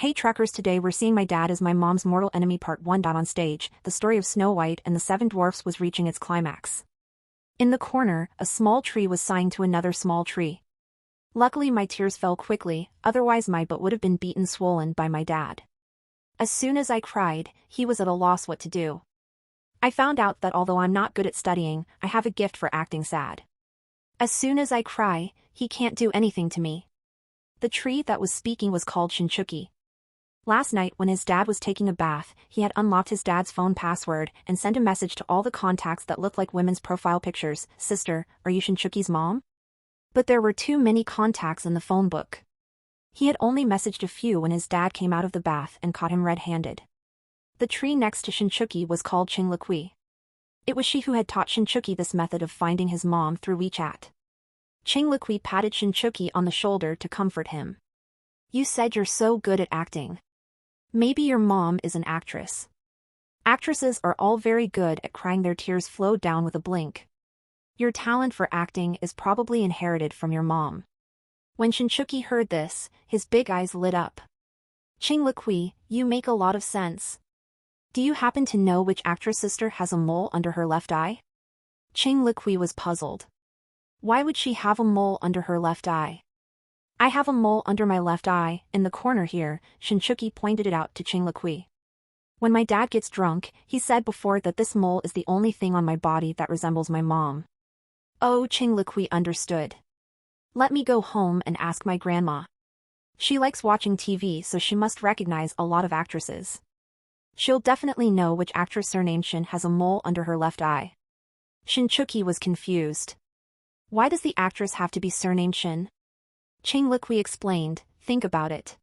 Hey truckers, today we're seeing My Dad is My Mom's Mortal Enemy Part 1. On stage, the story of Snow White and the Seven Dwarfs was reaching its climax. In the corner, a small tree was sighing to another small tree. Luckily my tears fell quickly, otherwise my butt would have been beaten swollen by my dad. As soon as I cried, he was at a loss what to do. I found out that although I'm not good at studying, I have a gift for acting sad. As soon as I cry, he can't do anything to me. The tree that was speaking was called Shinchuki. Last night when his dad was taking a bath, he had unlocked his dad's phone password and sent a message to all the contacts that looked like women's profile pictures. Sister, are you Shinchuki's mom? But there were too many contacts in the phone book. He had only messaged a few when his dad came out of the bath and caught him red-handed. The tree next to Shinchuki was called Qinglikui. It was she who had taught Shinchuki this method of finding his mom through WeChat. Qinglikui patted Shinchuki on the shoulder to comfort him. You said you're so good at acting. Maybe your mom is an actress. Actresses are all very good at crying, their tears flowed down with a blink. Your talent for acting is probably inherited from your mom. When Shinchuki heard this, his big eyes lit up. Qinglikui, you make a lot of sense. Do you happen to know which actress sister has a mole under her left eye? Qinglikui was puzzled. Why would she have a mole under her left eye? I have a mole under my left eye, in the corner here, Shinchuki pointed it out to Qinglikui. When my dad gets drunk, he said before that this mole is the only thing on my body that resembles my mom. Oh, Qinglikui understood. Let me go home and ask my grandma. She likes watching TV, so she must recognize a lot of actresses. She'll definitely know which actress surnamed Shin has a mole under her left eye. Shinchuki was confused. Why does the actress have to be surnamed Shin? Qinglikui explained, think about it.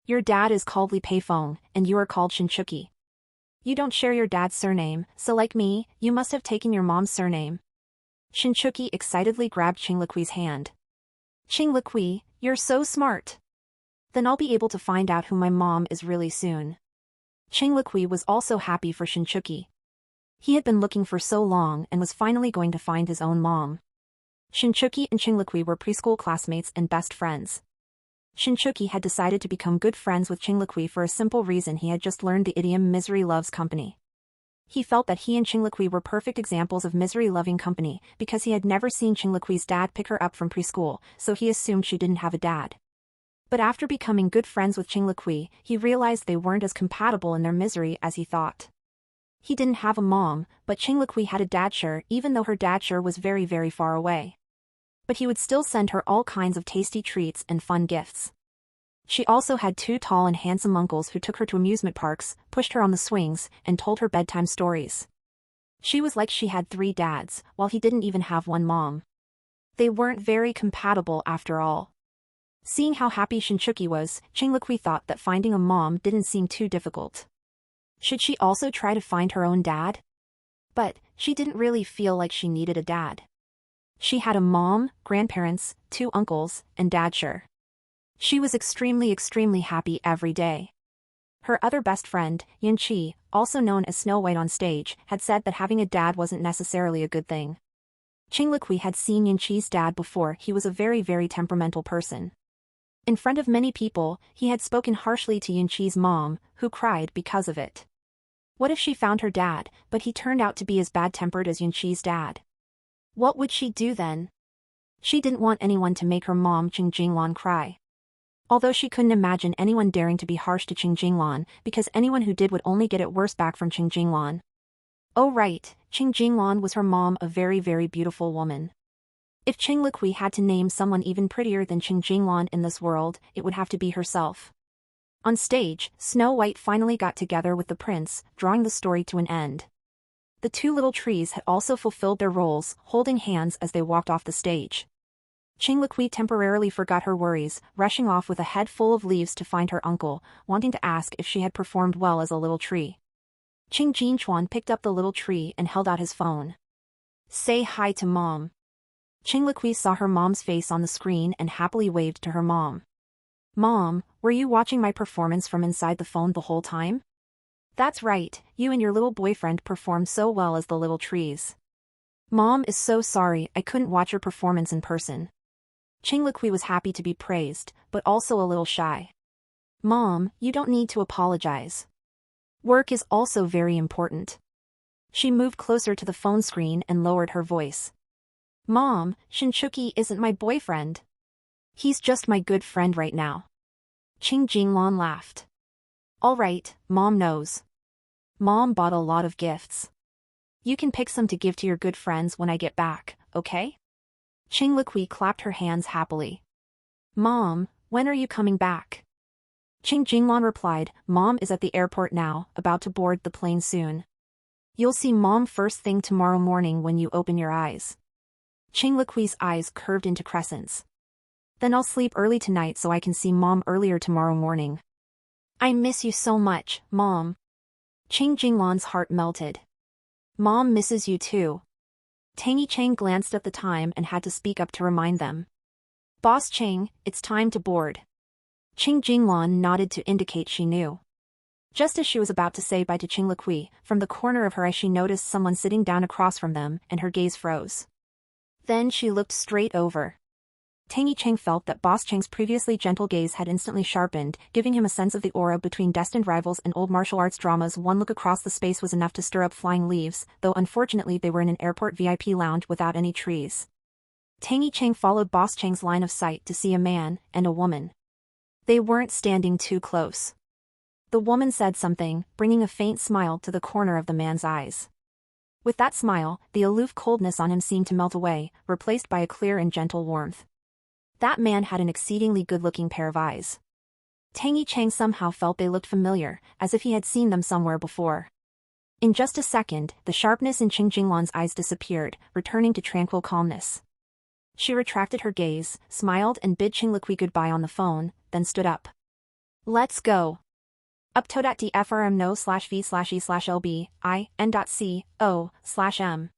Your dad is called Li Peifeng, and you are called Shinchuki. You don't share your dad's surname, so like me, you must have taken your mom's surname. Shinchuki excitedly grabbed Qinglikui's hand. Qinglikui, you're so smart. Then I'll be able to find out who my mom is really soon. Qinglikui was also happy for Shinchuki. He had been looking for so long and was finally going to find his own mom. Shinchuki and Qinglikui were preschool classmates and best friends. Shinchuki had decided to become good friends with Qinglikui for a simple reason: he had just learned the idiom misery loves company. He felt that he and Qinglikui were perfect examples of misery-loving company because he had never seen Qinglikui's dad pick her up from preschool, so he assumed she didn't have a dad. But after becoming good friends with Qinglikui, he realized they weren't as compatible in their misery as he thought. He didn't have a mom, but Qinglikui had a dad, sure, even though her dad sure was very, very far away. But he would still send her all kinds of tasty treats and fun gifts. She also had two tall and handsome uncles who took her to amusement parks, pushed her on the swings, and told her bedtime stories. She was like she had three dads, while he didn't even have one mom. They weren't very compatible after all. Seeing how happy Shinchuki was, Qinglikui thought that finding a mom didn't seem too difficult. Should she also try to find her own dad? But she didn't really feel like she needed a dad. She had a mom, grandparents, two uncles, and dad sure. She was extremely happy every day. Her other best friend, Yanqi, also known as Snow White on stage, had said that having a dad wasn't necessarily a good thing. Qinglikui had seen Yanqi's dad before. He was a very, very temperamental person. In front of many people, he had spoken harshly to Yanqi's mom, who cried because of it. What if she found her dad, but he turned out to be as bad-tempered as Yanqi's dad? What would she do then? She didn't want anyone to make her mom Qing Jinglan cry. Although she couldn't imagine anyone daring to be harsh to Qing Jinglan, because anyone who did would only get it worse back from Qing Jinglan. Oh right, Qing Jinglan was her mom, a very, very beautiful woman. If Qinglikui had to name someone even prettier than Qing Jinglan in this world, it would have to be herself. On stage, Snow White finally got together with the prince, drawing the story to an end. The two little trees had also fulfilled their roles, holding hands as they walked off the stage. Qinglikui temporarily forgot her worries, rushing off with a head full of leaves to find her uncle, wanting to ask if she had performed well as a little tree. Qing Jinchuan picked up the little tree and held out his phone. Say hi to mom. Qinglikui saw her mom's face on the screen and happily waved to her mom. Mom, were you watching my performance from inside the phone the whole time? That's right, you and your little boyfriend performed so well as the little trees. Mom is so sorry I couldn't watch your performance in person. Qinglikui was happy to be praised, but also a little shy. Mom, you don't need to apologize. Work is also very important. She moved closer to the phone screen and lowered her voice. Mom, Shinchuki isn't my boyfriend. He's just my good friend right now. Ching Jinglan laughed. All right, Mom knows. Mom bought a lot of gifts. You can pick some to give to your good friends when I get back, okay? Ching Liqui clapped her hands happily. Mom, when are you coming back? Ching Jinglan replied, Mom is at the airport now, about to board the plane soon. You'll see Mom first thing tomorrow morning when you open your eyes. Ching Liqui's eyes curved into crescents. Then I'll sleep early tonight so I can see Mom earlier tomorrow morning. I miss you so much, Mom. Ching Jinglan's heart melted. Mom misses you too. Tangy Chang glanced at the time and had to speak up to remind them. Boss Chang, it's time to board. Ching Jinglan nodded to indicate she knew. Just as she was about to say bye to Ching Liqui, from the corner of her eye she noticed someone sitting down across from them, and her gaze froze. Then she looked straight over. Tangy Chang felt that Boss Chang's previously gentle gaze had instantly sharpened, giving him a sense of the aura between destined rivals and old martial arts dramas. One look across the space was enough to stir up flying leaves, though unfortunately they were in an airport VIP lounge without any trees. Tangy Chang followed Boss Chang's line of sight to see a man and a woman. They weren't standing too close. The woman said something, bringing a faint smile to the corner of the man's eyes. With that smile, the aloof coldness on him seemed to melt away, replaced by a clear and gentle warmth. That man had an exceedingly good-looking pair of eyes. Tangy Chang somehow felt they looked familiar, as if he had seen them somewhere before. In just a second, the sharpness in Ching Jinglan's eyes disappeared, returning to tranquil calmness. She retracted her gaze, smiled and bid Ching Liqui goodbye on the phone, then stood up. Let's go. Up.dfrm no/v/e/lb, in.co/m.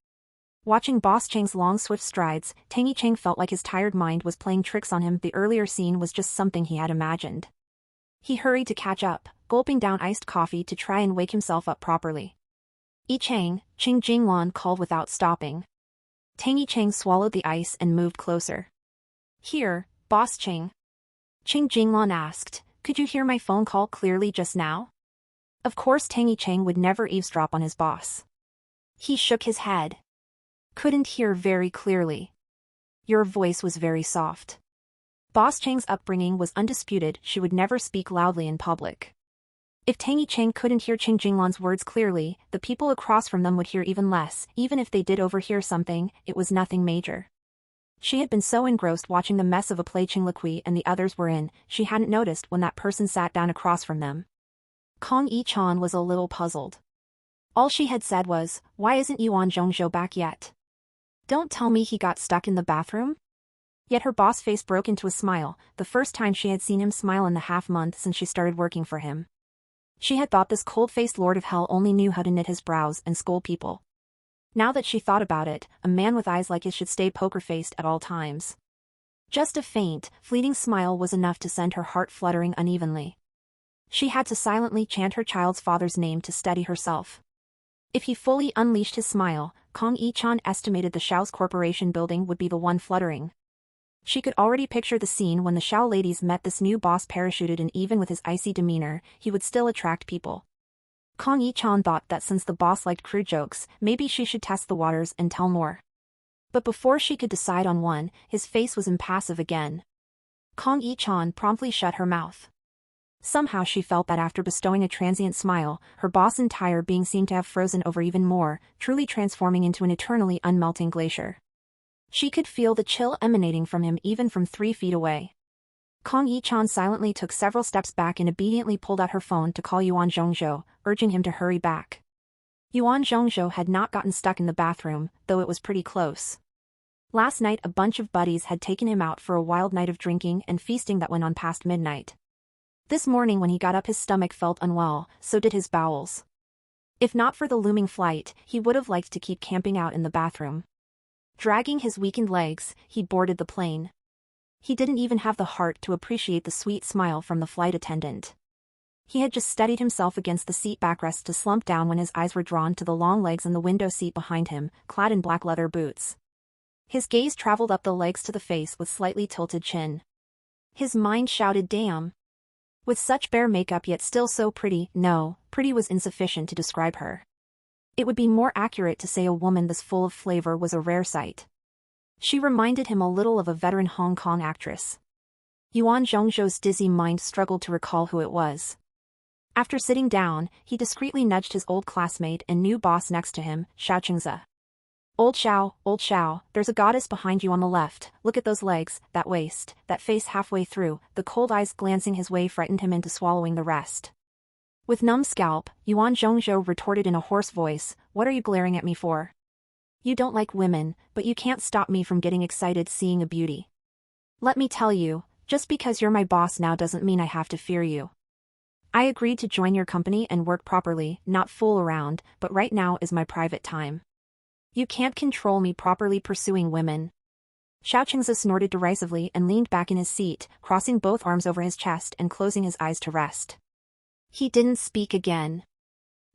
Watching Boss Chang's long swift strides, Tangy Chang felt like his tired mind was playing tricks on him. The earlier scene was just something he had imagined. He hurried to catch up, gulping down iced coffee to try and wake himself up properly. "Yi Chang," Ching Jinglan called without stopping. Tangy Chang swallowed the ice and moved closer. "Here, Boss Chang." Ching Jinglan asked, "Could you hear my phone call clearly just now?" Of course Tangy Chang would never eavesdrop on his boss. He shook his head. "Couldn't hear very clearly. Your voice was very soft." Boss Chang's upbringing was undisputed. She would never speak loudly in public. If Tangy Chang couldn't hear Ching Jinglan's words clearly, the people across from them would hear even less. Even if they did overhear something, it was nothing major. She had been so engrossed watching the mess of a play Ching Liqui and the others were in, she hadn't noticed when that person sat down across from them. Kong Yi-chan was a little puzzled. All she had said was, "Why isn't Yuan Zhongzhou back yet? Don't tell me he got stuck in the bathroom?" Yet her boss face broke into a smile, the first time she had seen him smile in the half-month since she started working for him. She had thought this cold-faced lord of hell only knew how to knit his brows and scold people. Now that she thought about it, a man with eyes like his should stay poker-faced at all times. Just a faint, fleeting smile was enough to send her heart fluttering unevenly. She had to silently chant her child's father's name to steady herself. If he fully unleashed his smile, Kong Yi-chan estimated the Shao's corporation building would be the one fluttering. She could already picture the scene when the Shao ladies met this new boss parachuted, and even with his icy demeanor, he would still attract people. Kong Yi-chan thought that since the boss liked crude jokes, maybe she should test the waters and tell more. But before she could decide on one, his face was impassive again. Kong Yi-chan promptly shut her mouth. Somehow she felt that after bestowing a transient smile, her boss' entire being seemed to have frozen over even more, truly transforming into an eternally unmelting glacier. She could feel the chill emanating from him even from 3 feet away. Kong Yi-chan silently took several steps back and obediently pulled out her phone to call Yuan Zhongzhou, urging him to hurry back. Yuan Zhongzhou had not gotten stuck in the bathroom, though it was pretty close. Last night a bunch of buddies had taken him out for a wild night of drinking and feasting that went on past midnight. This morning when he got up his stomach felt unwell, so did his bowels. If not for the looming flight, he would have liked to keep camping out in the bathroom. Dragging his weakened legs, he boarded the plane. He didn't even have the heart to appreciate the sweet smile from the flight attendant. He had just steadied himself against the seat backrest to slump down when his eyes were drawn to the long legs in the window seat behind him, clad in black leather boots. His gaze traveled up the legs to the face with slightly tilted chin. His mind shouted, "Damn! With such bare makeup yet still so pretty, no, pretty was insufficient to describe her. It would be more accurate to say a woman this full of flavor was a rare sight. She reminded him a little of a veteran Hong Kong actress. Yuan Zhongzhou's dizzy mind struggled to recall who it was. After sitting down, he discreetly nudged his old classmate and new boss next to him, Xiao Qingze. Old Xiao, there's a goddess behind you on the left, look at those legs, that waist, that face halfway through, the cold eyes glancing his way frightened him into swallowing the rest. With numb scalp, Yuan Zhongzhou retorted in a hoarse voice, what are you glaring at me for? You don't like women, but you can't stop me from getting excited seeing a beauty. Let me tell you, just because you're my boss now doesn't mean I have to fear you. I agreed to join your company and work properly, not fool around, but right now is my private time. You can't control me properly pursuing women. Xiao Qingze snorted derisively and leaned back in his seat, crossing both arms over his chest and closing his eyes to rest. He didn't speak again.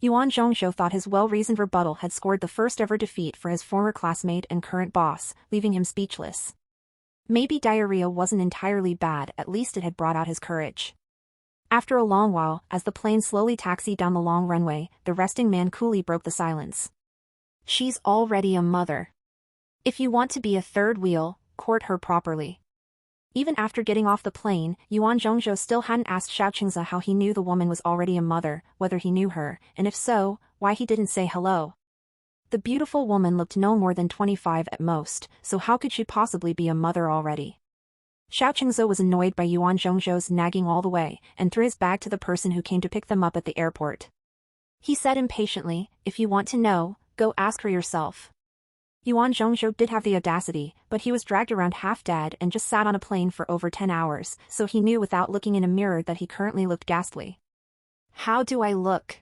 Yuan Zhongzhou thought his well-reasoned rebuttal had scored the first-ever defeat for his former classmate and current boss, leaving him speechless. Maybe diarrhea wasn't entirely bad, at least it had brought out his courage. After a long while, as the plane slowly taxied down the long runway, the resting man coolly broke the silence. She's already a mother. If you want to be a third wheel, court her properly. Even after getting off the plane, Yuan Zhongzhou still hadn't asked Xiao Qingze how he knew the woman was already a mother, whether he knew her, and if so, why he didn't say hello. The beautiful woman looked no more than 25 at most, so how could she possibly be a mother already? Xiao Qingze was annoyed by Yuan Zhongzhou's nagging all the way, and threw his bag to the person who came to pick them up at the airport. He said impatiently, if you want to know, go ask her yourself. Yuan Zhongzhou did have the audacity, but he was dragged around half-dead and just sat on a plane for over 10 hours, so he knew without looking in a mirror that he currently looked ghastly. How do I look?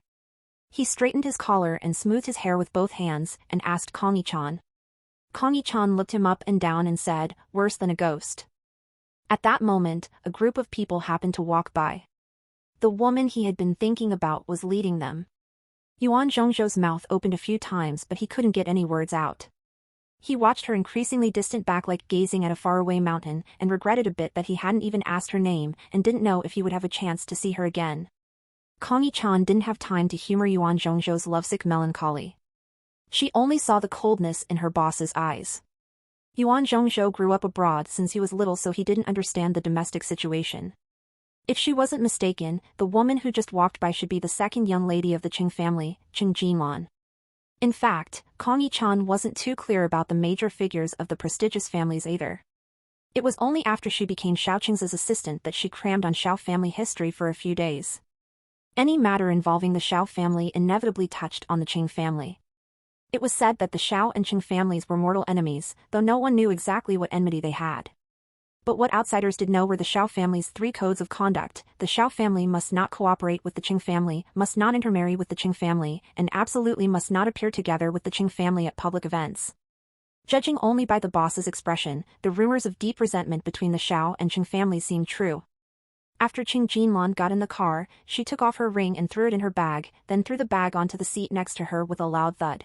He straightened his collar and smoothed his hair with both hands, and asked Kong Yichan. Kong Yichan looked him up and down and said, worse than a ghost. At that moment, a group of people happened to walk by. The woman he had been thinking about was leading them. Yuan Zhongzhou's mouth opened a few times but he couldn't get any words out. He watched her increasingly distant back like gazing at a faraway mountain, and regretted a bit that he hadn't even asked her name and didn't know if he would have a chance to see her again. Kong Yichan didn't have time to humor Yuan Zhongzhou's lovesick melancholy. She only saw the coldness in her boss's eyes. Yuan Zhongzhou grew up abroad since he was little, so he didn't understand the domestic situation. If she wasn't mistaken, the woman who just walked by should be the second young lady of the Qing family, Qing Jinlan. In fact, Kong Yichan wasn't too clear about the major figures of the prestigious families either. It was only after she became Xiao Qingze's assistant that she crammed on Xiao family history for a few days. Any matter involving the Xiao family inevitably touched on the Qing family. It was said that the Xiao and Qing families were mortal enemies, though no one knew exactly what enmity they had. But what outsiders did know were the Xiao family's 3 codes of conduct. The Xiao family must not cooperate with the Qing family, must not intermarry with the Qing family, and absolutely must not appear together with the Qing family at public events. Judging only by the boss's expression, the rumors of deep resentment between the Xiao and Qing families seemed true. After Qing Jinlan got in the car, she took off her ring and threw it in her bag, then threw the bag onto the seat next to her with a loud thud.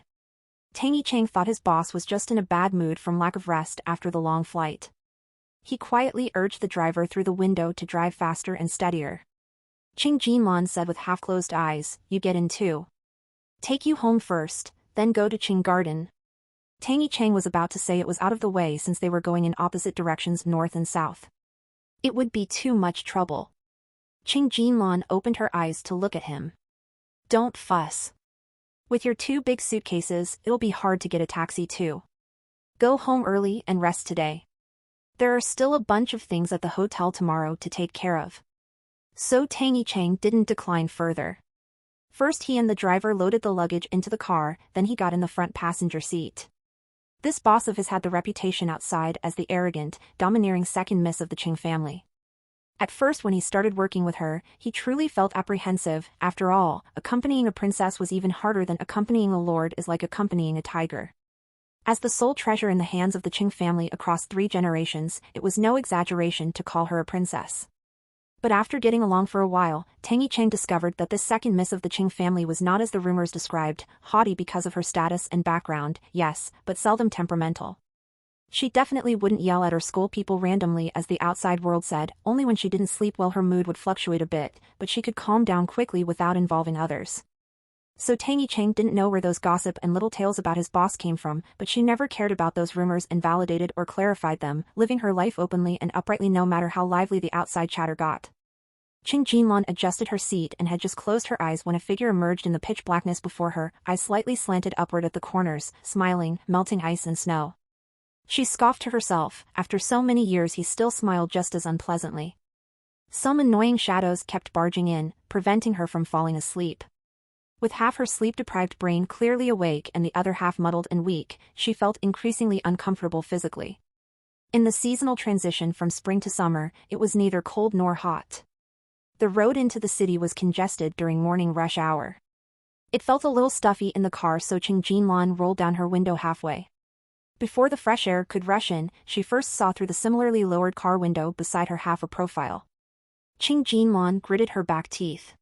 Tang Yicheng thought his boss was just in a bad mood from lack of rest after the long flight. He quietly urged the driver through the window to drive faster and steadier. Qing Jinlan said with half-closed eyes, you get in too. Take you home first, then go to Qing Garden. Tang Yicheng was about to say it was out of the way since they were going in opposite directions north and south. It would be too much trouble. Qing Jinlan opened her eyes to look at him. Don't fuss. With your 2 big suitcases, it'll be hard to get a taxi too. Go home early and rest today. There are still a bunch of things at the hotel tomorrow to take care of. So Tang Yicheng didn't decline further. First he and the driver loaded the luggage into the car, then he got in the front passenger seat. This boss of his had the reputation outside as the arrogant, domineering second miss of the Qing family. At first when he started working with her, he truly felt apprehensive. After all, accompanying a princess was even harder than accompanying a lord is like accompanying a tiger. As the sole treasure in the hands of the Qing family across 3 generations, it was no exaggeration to call her a princess. But after getting along for a while, Tang Yicheng discovered that this second miss of the Qing family was not as the rumors described, haughty because of her status and background, yes, but seldom temperamental. She definitely wouldn't yell at or scold people randomly as the outside world said, only when she didn't sleep well her mood would fluctuate a bit, but she could calm down quickly without involving others. So Tangy Cheng didn't know where those gossip and little tales about his boss came from, but she never cared about those rumors and validated or clarified them, living her life openly and uprightly no matter how lively the outside chatter got. Qing Jinlan adjusted her seat and had just closed her eyes when a figure emerged in the pitch blackness before her, eyes slightly slanted upward at the corners, smiling, melting ice and snow. She scoffed to herself, after so many years he still smiled just as unpleasantly. Some annoying shadows kept barging in, preventing her from falling asleep. With half her sleep-deprived brain clearly awake and the other half muddled and weak, she felt increasingly uncomfortable physically. In the seasonal transition from spring to summer, it was neither cold nor hot. The road into the city was congested during morning rush hour. It felt a little stuffy in the car, so Qing Jinlan rolled down her window halfway. Before the fresh air could rush in, she first saw through the similarly lowered car window beside her half a profile. Qing Jinlan gritted her back teeth.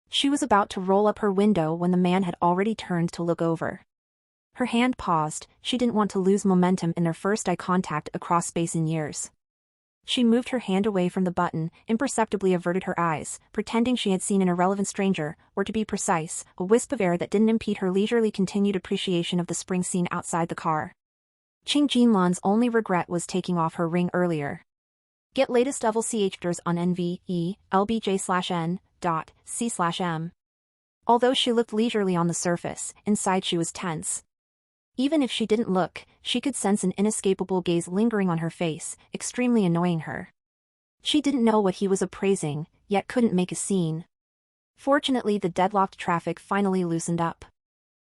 She was about to roll up her window when the man had already turned to look over. Her hand paused, she didn't want to lose momentum in their first eye contact across space in years. She moved her hand away from the button, imperceptibly averted her eyes, pretending she had seen an irrelevant stranger, or to be precise, a wisp of air that didn't impede her leisurely continued appreciation of the spring scene outside the car. Qing Jinlan's only regret was taking off her ring earlier. Get latest level CHDers on NVE/LBJ/N.C/M. Although she looked leisurely on the surface, inside she was tense. Even if she didn't look, she could sense an inescapable gaze lingering on her face, extremely annoying her. She didn't know what he was appraising, yet couldn't make a scene. Fortunately, the deadlocked traffic finally loosened up.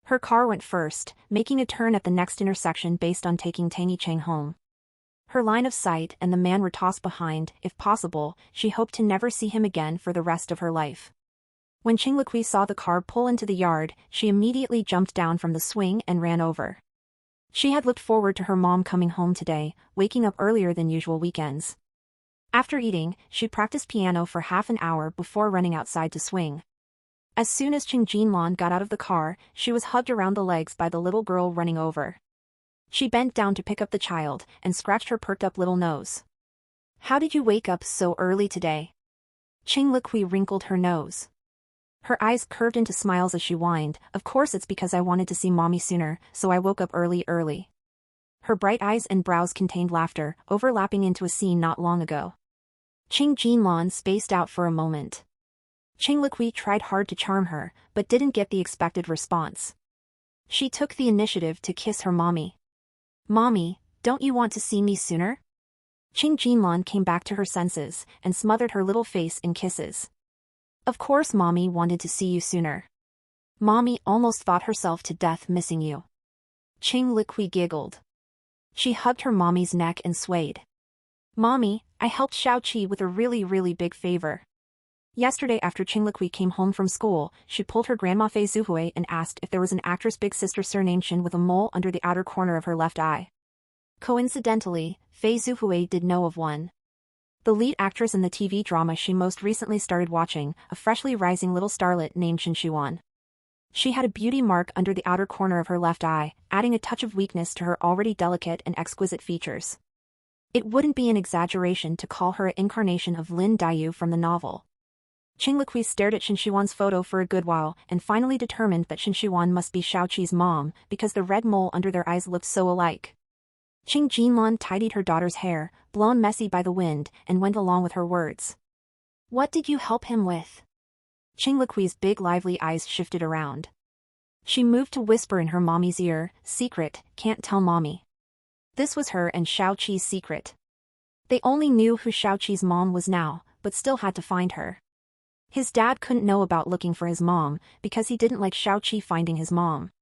Her car went first, making a turn at the next intersection based on taking Tangy Cheng home. Her line of sight and the man were tossed behind. If possible, she hoped to never see him again for the rest of her life. When Qing Liqui saw the car pull into the yard, she immediately jumped down from the swing and ran over. She had looked forward to her mom coming home today, waking up earlier than usual weekends. After eating, she practiced piano for half an hour before running outside to swing. As soon as Qing Jinlan got out of the car, she was hugged around the legs by the little girl running over. She bent down to pick up the child, and scratched her perked-up little nose. "How did you wake up so early today?" Qing Liqui wrinkled her nose. Her eyes curved into smiles as she whined, "Of course it's because I wanted to see Mommy sooner, so I woke up early. Her bright eyes and brows contained laughter, overlapping into a scene not long ago. Qing Jinlan spaced out for a moment. Qing Liqui tried hard to charm her, but didn't get the expected response. She took the initiative to kiss her mommy. "Mommy, don't you want to see me sooner?" Qing Jinlan came back to her senses, and smothered her little face in kisses. "Of course Mommy wanted to see you sooner. Mommy almost thought herself to death missing you." Qing Liqui giggled. She hugged her mommy's neck and swayed. "Mommy, I helped Xiaoqi with a really big favor." Yesterday after Qing Liqui came home from school, she pulled her grandma Fei Zuhui and asked if there was an actress big sister surnamed Shin with a mole under the outer corner of her left eye. Coincidentally, Fei Zuhui did know of one. The lead actress in the TV drama she most recently started watching, a freshly rising little starlet named Shin Shuan. She had a beauty mark under the outer corner of her left eye, adding a touch of weakness to her already delicate and exquisite features. It wouldn't be an exaggeration to call her an incarnation of Lin Daiyu from the novel. Qing Liqui stared at Shin Shuan's photo for a good while and finally determined that Shin Shuan must be Xiaoqi's mom because the red mole under their eyes looked so alike. Qing Jinlan tidied her daughter's hair, blown messy by the wind, and went along with her words. "What did you help him with?" Qing Liqui's big lively eyes shifted around. She moved to whisper in her mommy's ear, "Secret, can't tell mommy." This was her and Xiaoqi's secret. They only knew who Xiaoqi's mom was now, but still had to find her. His dad couldn't know about looking for his mom, because he didn't like Xiaoqi finding his mom.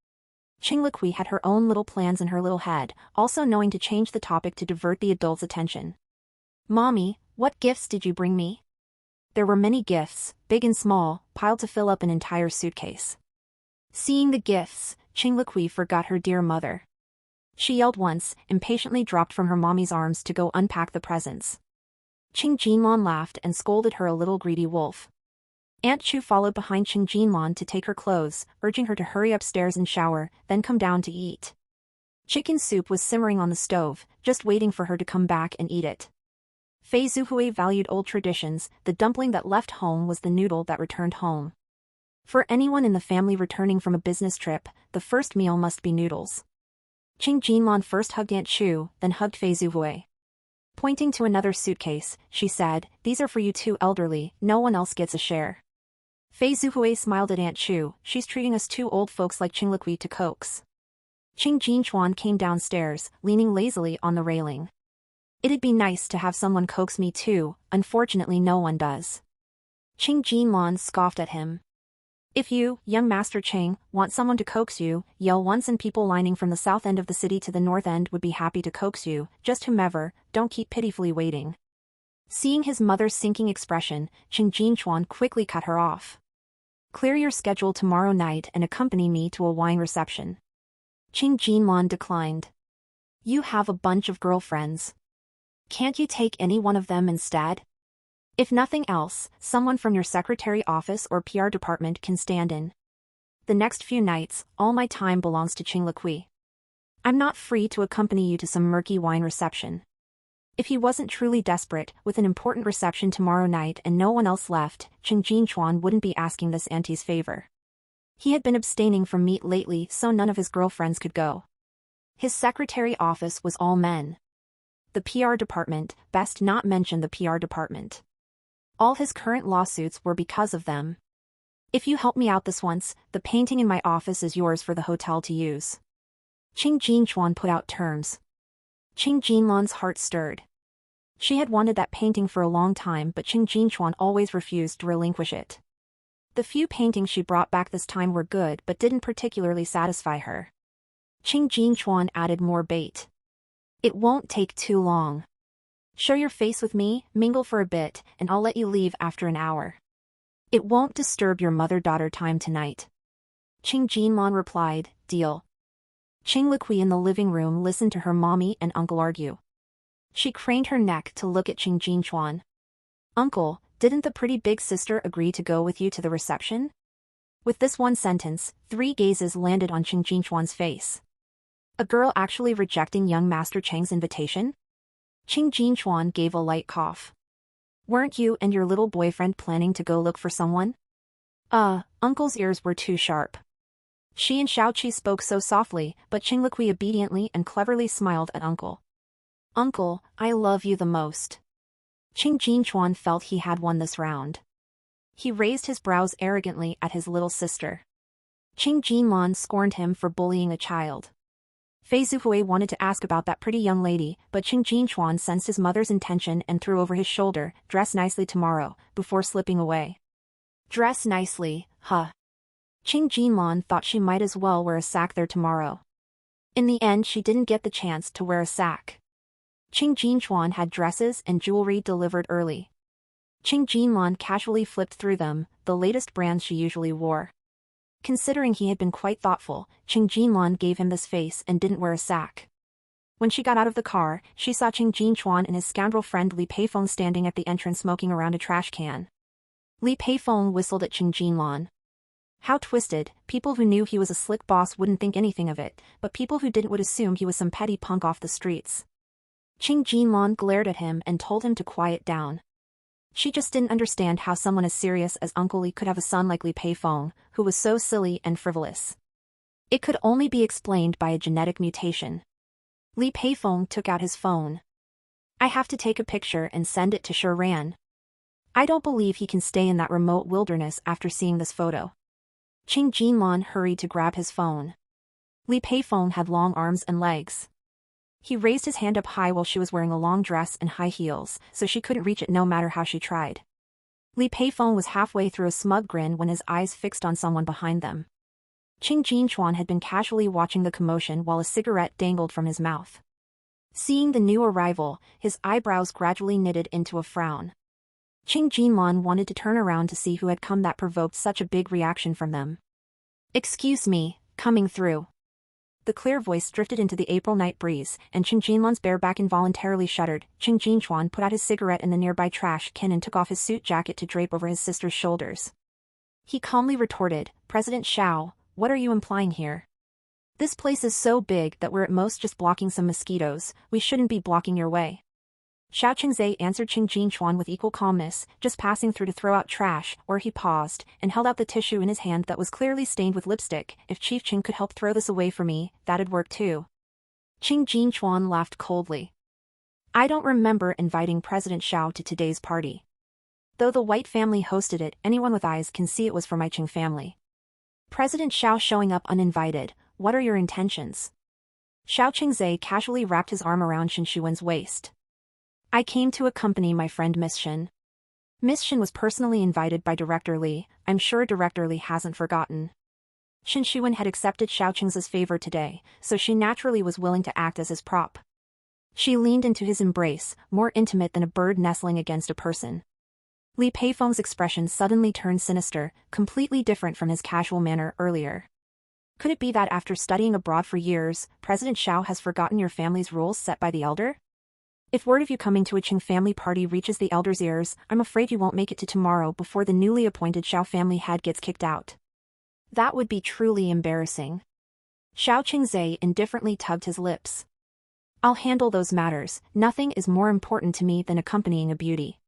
Qing Liqui had her own little plans in her little head, also knowing to change the topic to divert the adults' attention. "Mommy, what gifts did you bring me?" There were many gifts, big and small, piled to fill up an entire suitcase. Seeing the gifts, Qing Liqui forgot her dear mother. She yelled once, impatiently dropped from her mommy's arms to go unpack the presents. Qing Jinlan laughed and scolded her a little greedy wolf. Aunt Chu followed behind Qing Jinlan to take her clothes, urging her to hurry upstairs and shower, then come down to eat. Chicken soup was simmering on the stove, just waiting for her to come back and eat it. Fei Zhuhui valued old traditions. The dumpling that left home was the noodle that returned home. For anyone in the family returning from a business trip, the first meal must be noodles. Qing Jinlan first hugged Aunt Chu, then hugged Fei Zhuhui. Pointing to another suitcase, she said, "These are for you two elderly, no one else gets a share." Fei Zhuhui smiled at Aunt Chu. "She's treating us two old folks like Qing Liqui to coax." Qing Jinchuan came downstairs, leaning lazily on the railing. "It'd be nice to have someone coax me too, unfortunately no one does." Qing Jinlan scoffed at him. "If you, young Master Cheng, want someone to coax you, yell once and people lining from the south end of the city to the north end would be happy to coax you, just whomever, don't keep pitifully waiting." Seeing his mother's sinking expression, Qing Jinchuan quickly cut her off. "Clear your schedule tomorrow night and accompany me to a wine reception." Qing Jinlan declined. "You have a bunch of girlfriends. Can't you take any one of them instead? If nothing else, someone from your secretary office or PR department can stand in. The next few nights, all my time belongs to Qing Liqui. I'm not free to accompany you to some murky wine reception." If he wasn't truly desperate, with an important reception tomorrow night and no one else left, Qing Jinchuan wouldn't be asking this auntie's favor. He had been abstaining from meat lately so none of his girlfriends could go. His secretary office was all men. The PR department, best not mention the PR department. All his current lawsuits were because of them. "If you help me out this once, the painting in my office is yours for the hotel to use." Qing Jinchuan put out terms. Qing Jinlan's heart stirred. She had wanted that painting for a long time but Qing Jinchuan always refused to relinquish it. The few paintings she brought back this time were good but didn't particularly satisfy her. Qing Jinchuan added more bait. "It won't take too long. Show your face with me, mingle for a bit, and I'll let you leave after an hour. It won't disturb your mother-daughter time tonight." Qing Jinlan replied, "Deal." Qing Liqui in the living room listened to her mommy and uncle argue. She craned her neck to look at Qing Jinchuan. "Uncle, didn't the pretty big sister agree to go with you to the reception?" With this one sentence, 3 gazes landed on Qing Jinchuan's face. A girl actually rejecting young Master Cheng's invitation? Qing Jinchuan gave a light cough. "Weren't you and your little boyfriend planning to go look for someone?" Uncle's ears were too sharp. She and Xiaoqi spoke so softly, but Qing Liqui obediently and cleverly smiled at Uncle. "Uncle, I love you the most." Qing Jinchuan felt he had won this round. He raised his brows arrogantly at his little sister. Qing Jinlan scorned him for bullying a child. Fei Zhuhui wanted to ask about that pretty young lady, but Qing Jinchuan sensed his mother's intention and threw over his shoulder, "Dress nicely tomorrow," before slipping away. Dress nicely, huh? Qing Jinlan thought she might as well wear a sack there tomorrow. In the end she didn't get the chance to wear a sack. Qing Jinchuan had dresses and jewelry delivered early. Qing Jinlan casually flipped through them, the latest brands she usually wore. Considering he had been quite thoughtful, Qing Jinlan gave him this face and didn't wear a sack. When she got out of the car, she saw Qing Jinchuan and his scoundrel friend Li Peifeng standing at the entrance smoking around a trash can. Li Peifeng whistled at Qing Jinlan. How twisted, people who knew he was a slick boss wouldn't think anything of it, but people who didn't would assume he was some petty punk off the streets. Qing Jinlan glared at him and told him to quiet down. She just didn't understand how someone as serious as Uncle Li could have a son like Li Peifeng, who was so silly and frivolous. It could only be explained by a genetic mutation. Li Peifeng took out his phone. "I have to take a picture and send it to Shiran. I don't believe he can stay in that remote wilderness after seeing this photo." Qing Jinlan hurried to grab his phone. Li Peifeng had long arms and legs. He raised his hand up high while she was wearing a long dress and high heels, so she couldn't reach it no matter how she tried. Li Peifeng was halfway through a smug grin when his eyes fixed on someone behind them. Qing Jinchuan had been casually watching the commotion while a cigarette dangled from his mouth. Seeing the new arrival, his eyebrows gradually knitted into a frown. Qing Jinlan wanted to turn around to see who had come that provoked such a big reaction from them. "Excuse me, coming through." The clear voice drifted into the April night breeze, and Qing Jinlan's bare back involuntarily shuddered. Qing Jinchuan put out his cigarette in the nearby trash can and took off his suit jacket to drape over his sister's shoulders. He calmly retorted, "President Xiao, what are you implying here?" This place is so big that we're at most just blocking some mosquitoes. We shouldn't be blocking your way. Xiao Qingzai answered Qing Jinchuan with equal calmness, just passing through to throw out trash, or he paused, and held out the tissue in his hand that was clearly stained with lipstick. If Chief Qing could help throw this away for me, that'd work too. Qing Jinchuan laughed coldly. I don't remember inviting President Xiao to today's party. Though the White family hosted it, anyone with eyes can see it was for my Qing family. President Xiao showing up uninvited, what are your intentions? Xiao Qingzai casually wrapped his arm around Shen Shuwen's waist. I came to accompany my friend Miss Shen. Miss Shen was personally invited by Director Li. I'm sure Director Li hasn't forgotten. Shen Shuwen had accepted Xiao Qingzai's favor today, so she naturally was willing to act as his prop. She leaned into his embrace, more intimate than a bird nestling against a person. Li Peifeng's expression suddenly turned sinister, completely different from his casual manner earlier. Could it be that after studying abroad for years, President Xiao has forgotten your family's rules set by the elder? If word of you coming to a Qing family party reaches the elder's ears, I'm afraid you won't make it to tomorrow before the newly appointed Xiao family head gets kicked out. That would be truly embarrassing. Xiao Qingzai indifferently tugged his lips. I'll handle those matters, nothing is more important to me than accompanying a beauty.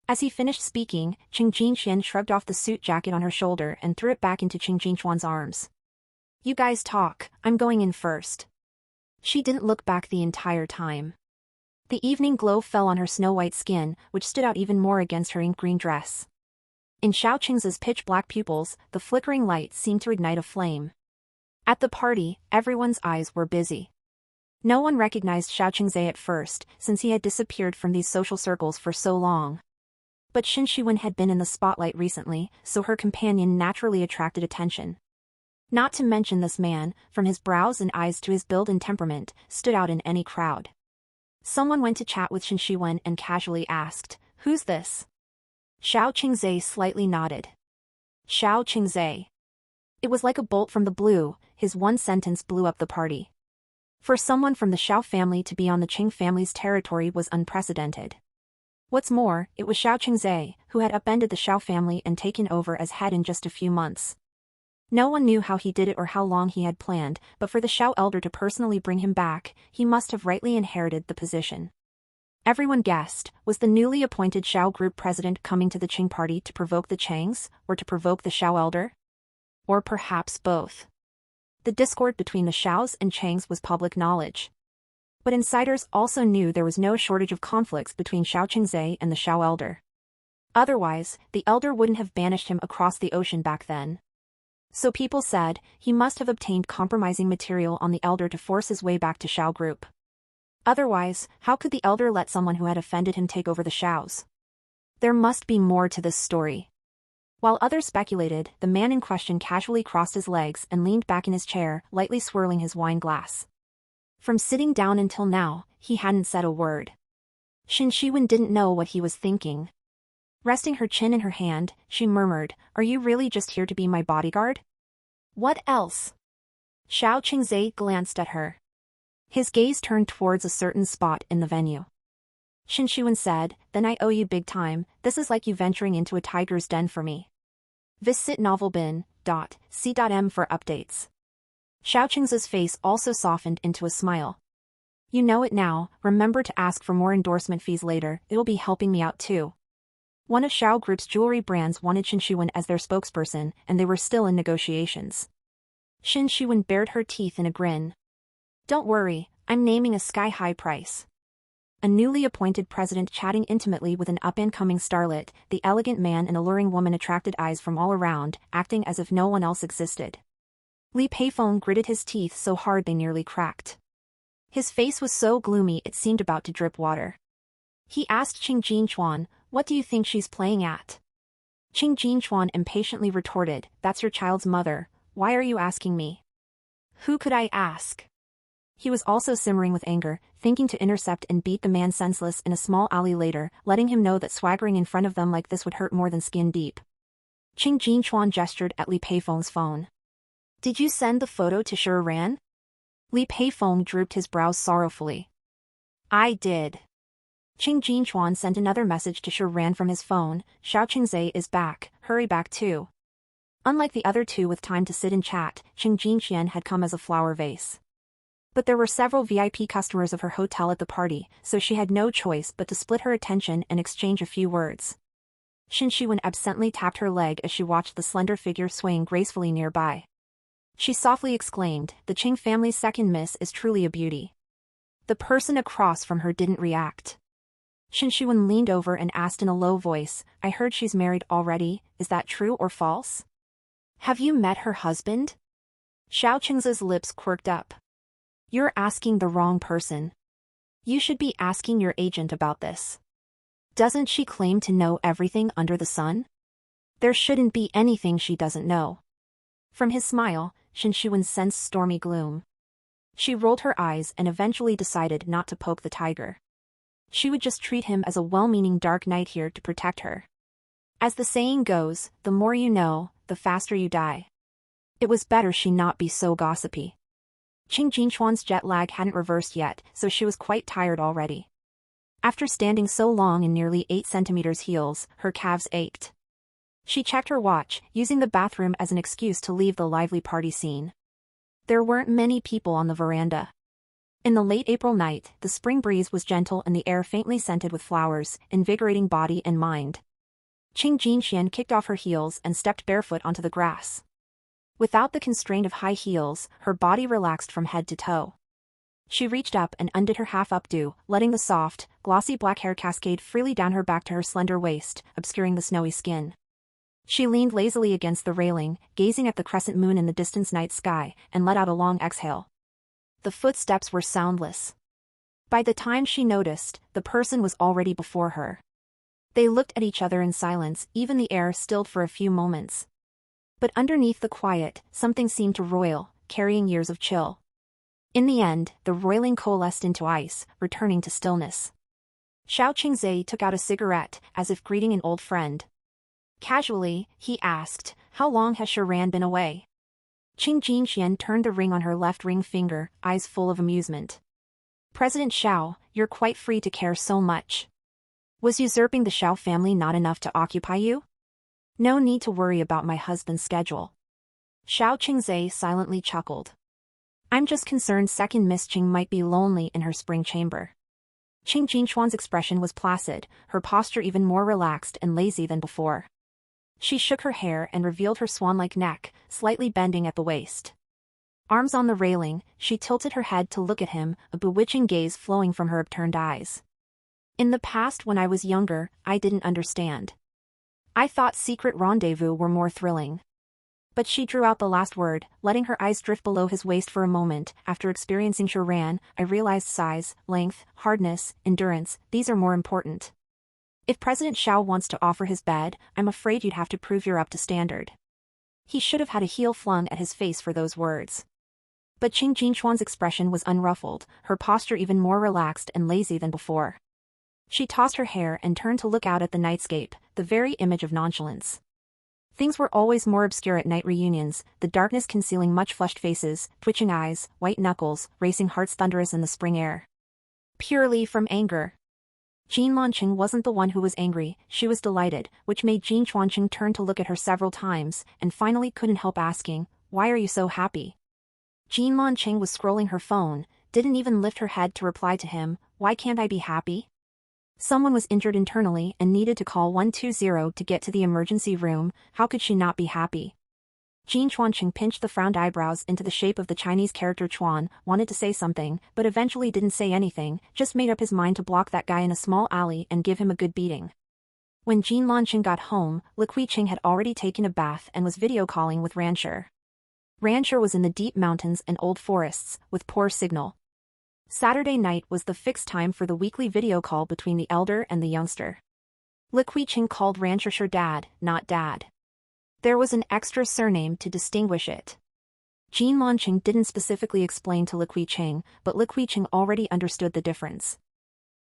As he finished speaking, Qing Jinxian shrugged off the suit jacket on her shoulder and threw it back into Qing Jinchuan's arms. You guys talk, I'm going in first. She didn't look back the entire time. The evening glow fell on her snow-white skin, which stood out even more against her ink-green dress. In Xiao Qingzai's pitch-black pupils, the flickering light seemed to ignite a flame. At the party, everyone's eyes were busy. No one recognized Xiao Qingzai at first, since he had disappeared from these social circles for so long. But Shen Shuwen had been in the spotlight recently, so her companion naturally attracted attention. Not to mention this man, from his brows and eyes to his build and temperament, stood out in any crowd. Someone went to chat with Shen Shuwen and casually asked, "Who's this?" Xiao Qingzai slightly nodded. Xiao Qingzai. It was like a bolt from the blue, his one sentence blew up the party. For someone from the Xiao family to be on the Qing family's territory was unprecedented. What's more, it was Xiao Qingzai, who had upended the Xiao family and taken over as head in just a few months. No one knew how he did it or how long he had planned, but for the Xiao elder to personally bring him back, he must have rightly inherited the position. Everyone guessed, was the newly appointed Xiao group president coming to the Qing party to provoke the Changs, or to provoke the Xiao elder? Or perhaps both. The discord between the Xiaos and Changs was public knowledge. But insiders also knew there was no shortage of conflicts between Xiao Qingzai and the Xiao elder. Otherwise, the elder wouldn't have banished him across the ocean back then. So people said, he must have obtained compromising material on the elder to force his way back to Xiao group. Otherwise, how could the elder let someone who had offended him take over the Xiaos? There must be more to this story. While others speculated, the man in question casually crossed his legs and leaned back in his chair, lightly swirling his wine glass. From sitting down until now, he hadn't said a word. Shen Shuwen didn't know what he was thinking. Resting her chin in her hand, she murmured, "Are you really just here to be my bodyguard?" "What else?" Xiao Qingzai glanced at her. His gaze turned towards a certain spot in the venue. Shen Shuwen said, "Then I owe you big time, this is like you venturing into a tiger's den for me." Visit novelbin.c.m for updates. Xiao Qingzai's face also softened into a smile. You know it now, remember to ask for more endorsement fees later, it'll be helping me out too. One of Xiao Group's jewelry brands wanted Shen Shuwen as their spokesperson, and they were still in negotiations. Shen Shuwen bared her teeth in a grin. Don't worry, I'm naming a sky-high price. A newly appointed president chatting intimately with an up-and-coming starlet, the elegant man and alluring woman attracted eyes from all around, acting as if no one else existed. Li Peifeng gritted his teeth so hard they nearly cracked. His face was so gloomy it seemed about to drip water. He asked Qing Jinchuan, "What do you think she's playing at?" Qing Jinchuan impatiently retorted, "That's your child's mother, why are you asking me?" Who could I ask? He was also simmering with anger, thinking to intercept and beat the man senseless in a small alley later, letting him know that swaggering in front of them like this would hurt more than skin deep. Qing Jinchuan gestured at Li Peifeng's phone. "Did you send the photo to Shi Ran?" Li Peifeng drooped his brows sorrowfully. "I did." Qing Jinchuan sent another message to Shi Ran from his phone, "Xiao Qingzai is back, hurry back too." Unlike the other two with time to sit and chat, Qing Jinxian had come as a flower vase. But there were several VIP customers of her hotel at the party, so she had no choice but to split her attention and exchange a few words. Qin Shiwen absently tapped her leg as she watched the slender figure swaying gracefully nearby. She softly exclaimed, "The Qing family's second miss is truly a beauty." The person across from her didn't react. Qin Shiwen leaned over and asked in a low voice, "I heard she's married already, is that true or false? Have you met her husband?" Xiao Qing's lips quirked up. "You're asking the wrong person. You should be asking your agent about this. Doesn't she claim to know everything under the sun? There shouldn't be anything she doesn't know." From his smile, Qin Shiwen sensed stormy gloom. She rolled her eyes and eventually decided not to poke the tiger. She would just treat him as a well-meaning dark knight here to protect her. As the saying goes, the more you know, the faster you die. It was better she not be so gossipy. Qing Jinchuan's jet lag hadn't reversed yet, so she was quite tired already. After standing so long in nearly 8 centimeters heels, her calves ached. She checked her watch, using the bathroom as an excuse to leave the lively party scene. There weren't many people on the veranda. In the late April night, the spring breeze was gentle and the air faintly scented with flowers, invigorating body and mind. Qing Jinxian kicked off her heels and stepped barefoot onto the grass. Without the constraint of high heels, her body relaxed from head to toe. She reached up and undid her half-updo, letting the soft, glossy black hair cascade freely down her back to her slender waist, obscuring the snowy skin. She leaned lazily against the railing, gazing at the crescent moon in the distant night sky, and let out a long exhale. The footsteps were soundless. By the time she noticed, the person was already before her. They looked at each other in silence, even the air stilled for a few moments. But underneath the quiet, something seemed to roil, carrying years of chill. In the end, the roiling coalesced into ice, returning to stillness. Xiao Qingzhe took out a cigarette, as if greeting an old friend. Casually, he asked, "How long has Sharan been away?" Qing Jinxian turned the ring on her left ring finger, eyes full of amusement. "President Xiao, you're quite free to care so much. Was usurping the Xiao family not enough to occupy you? No need to worry about my husband's schedule." Xiao Qingzhe silently chuckled. "I'm just concerned second Miss Qing might be lonely in her spring chamber." Qing Jinchuan's expression was placid, her posture even more relaxed and lazy than before. She shook her hair and revealed her swan-like neck, slightly bending at the waist. Arms on the railing, she tilted her head to look at him, a bewitching gaze flowing from her upturned eyes. "In the past when I was younger, I didn't understand. I thought secret rendezvous were more thrilling." But she drew out the last word, letting her eyes drift below his waist for a moment. "After experiencing Sharan, I realized size, length, hardness, endurance, these are more important. If President Xiao wants to offer his bed, I'm afraid you'd have to prove you're up to standard." He should have had a heel flung at his face for those words. But Qing Jinchuan's expression was unruffled, her posture even more relaxed and lazy than before. She tossed her hair and turned to look out at the nightscape, the very image of nonchalance. Things were always more obscure at night reunions, the darkness concealing much flushed faces, twitching eyes, white knuckles, racing hearts thunderous in the spring air. Purely from anger. Jean Lanqing wasn't the one who was angry, she was delighted, which made Jean Chuanqing turn to look at her several times, and finally couldn't help asking, "Why are you so happy?" Jean Lanqing was scrolling her phone, didn't even lift her head to reply to him, "Why can't I be happy?" Someone was injured internally and needed to call 120 to get to the emergency room, how could she not be happy? Jean Chuanqing pinched the frowned eyebrows into the shape of the Chinese character Chuan, wanted to say something, but eventually didn't say anything, just made up his mind to block that guy in a small alley and give him a good beating. When Jean Lanqing got home, Li Qiqing had already taken a bath and was video calling with Rancher. Rancher was in the deep mountains and old forests, with poor signal. Saturday night was the fixed time for the weekly video call between the elder and the youngster. Li Qiqing called Rancher Dad, not Dad. There was an extra surname to distinguish it. Jean Lanqing didn't specifically explain to Li Qiqing, but Li Qiqing already understood the difference.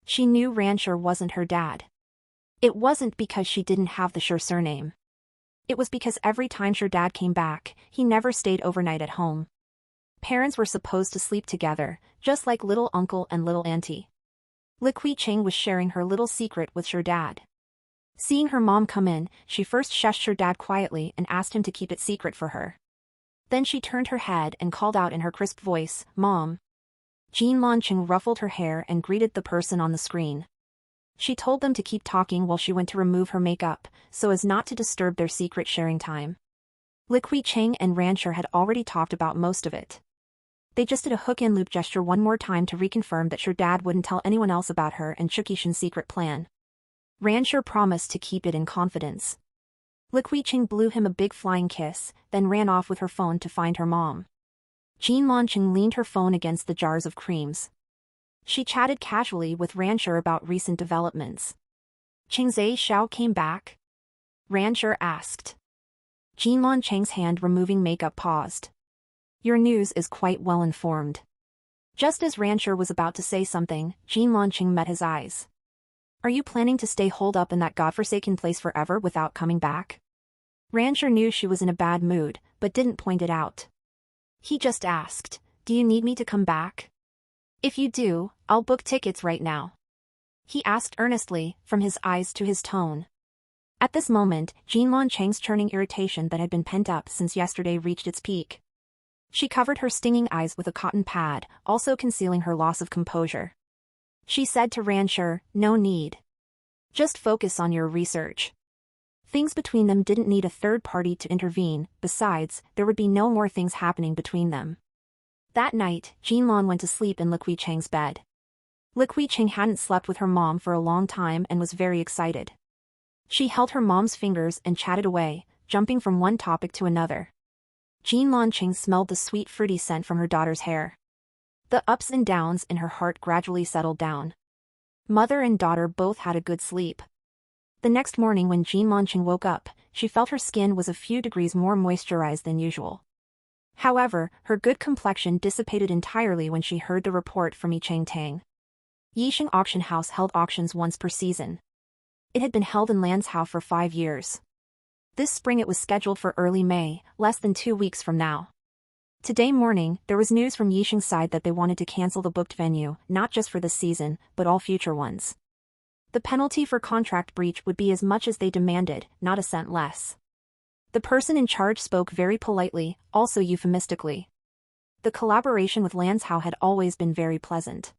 She knew Rancher wasn't her dad. It wasn't because she didn't have the sure surname. It was because every time her dad came back, he never stayed overnight at home. Parents were supposed to sleep together, just like little uncle and little auntie. Li Qiqing was sharing her little secret with her dad. Seeing her mom come in, she first shushed her dad quietly and asked him to keep it secret for her. Then she turned her head and called out in her crisp voice, "Mom." Jean Lanching ruffled her hair and greeted the person on the screen. She told them to keep talking while she went to remove her makeup, so as not to disturb their secret sharing time. Liqui Cheng and Rancher had already talked about most of it. They just did a hook-and-loop gesture one more time to reconfirm that her dad wouldn't tell anyone else about her and Chukishin's secret plan. Rancher promised to keep it in confidence. Liqui Cheng blew him a big flying kiss, then ran off with her phone to find her mom. Jean Lanching leaned her phone against the jars of creams. She chatted casually with Rancher about recent developments. "Chengzai Xiao came back?" Rancher asked. Jean Lanching's hand removing makeup paused. "Your news is quite well informed." Just as Rancher was about to say something, Jean Lanching met his eyes. "Are you planning to stay holed up in that godforsaken place forever without coming back?" Rancher knew she was in a bad mood, but didn't point it out. He just asked, "Do you need me to come back?" "If you do, I'll book tickets right now," he asked earnestly, from his eyes to his tone. At this moment, Jean Lanching's churning irritation that had been pent up since yesterday reached its peak. She covered her stinging eyes with a cotton pad, also concealing her loss of composure. She said to Rancher, "No need. Just focus on your research." Things between them didn't need a third party to intervene, besides, there would be no more things happening between them. That night, Jean Lan went to sleep in Liqui Cheng's bed. Liqui Cheng hadn't slept with her mom for a long time and was very excited. She held her mom's fingers and chatted away, jumping from one topic to another. Jean Lanching smelled the sweet fruity scent from her daughter's hair. The ups and downs in her heart gradually settled down. Mother and daughter both had a good sleep. The next morning when Jean Lanching woke up, she felt her skin was a few degrees more moisturized than usual. However, her good complexion dissipated entirely when she heard the report from Yicheng Tang. Yixing Auction House held auctions once per season. It had been held in Lanzhou for 5 years. This spring it was scheduled for early May, less than 2 weeks from now. Today morning, there was news from Yixing's side that they wanted to cancel the booked venue, not just for this season, but all future ones. The penalty for contract breach would be as much as they demanded, not a cent less. The person in charge spoke very politely, also euphemistically. The collaboration with Lanzhou had always been very pleasant.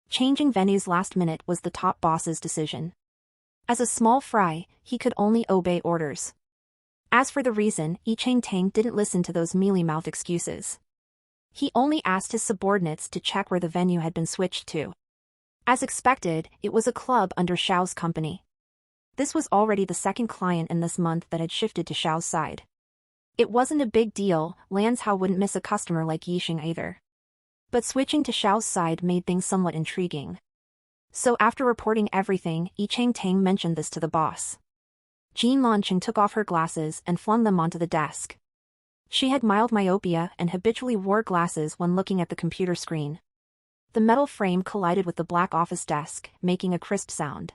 Changing venues last minute was the top boss's decision. As a small fry, he could only obey orders. As for the reason, Yicheng Tang didn't listen to those mealy-mouthed excuses. He only asked his subordinates to check where the venue had been switched to. As expected, it was a club under Xiao's company. This was already the second client in this month that had shifted to Xiao's side. It wasn't a big deal, Lanzhou wouldn't miss a customer like Yixing either. But switching to Xiao's side made things somewhat intriguing. So after reporting everything, Yicheng Tang mentioned this to the boss. Jean Lanching took off her glasses and flung them onto the desk. She had mild myopia and habitually wore glasses when looking at the computer screen. The metal frame collided with the black office desk, making a crisp sound.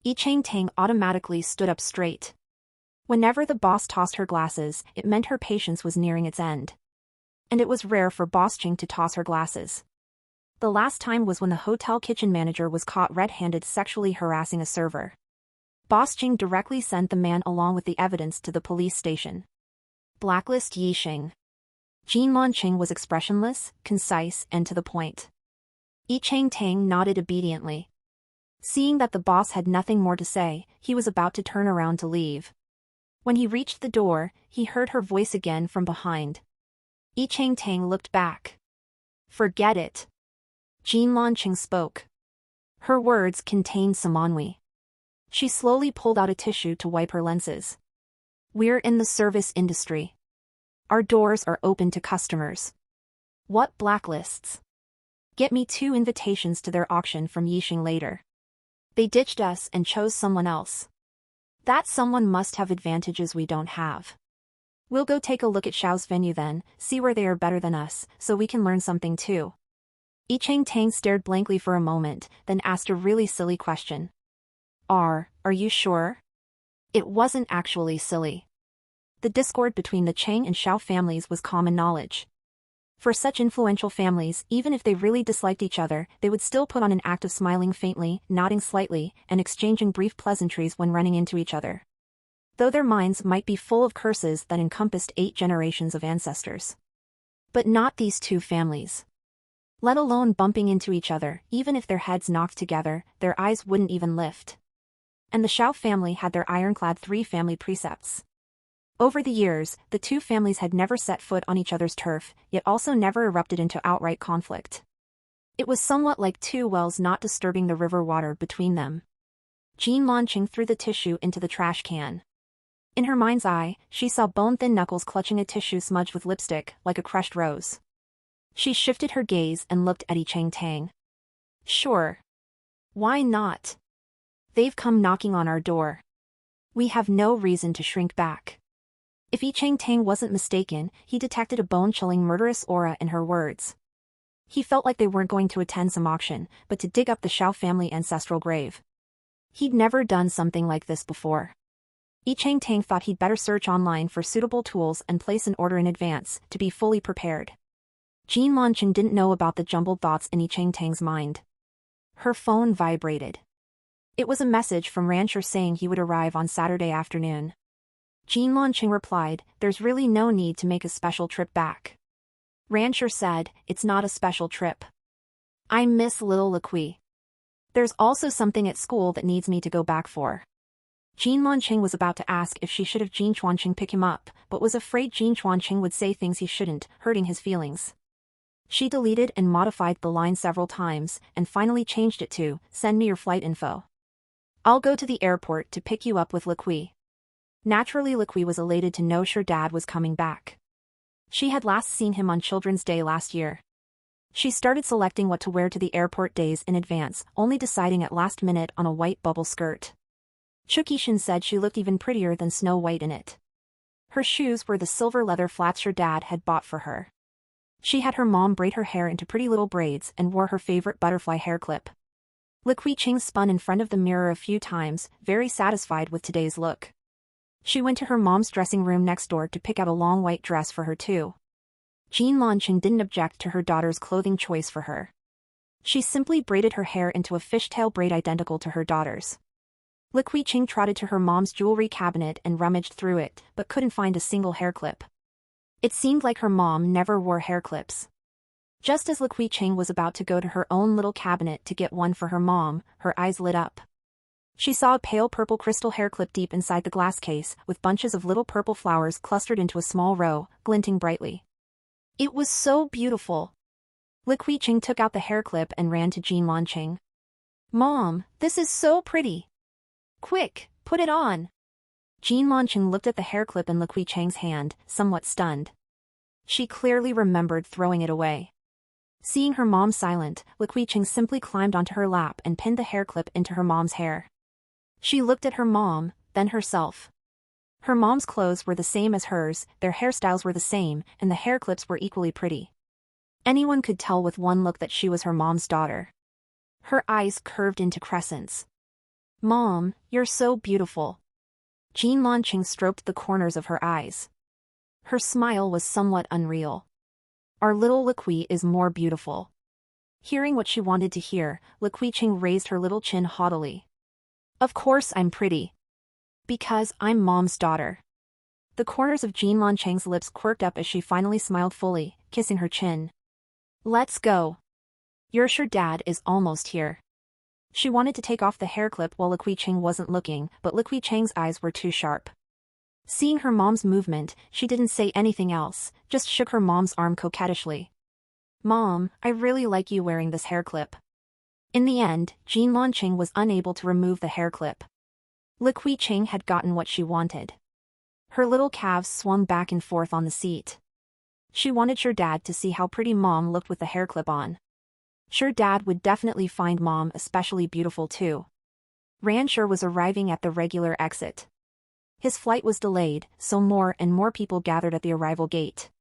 Yicheng Tang automatically stood up straight. Whenever the boss tossed her glasses, it meant her patience was nearing its end. And it was rare for Boss Ching to toss her glasses. The last time was when the hotel kitchen manager was caught red-handed sexually harassing a server. Boss Ching directly sent the man along with the evidence to the police station. Blacklist Yixing. Jean Lanching was expressionless, concise, and to the point. Yicheng Tang nodded obediently. Seeing that the boss had nothing more to say, he was about to turn around to leave. When he reached the door, he heard her voice again from behind. Yicheng Tang looked back. "Forget it." Jean Lanching spoke. Her words contained some ennui. She slowly pulled out a tissue to wipe her lenses. "We're in the service industry. Our doors are open to customers." "What blacklists?" "Get me 2 invitations to their auction from Yixing later. They ditched us and chose someone else. That someone must have advantages we don't have. We'll go take a look at Xiao's venue then, see where they are better than us, so we can learn something too." Yicheng Tang stared blankly for a moment, then asked a really silly question. Are you sure?" It wasn't actually silly. The discord between the Cheng and Xiao families was common knowledge. For such influential families, even if they really disliked each other, they would still put on an act of smiling faintly, nodding slightly, and exchanging brief pleasantries when running into each other. Though their minds might be full of curses that encompassed 8 generations of ancestors. But not these two families. Let alone bumping into each other, even if their heads knocked together, their eyes wouldn't even lift. And the Shao family had their ironclad 3 family precepts. Over the years, the two families had never set foot on each other's turf, yet also never erupted into outright conflict. It was somewhat like two wells not disturbing the river water between them. Jean Lanqing threw the tissue into the trash can. In her mind's eye, she saw bone-thin knuckles clutching a tissue smudged with lipstick, like a crushed rose. She shifted her gaze and looked at Yi Changtang. Sure. Why not? They've come knocking on our door. We have no reason to shrink back. If Yi Changtang wasn't mistaken, he detected a bone-chilling murderous aura in her words. He felt like they weren't going to attend some auction, but to dig up the Shao family ancestral grave. He'd never done something like this before. Yi Changtang thought he'd better search online for suitable tools and place an order in advance, to be fully prepared. Jean Lanqing didn't know about the jumbled thoughts in Yi Changtang's mind. Her phone vibrated. It was a message from Rancher saying he would arrive on Saturday afternoon. Jean Lanqing replied, "There's really no need to make a special trip back." Rancher said, "It's not a special trip. I miss little Liqui. There's also something at school that needs me to go back for." Jean Lanqing was about to ask if she should have Jean Chuanqing pick him up, but was afraid Jean Chuanqing would say things he shouldn't, hurting his feelings. She deleted and modified the line several times, and finally changed it to, "Send me your flight info. I'll go to the airport to pick you up with Liqui." Naturally, Liqui was elated to know her dad was coming back. She had last seen him on Children's Day last year. She started selecting what to wear to the airport days in advance, only deciding at last minute on a white bubble skirt. Chu Qixin said she looked even prettier than Snow White in it. Her shoes were the silver leather flats her dad had bought for her. She had her mom braid her hair into pretty little braids and wore her favorite butterfly hair clip. Liqui Qing spun in front of the mirror a few times, very satisfied with today's look. She went to her mom's dressing room next door to pick out a long white dress for her too. Jean Lanqing didn't object to her daughter's clothing choice for her. She simply braided her hair into a fishtail braid identical to her daughter's. Liqui Qing trotted to her mom's jewelry cabinet and rummaged through it, but couldn't find a single hair clip. It seemed like her mom never wore hair clips. Just as Liqui Qing was about to go to her own little cabinet to get one for her mom, her eyes lit up. She saw a pale purple crystal hair clip deep inside the glass case, with bunches of little purple flowers clustered into a small row, glinting brightly. It was so beautiful. Liqui Qing took out the hair clip and ran to Jean Lanqing. "Mom, this is so pretty. Quick, put it on." Jean Lanqing looked at the hair clip in Liqui Qing's hand, somewhat stunned. She clearly remembered throwing it away. Seeing her mom silent, Liqui Qing simply climbed onto her lap and pinned the hair clip into her mom's hair. She looked at her mom, then herself. Her mom's clothes were the same as hers, their hairstyles were the same, and the hair clips were equally pretty. Anyone could tell with one look that she was her mom's daughter. Her eyes curved into crescents. "Mom, you're so beautiful." Jean Lanqing stroked the corners of her eyes. Her smile was somewhat unreal. "Our little Liqui is more beautiful." Hearing what she wanted to hear, Liqui Qing raised her little chin haughtily. "Of course I'm pretty. Because I'm Mom's daughter." The corners of Jean Lanqing's lips quirked up as she finally smiled fully, kissing her chin. "Let's go. Your sure dad is almost here." She wanted to take off the hair clip while Liqui Qing wasn't looking, but Liqui Qing's eyes were too sharp. Seeing her mom's movement, she didn't say anything else, just shook her mom's arm coquettishly. "Mom, I really like you wearing this hair clip." In the end, Jean Lanqing was unable to remove the hair clip. Liqui Qing had gotten what she wanted. Her little calves swung back and forth on the seat. She wanted her dad to see how pretty Mom looked with the hair clip on. Sure, Dad would definitely find Mom especially beautiful too. Rancher was arriving at the regular exit. His flight was delayed, so more and more people gathered at the arrival gate.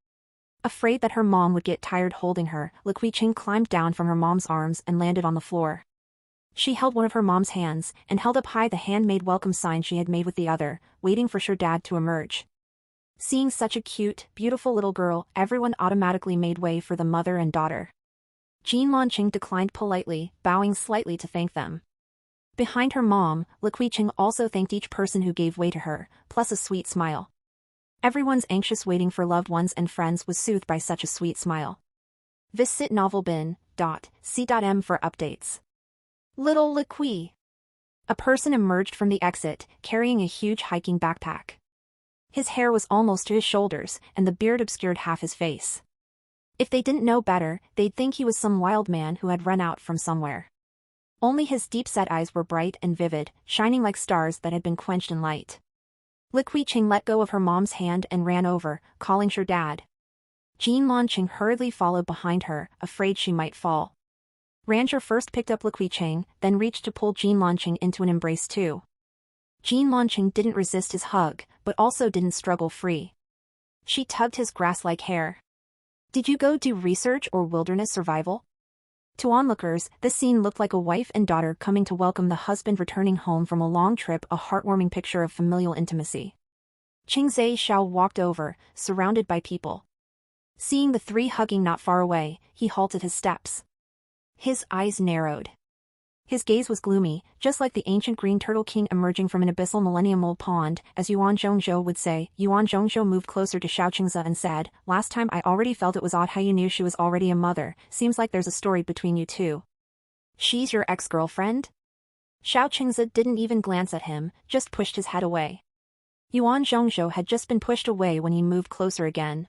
Afraid that her mom would get tired holding her, Liqui Qing climbed down from her mom's arms and landed on the floor. She held one of her mom's hands and held up high the handmade welcome sign she had made with the other, waiting for sure Dad to emerge. Seeing such a cute, beautiful little girl, everyone automatically made way for the mother and daughter. Jean Lanqing declined politely, bowing slightly to thank them. Behind her mom, Li Qiqing also thanked each person who gave way to her, plus a sweet smile. Everyone's anxious waiting for loved ones and friends was soothed by such a sweet smile. Visit novelbin.c.m for updates. Little Li Qi. A person emerged from the exit, carrying a huge hiking backpack. His hair was almost to his shoulders, and the beard obscured half his face. If they didn't know better, they'd think he was some wild man who had run out from somewhere. Only his deep-set eyes were bright and vivid, shining like stars that had been quenched in light. Li Qiqing let go of her mom's hand and ran over, calling her dad. Jean Lanqing hurriedly followed behind her, afraid she might fall. Ranger first picked up Li Qiqing, then reached to pull Jean Lanqing into an embrace too. Jean Lanqing didn't resist his hug, but also didn't struggle free. She tugged his grass-like hair. Did you go do research or wilderness survival? To onlookers, this scene looked like a wife and daughter coming to welcome the husband returning home from a long trip, a heartwarming picture of familial intimacy. Qing Zai walked over, surrounded by people. Seeing the three hugging not far away, he halted his steps. His eyes narrowed. His gaze was gloomy, just like the ancient green turtle king emerging from an abyssal millennium-old pond, as Yuan Zhongzhou would say. Yuan Zhongzhou moved closer to Xiao Qingze and said, "Last time I already felt it was odd how you knew she was already a mother, seems like there's a story between you two. She's your ex-girlfriend?" Xiao Qingze didn't even glance at him, just pushed his head away. Yuan Zhongzhou had just been pushed away when he moved closer again.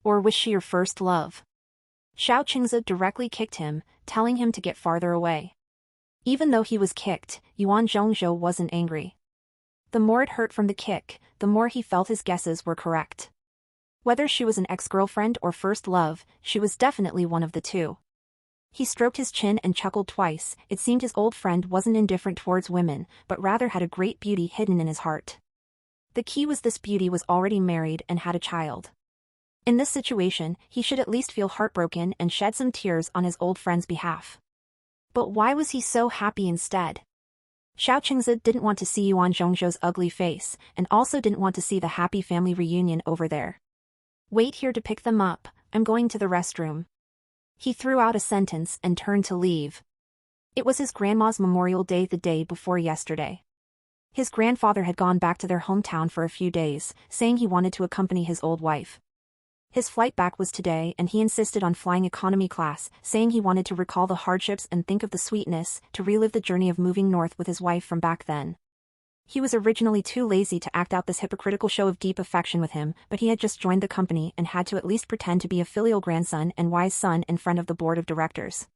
Or was she your first love? Xiao Qingze directly kicked him, telling him to get farther away. Even though he was kicked, Yuan Zhongzhou wasn't angry. The more it hurt from the kick, the more he felt his guesses were correct. Whether she was an ex-girlfriend or first love, she was definitely one of the two. He stroked his chin and chuckled twice. It seemed his old friend wasn't indifferent towards women, but rather had a great beauty hidden in his heart. The key was this beauty was already married and had a child. In this situation, he should at least feel heartbroken and shed some tears on his old friend's behalf. But why was he so happy instead? Xiao Qingze didn't want to see Yuan Zhongzhou's ugly face, and also didn't want to see the happy family reunion over there. "Wait here to pick them up, I'm going to the restroom." He threw out a sentence and turned to leave. It was his grandma's Memorial Day the day before yesterday. His grandfather had gone back to their hometown for a few days, saying he wanted to accompany his old wife. His flight back was today and he insisted on flying economy class, saying he wanted to recall the hardships and think of the sweetness, to relive the journey of moving north with his wife from back then. He was originally too lazy to act out this hypocritical show of deep affection with him, but he had just joined the company and had to at least pretend to be a filial grandson and wise son in front of the board of directors.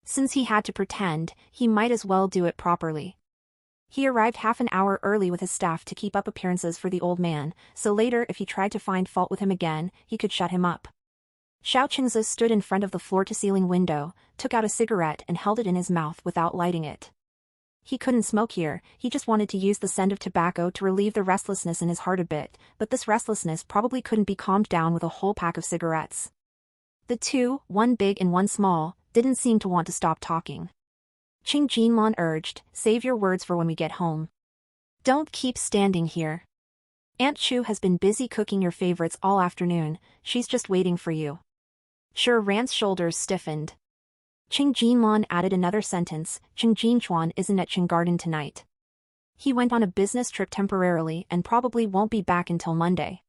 Since he had to pretend, he might as well do it properly. He arrived half an hour early with his staff to keep up appearances for the old man, so later if he tried to find fault with him again, he could shut him up. Xiao Qingze stood in front of the floor-to-ceiling window, took out a cigarette and held it in his mouth without lighting it. He couldn't smoke here, he just wanted to use the scent of tobacco to relieve the restlessness in his heart a bit, but this restlessness probably couldn't be calmed down with a whole pack of cigarettes. The two, one big and one small, didn't seem to want to stop talking. Qing Jinlan urged, "Save your words for when we get home. Don't keep standing here. Aunt Chu has been busy cooking your favorites all afternoon, she's just waiting for you." Sure Ran's shoulders stiffened. Qing Jinlan added another sentence, "Qing Jinchuan isn't at Qinggarden tonight. He went on a business trip temporarily and probably won't be back until Monday."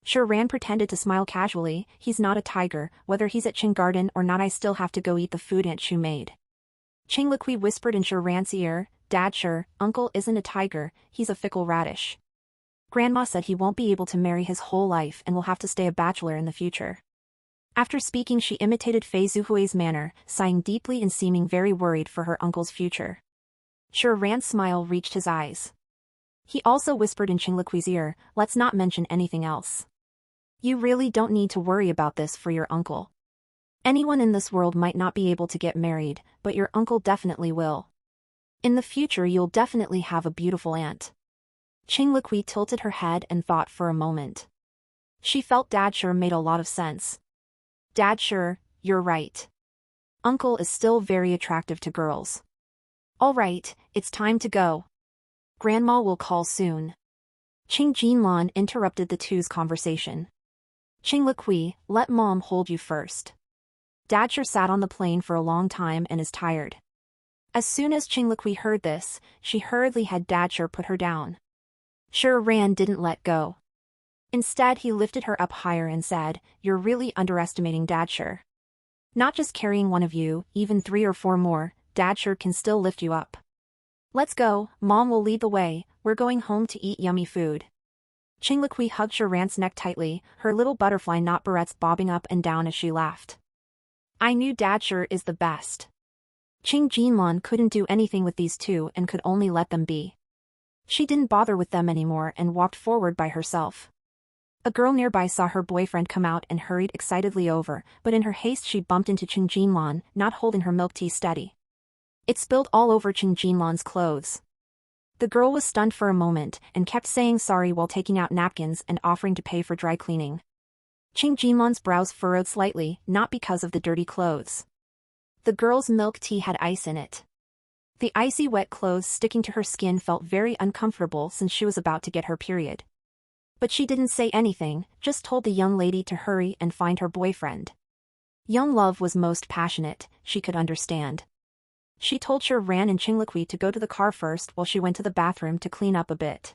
Sure Ran pretended to smile casually, "He's not a tiger, whether he's at Qinggarden or not I still have to go eat the food Aunt Chu made." Qing Liqui whispered in Sure Ran's ear, "Dad sure, Uncle isn't a tiger, he's a fickle radish. Grandma said he won't be able to marry his whole life and will have to stay a bachelor in the future." After speaking she imitated Fei Zuhui's manner, sighing deeply and seeming very worried for her uncle's future. Sure Ran's smile reached his eyes. He also whispered in Qing Liqui's ear, "Let's not mention anything else. You really don't need to worry about this for your uncle. Anyone in this world might not be able to get married, but your uncle definitely will. In the future you'll definitely have a beautiful aunt." Qing Liqui tilted her head and thought for a moment. She felt Dad sure made a lot of sense. "Dad sure, you're right. Uncle is still very attractive to girls. All right, it's time to go. Grandma will call soon." Qing Jinlan interrupted the two's conversation. Qing Liqui, let mom hold you first. Dad sure sat on the plane for a long time and is tired. As soon as Qing Liqui heard this, she hurriedly had Dad sure put her down. Sure Ran didn't let go. Instead he lifted her up higher and said, "You're really underestimating Dad sure. Not just carrying one of you, even 3 or 4 more, Dad sure can still lift you up. Let's go, Mom will lead the way, we're going home to eat yummy food." Qing Liqui hugged Sharan's neck tightly, her little butterfly knot barrettes bobbing up and down as she laughed. "I knew Dad sure is the best." Qing Jinlan couldn't do anything with these two and could only let them be. She didn't bother with them anymore and walked forward by herself. A girl nearby saw her boyfriend come out and hurried excitedly over, but in her haste she bumped into Qing Jinlan, not holding her milk tea steady. It spilled all over Qing Jinlan's clothes. The girl was stunned for a moment and kept saying sorry while taking out napkins and offering to pay for dry cleaning. Qing Jinlan's brows furrowed slightly, not because of the dirty clothes. The girl's milk tea had ice in it. The icy wet clothes sticking to her skin felt very uncomfortable since she was about to get her period. But she didn't say anything, just told the young lady to hurry and find her boyfriend. Young love was most passionate, she could understand. She told Sharan and Qing Liqui to go to the car first while she went to the bathroom to clean up a bit.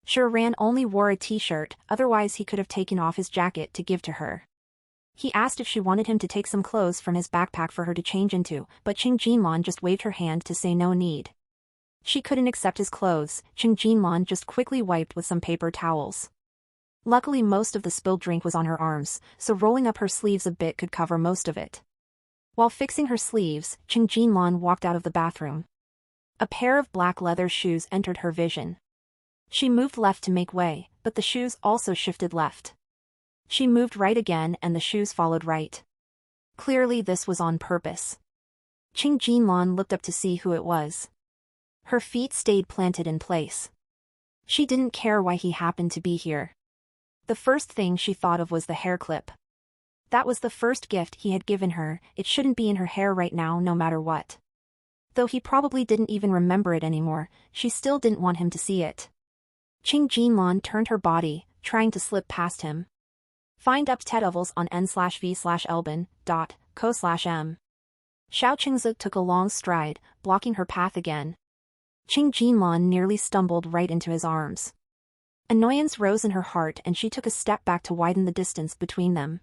Sharan only wore a t-shirt, otherwise he could have taken off his jacket to give to her. He asked if she wanted him to take some clothes from his backpack for her to change into, but Qing Jinlan just waved her hand to say no need. She couldn't accept his clothes, Qing Jinlan just quickly wiped with some paper towels. Luckily most of the spilled drink was on her arms, so rolling up her sleeves a bit could cover most of it. While fixing her sleeves, Qing Jinlan walked out of the bathroom. A pair of black leather shoes entered her vision. She moved left to make way, but the shoes also shifted left. She moved right again and the shoes followed right. Clearly this was on purpose. Qing Jinlan looked up to see who it was. Her feet stayed planted in place. She didn't care why he happened to be here. The first thing she thought of was the hair clip. That was the first gift he had given her, it shouldn't be in her hair right now no matter what. Though he probably didn't even remember it anymore, she still didn't want him to see it. Qing Jinlan turned her body, trying to slip past him. Find updates on n/v/elben.co/m. Xiao Qingzi took a long stride, blocking her path again. Qing Jinlan nearly stumbled right into his arms. Annoyance rose in her heart and she took a step back to widen the distance between them.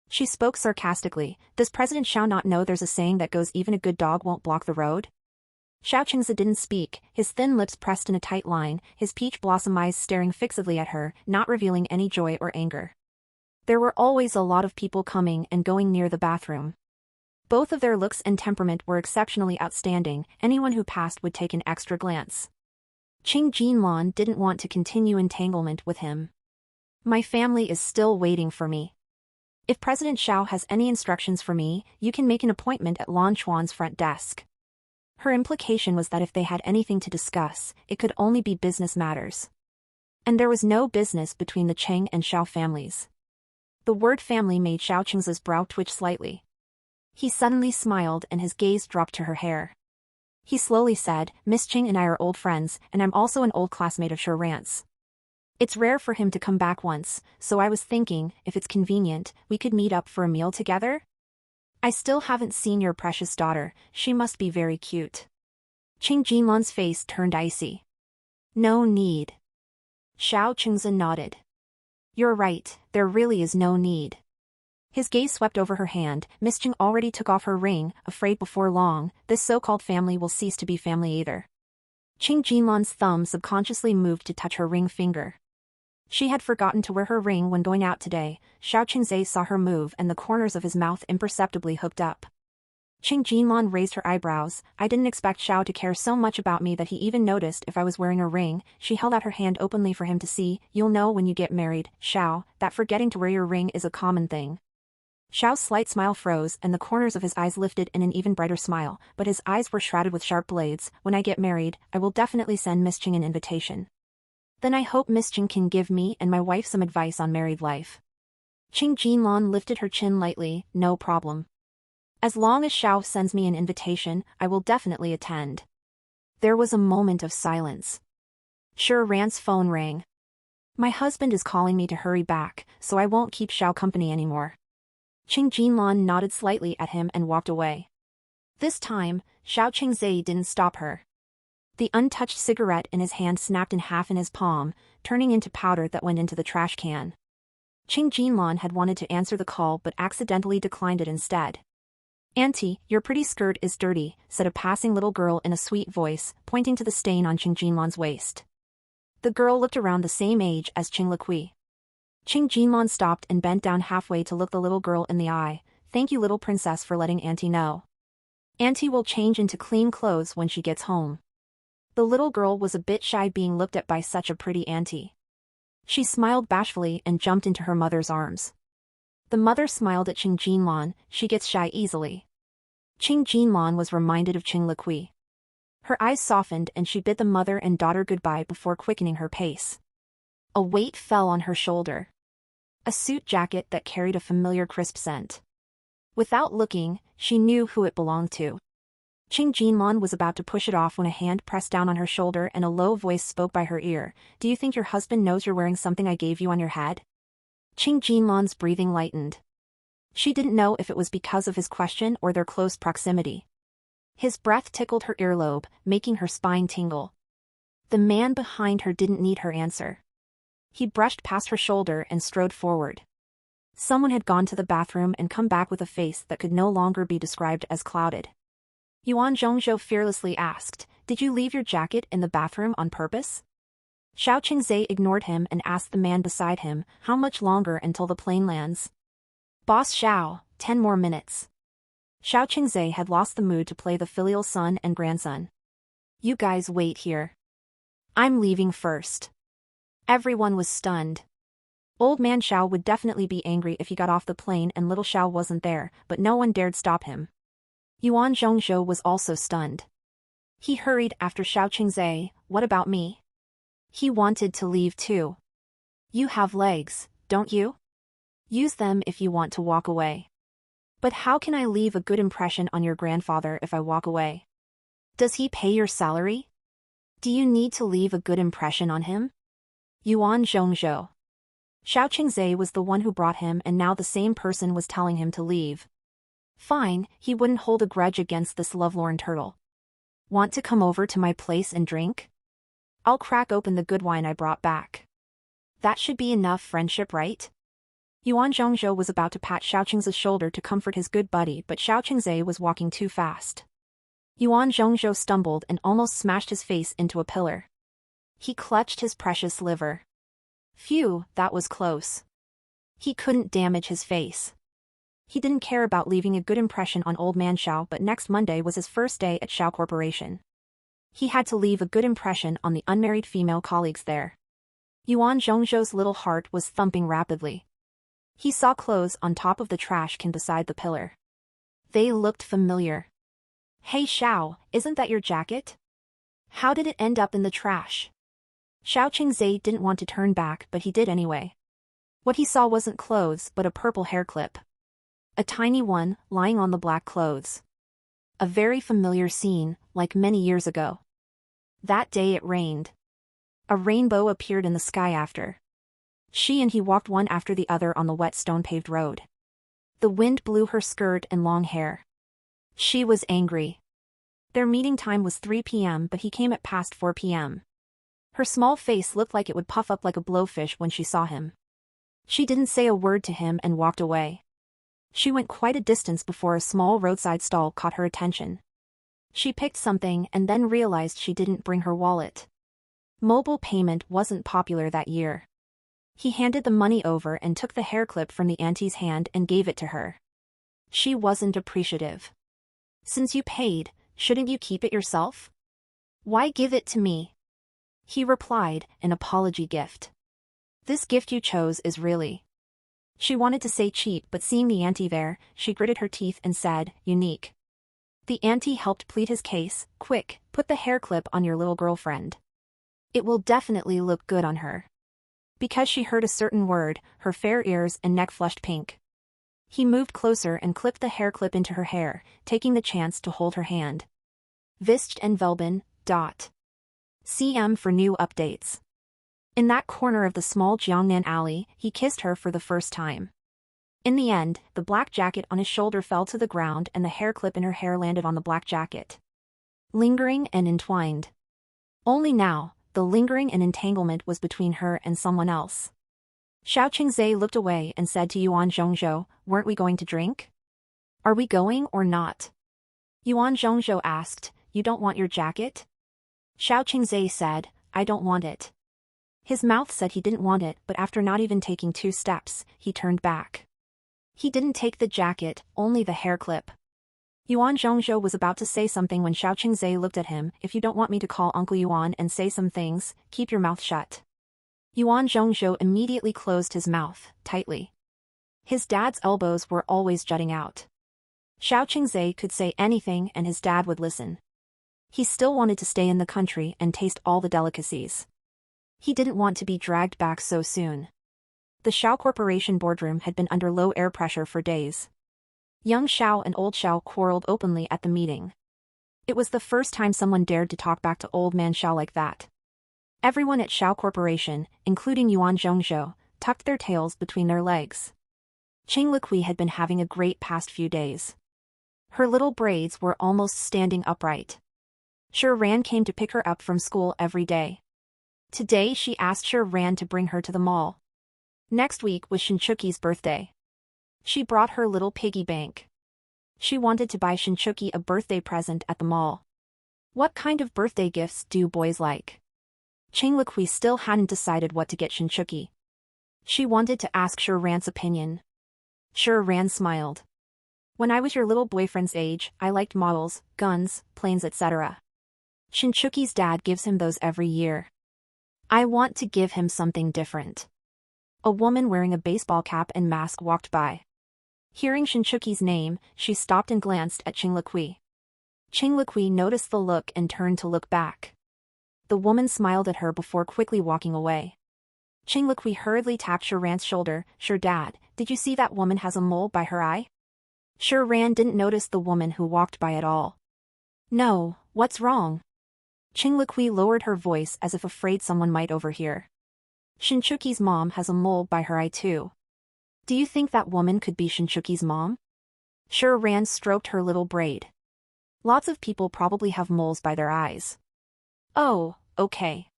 She spoke sarcastically, "Does President Xiao not know there's a saying that goes even a good dog won't block the road?" Xiao Qingzi didn't speak, his thin lips pressed in a tight line, his peach blossom eyes staring fixedly at her, not revealing any joy or anger. There were always a lot of people coming and going near the bathroom. Both of their looks and temperament were exceptionally outstanding, anyone who passed would take an extra glance. Qing Jinlan didn't want to continue entanglement with him. "My family is still waiting for me. If President Xiao has any instructions for me, you can make an appointment at Lan Chuan's front desk." Her implication was that if they had anything to discuss, it could only be business matters. And there was no business between the Cheng and Xiao families. The word family made Xiao Qingzi's brow twitch slightly. He suddenly smiled and his gaze dropped to her hair. He slowly said, "Miss Qing and I are old friends, and I'm also an old classmate of Sharan's. It's rare for him to come back once, so I was thinking, if it's convenient, we could meet up for a meal together? I still haven't seen your precious daughter, she must be very cute." Qing Jinlan's face turned icy. "No need." Xiao Qingzi nodded. "You're right, there really is no need." His gaze swept over her hand, Miss Qing already took off her ring, afraid before long, this so-called family will cease to be family either. Qing Jinlan's thumb subconsciously moved to touch her ring finger. She had forgotten to wear her ring when going out today. Xiao Qingzi saw her move and the corners of his mouth imperceptibly hooked up. Qing Jinlan raised her eyebrows. "I didn't expect Xiao to care so much about me that he even noticed if I was wearing a ring." She held out her hand openly for him to see. "You'll know when you get married, Xiao, that forgetting to wear your ring is a common thing." Xiao's slight smile froze and the corners of his eyes lifted in an even brighter smile, but his eyes were shrouded with sharp blades. "When I get married, I will definitely send Miss Qing an invitation. Then I hope Miss Qing can give me and my wife some advice on married life." Qing Jinlan lifted her chin lightly, "No problem. As long as Xiao sends me an invitation, I will definitely attend." There was a moment of silence. Sharan's phone rang. My husband is calling me to hurry back, so I won't keep Xiao company anymore. Qing Jinlan nodded slightly at him and walked away. This time, Xiao Qingzai didn't stop her. The untouched cigarette in his hand snapped in half in his palm, turning into powder that went into the trash can. Qing Jinlan had wanted to answer the call but accidentally declined it instead. "Auntie, your pretty skirt is dirty," said a passing little girl in a sweet voice, pointing to the stain on Qing Jinlan's waist. The girl looked around the same age as Qing Liqui. Qing Jinlan stopped and bent down halfway to look the little girl in the eye. "Thank you, little princess, for letting Auntie know. Auntie will change into clean clothes when she gets home." The little girl was a bit shy being looked at by such a pretty auntie. She smiled bashfully and jumped into her mother's arms. The mother smiled at Qing Jinlan. "She gets shy easily." Qing Jinlan was reminded of Qing Liqui. Her eyes softened and she bid the mother and daughter goodbye before quickening her pace. A weight fell on her shoulder. A suit jacket that carried a familiar crisp scent. Without looking, she knew who it belonged to. Qing Jinlan was about to push it off when a hand pressed down on her shoulder and a low voice spoke by her ear. "Do you think your husband knows you're wearing something I gave you on your head?" Qing Jinlan's breathing lightened. She didn't know if it was because of his question or their close proximity. His breath tickled her earlobe, making her spine tingle. The man behind her didn't need her answer. He brushed past her shoulder and strode forward. Someone had gone to the bathroom and come back with a face that could no longer be described as clouded. Yuan Zhongzhou fearlessly asked, "Did you leave your jacket in the bathroom on purpose?" Xiao Qingzai ignored him and asked the man beside him, "How much longer until the plane lands?" "Boss Xiao, 10 more minutes." Xiao Qingzai had lost the mood to play the filial son and grandson. "You guys wait here. I'm leaving first." Everyone was stunned. Old man Xiao would definitely be angry if he got off the plane and little Xiao wasn't there, but no one dared stop him. Yuan Zhongzhou was also stunned. He hurried after Xiao Qingzai. "What about me?" He wanted to leave too. "You have legs, don't you? Use them if you want to walk away." "But how can I leave a good impression on your grandfather if I walk away? Does he pay your salary? Do you need to leave a good impression on him?" Yuan Zhongzhou. Xiao Qingzai was the one who brought him and now the same person was telling him to leave. Fine, he wouldn't hold a grudge against this lovelorn turtle. "Want to come over to my place and drink? I'll crack open the good wine I brought back. That should be enough friendship, right?" Yuan Zhongzhou was about to pat Xiao Qingzai's shoulder to comfort his good buddy, but Xiao Qingzai was walking too fast. Yuan Zhongzhou stumbled and almost smashed his face into a pillar. He clutched his precious liver. Phew, that was close. He couldn't damage his face. He didn't care about leaving a good impression on old man Xiao, but next Monday was his first day at Xiao Corporation. He had to leave a good impression on the unmarried female colleagues there. Yuan Zhongzhou's little heart was thumping rapidly. He saw clothes on top of the trash can beside the pillar. They looked familiar. "Hey Xiao, isn't that your jacket? How did it end up in the trash?" Xiao Qingzai didn't want to turn back, but he did anyway. What he saw wasn't clothes but a purple hair clip. A tiny one, lying on the black clothes. A very familiar scene, like many years ago. That day it rained. A rainbow appeared in the sky after. She and he walked one after the other on the wet stone-paved road. The wind blew her skirt and long hair. She was angry. Their meeting time was 3 p.m. but he came at past 4 p.m. Her small face looked like it would puff up like a blowfish when she saw him. She didn't say a word to him and walked away. She went quite a distance before a small roadside stall caught her attention. She picked something and then realized she didn't bring her wallet. Mobile payment wasn't popular that year. He handed the money over and took the hair clip from the auntie's hand and gave it to her. She wasn't appreciative. "Since you paid, shouldn't you keep it yourself? Why give it to me?" He replied, "An apology gift. This gift you chose is really..." She wanted to say cheap, but seeing the auntie there, she gritted her teeth and said, "Unique." The auntie helped plead his case. "Quick, put the hair clip on your little girlfriend. It will definitely look good on her." Because she heard a certain word, her fair ears and neck flushed pink. He moved closer and clipped the hair clip into her hair, taking the chance to hold her hand. Vist and Velben. CM for new updates. In that corner of the small Jiangnan alley, he kissed her for the first time. In the end, the black jacket on his shoulder fell to the ground and the hair clip in her hair landed on the black jacket. Lingering and entwined. Only now, the lingering and entanglement was between her and someone else. Xiao Qingzhe looked away and said to Yuan Zhongzhou, "Weren't we going to drink? Are we going or not?" Yuan Zhongzhou asked, "You don't want your jacket?" Xiao Qingzhe said, "I don't want it." His mouth said he didn't want it, but after not even taking 2 steps, he turned back. He didn't take the jacket, only the hair clip. Yuan Zhongzhou was about to say something when Xiao Qingzhe looked at him. "If you don't want me to call Uncle Yuan and say some things, keep your mouth shut." Yuan Zhongzhou immediately closed his mouth, tightly. His dad's elbows were always jutting out. Xiao Qingzhe could say anything and his dad would listen. He still wanted to stay in the country and taste all the delicacies. He didn't want to be dragged back so soon. The Xiao Corporation boardroom had been under low air pressure for days. Young Xiao and old Xiao quarreled openly at the meeting. It was the first time someone dared to talk back to old man Xiao like that. Everyone at Xiao Corporation, including Yuan Zhongzhou, tucked their tails between their legs. Qing Liqui had been having a great past few days. Her little braids were almost standing upright. Shi Ran came to pick her up from school every day. Today she asked Shi Ran to bring her to the mall. Next week was Shinchuki's birthday. She brought her little piggy bank. She wanted to buy Shinchuki a birthday present at the mall. What kind of birthday gifts do boys like? Qing Liqui still hadn't decided what to get Shinchuki. She wanted to ask Shi Ran's opinion. Shi Ran smiled. "When I was your little boyfriend's age, I liked models, guns, planes, etc. Shinchuki's dad gives him those every year. I want to give him something different." A woman wearing a baseball cap and mask walked by. Hearing Shinchuki's name, she stopped and glanced at Qing Liqui. Qing Liqui noticed the look and turned to look back. The woman smiled at her before quickly walking away. Qing Liqui hurriedly tapped Shi Ran's shoulder. "Shi Dad, did you see that woman has a mole by her eye?" Shi Ran didn't notice the woman who walked by at all. "No, what's wrong?" Qing Liqui lowered her voice as if afraid someone might overhear. "Shinchuki's mom has a mole by her eye too. Do you think that woman could be Shinchuki's mom?" Shi Ran stroked her little braid. "Lots of people probably have moles by their eyes." "Oh, okay."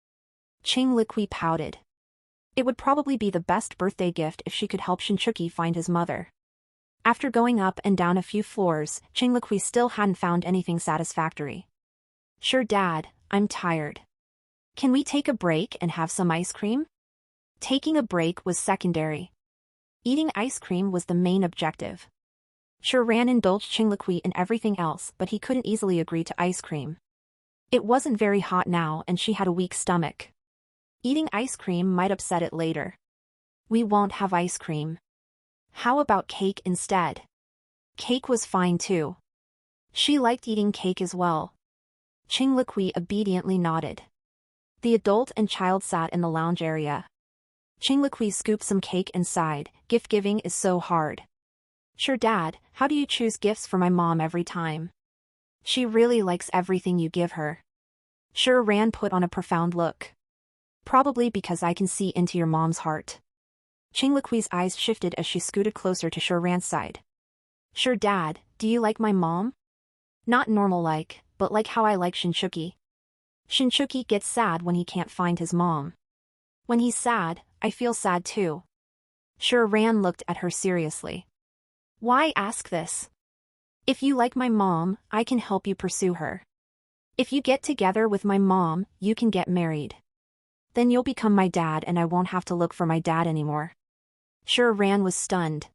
Qing Liqui pouted. It would probably be the best birthday gift if she could help Shinchuki find his mother. After going up and down a few floors, Qing Liqui still hadn't found anything satisfactory. "Sure, Dad, I'm tired. Can we take a break and have some ice cream?" Taking a break was secondary. Eating ice cream was the main objective. Shi Ran indulged Qing Liqui in everything else, but he couldn't easily agree to ice cream. It wasn't very hot now and she had a weak stomach. Eating ice cream might upset it later. "We won't have ice cream. How about cake instead?" Cake was fine too. She liked eating cake as well. Qing Liqui obediently nodded. The adult and child sat in the lounge area. Qing Liqui scooped some cake and sighed. "Gift giving is so hard." "Sure, Dad, how do you choose gifts for my mom every time?" "She really likes everything you give her." Shi Ran put on a profound look. "Probably because I can see into your mom's heart." Qing Liqui's eyes shifted as she scooted closer to Shi Ran's side. "Sure, Dad, do you like my mom?" "Not normal-like, but like how I like Shinchuki." Shinchuki gets sad when he can't find his mom. "When he's sad, I feel sad too." Shi Ran looked at her seriously. "Why ask this? If you like my mom, I can help you pursue her. If you get together with my mom, you can get married. Then you'll become my dad and I won't have to look for my dad anymore." Shi Ran was stunned.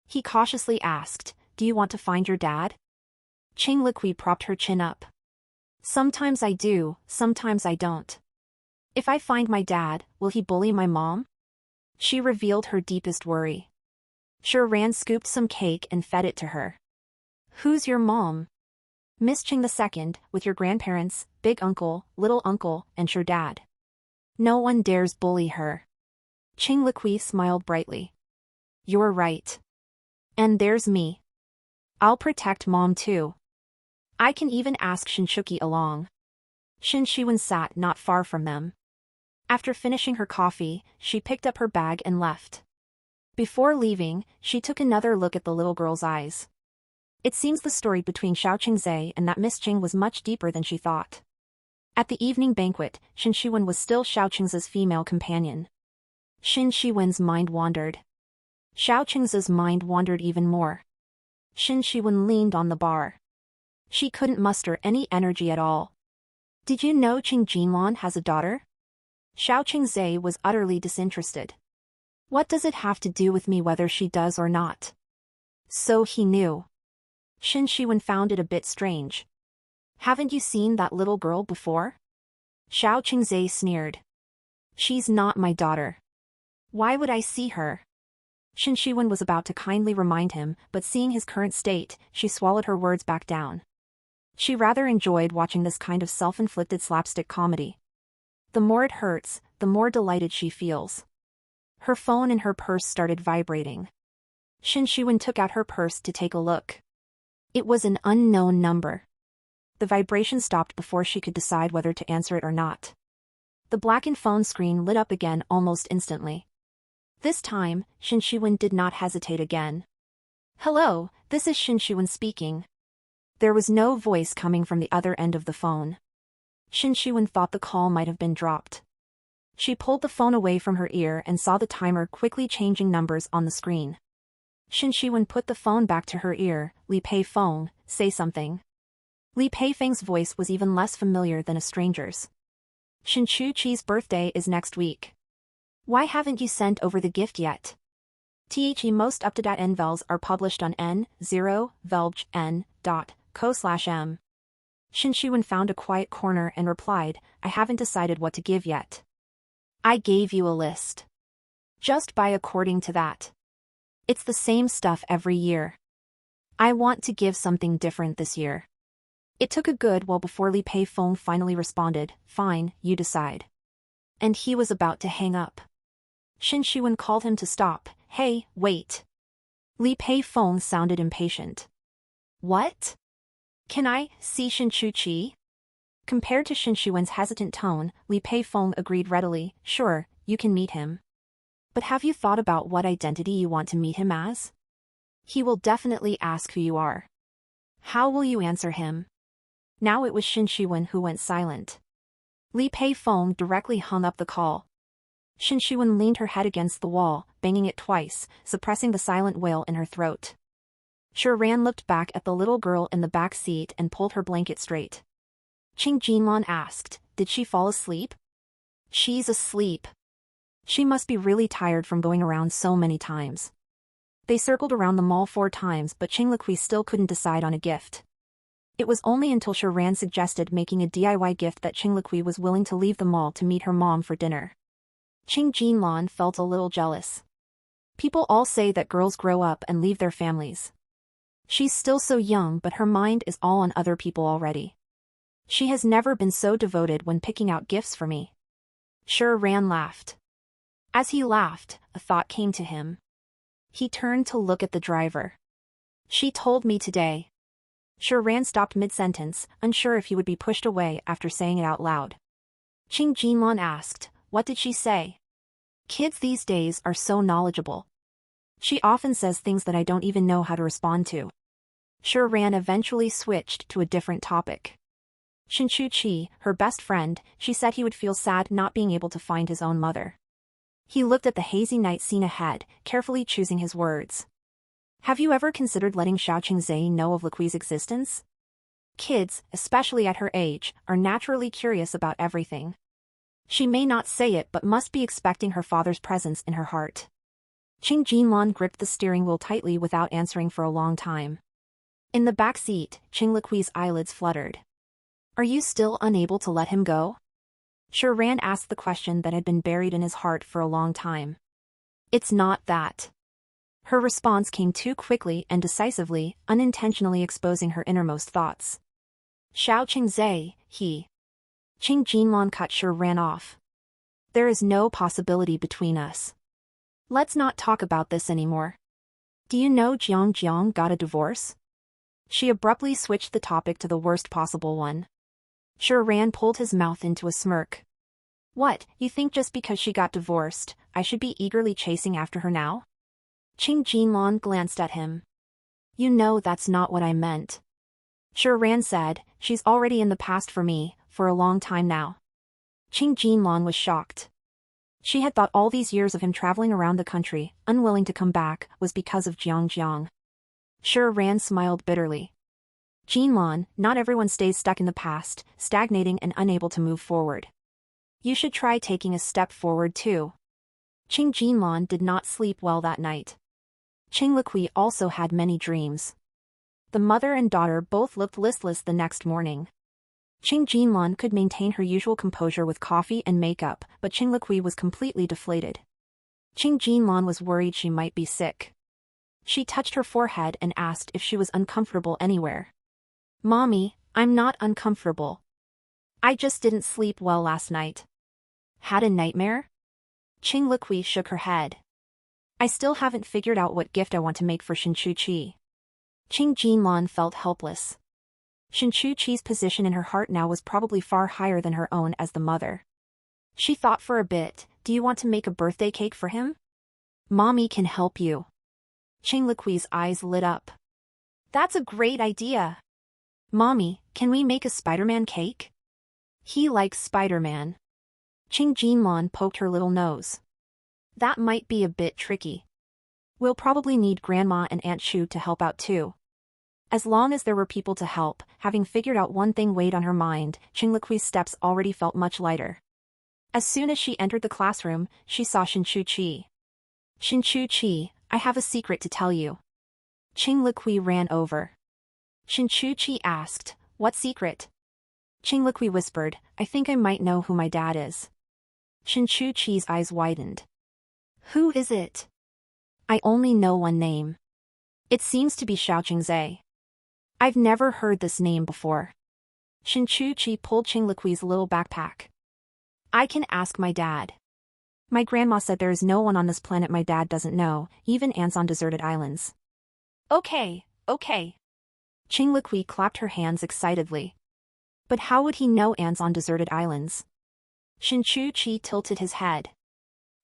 He cautiously asked, "Do you want to find your dad?" Qing Liqui propped her chin up. "Sometimes I do, sometimes I don't. If I find my dad, will he bully my mom?" She revealed her deepest worry. Shi Ran scooped some cake and fed it to her. "Who's your mom?" "Miss Qing II, with your grandparents, big uncle, little uncle, and your dad. No one dares bully her." Qing Liqui smiled brightly. "You're right. And there's me. I'll protect mom too. I can even ask Shinchuki along." Shin Shiwen sat not far from them. After finishing her coffee, she picked up her bag and left. Before leaving, she took another look at the little girl's eyes. It seems the story between Xiao Qingzhe and that Miss Qing was much deeper than she thought. At the evening banquet, Shen Shiwen was still Xiao Qingzhe's female companion. Shen Shiwen's mind wandered. Xiao Qingzhe's mind wandered even more. Shen Shiwen leaned on the bar. She couldn't muster any energy at all. Did you know Qing Jinlan has a daughter? Xiao Qingzhe was utterly disinterested. What does it have to do with me whether she does or not? So he knew. Shen Shiwen found it a bit strange. Haven't you seen that little girl before? Xiao Qingzhe sneered. She's not my daughter. Why would I see her? Shen Shiwen was about to kindly remind him, but seeing his current state, she swallowed her words back down. She rather enjoyed watching this kind of self-inflicted slapstick comedy. The more it hurts, the more delighted she feels. Her phone in her purse started vibrating. Shen Shiwen took out her purse to take a look. It was an unknown number. The vibration stopped before she could decide whether to answer it or not. The blackened phone screen lit up again almost instantly. This time, Shen Shiwen did not hesitate again. Hello, this is Shen Shiwen speaking. There was no voice coming from the other end of the phone. Shen Shiwen thought the call might have been dropped. She pulled the phone away from her ear and saw the timer quickly changing numbers on the screen. Shen Shiwen put the phone back to her ear. Li Peifeng, say something. Li Peifeng's voice was even less familiar than a stranger's. Shen Chuqi's birthday is next week. Why haven't you sent over the gift yet? Most up-to-date NVELs are published on n0velgen.co/m. Shen Shiwen found a quiet corner and replied, I haven't decided what to give yet. I gave you a list. Just buy according to that. It's the same stuff every year. I want to give something different this year. It took a good while before Li Peifeng finally responded, fine, you decide. And he was about to hang up. Shen Shiwen called him to stop. Hey, wait. Li Peifeng sounded impatient. What? Can I see Shen Chuqi? Compared to Shen Shiwen's hesitant tone, Li Peifeng agreed readily, sure, you can meet him. But have you thought about what identity you want to meet him as? He will definitely ask who you are. How will you answer him? Now it was Shen Shiwen who went silent. Li Peifeng directly hung up the call. Shen Shiwen leaned her head against the wall, banging it twice, suppressing the silent wail in her throat. Shiran looked back at the little girl in the back seat and pulled her blanket straight. Qing Jinlan asked, did she fall asleep? She's asleep. She must be really tired from going around so many times. They circled around the mall 4 times but Qing Liqui still couldn't decide on a gift. It was only until Shiran suggested making a DIY gift that Qing Liqui was willing to leave the mall to meet her mom for dinner. Qing Jinlan felt a little jealous. People all say that girls grow up and leave their families. She's still so young but her mind is all on other people already. She has never been so devoted when picking out gifts for me. Shiran laughed. As he laughed, a thought came to him. He turned to look at the driver. She told me today. Shiran stopped mid-sentence, unsure if he would be pushed away after saying it out loud. Qing Jinlan asked, what did she say? Kids these days are so knowledgeable. She often says things that I don't even know how to respond to. Shiran eventually switched to a different topic. Shen Chuqi, her best friend, she said he would feel sad not being able to find his own mother. He looked at the hazy night scene ahead, carefully choosing his words. Have you ever considered letting Xiao Qingzhe know of Liqui's existence? Kids, especially at her age, are naturally curious about everything. She may not say it but must be expecting her father's presence in her heart. Qing Jinlan gripped the steering wheel tightly without answering for a long time. In the back seat, Qing Liqui's eyelids fluttered. Are you still unable to let him go? Shiran asked the question that had been buried in his heart for a long time. It's not that. Her response came too quickly and decisively, unintentionally exposing her innermost thoughts. Xiao Qingzhe, he. Qing Jinlan cut Shiran off. There is no possibility between us. Let's not talk about this anymore. Do you know Jiang Jiang got a divorce? She abruptly switched the topic to the worst possible one. Shiran pulled his mouth into a smirk. What, you think just because she got divorced, I should be eagerly chasing after her now? Qing Jinlan glanced at him. You know that's not what I meant. Sure, Ran said, she's already in the past for me, for a long time now. Qing Jinlan was shocked. She had thought all these years of him traveling around the country, unwilling to come back, was because of Jiang Jiang. Sure, Ran smiled bitterly. Jinlan, not everyone stays stuck in the past, stagnating and unable to move forward. You should try taking a step forward too. Qing Jinlan did not sleep well that night. Qing Liqui also had many dreams. The mother and daughter both looked listless the next morning. Qing Jinlan could maintain her usual composure with coffee and makeup, but Qing Liqui was completely deflated. Qing Jinlan was worried she might be sick. She touched her forehead and asked if she was uncomfortable anywhere. Mommy, I'm not uncomfortable. I just didn't sleep well last night. Had a nightmare? Qing Liqui shook her head. I still haven't figured out what gift I want to make for Shinchu-chi. Qing Jinlan felt helpless. Shinchu-chi's position in her heart now was probably far higher than her own as the mother. She thought for a bit, do you want to make a birthday cake for him? Mommy can help you. Qing Liqui's eyes lit up. That's a great idea. Mommy, can we make a Spider-Man cake? He likes Spider-Man. Qing Jinlan poked her little nose. That might be a bit tricky. We'll probably need Grandma and Aunt Chu to help out too. As long as there were people to help, having figured out one thing weighed on her mind, Qing Liqui's steps already felt much lighter. As soon as she entered the classroom, she saw Shinchu-chi. Shinchu-chi, I have a secret to tell you. Qing Liqui ran over. Shinchu-chi asked, what secret? Qing Liqui whispered, I think I might know who my dad is. Shinchu-chi's eyes widened. Who is it? I only know one name. It seems to be Xiaoqingzhe. I've never heard this name before. Shinchu-chi pulled Qing Liqui's little backpack. I can ask my dad. My grandma said there is no one on this planet my dad doesn't know, even ants on deserted islands. Okay. Qing Liqui clapped her hands excitedly. But how would he know ants on deserted islands? Shinchu-chi tilted his head.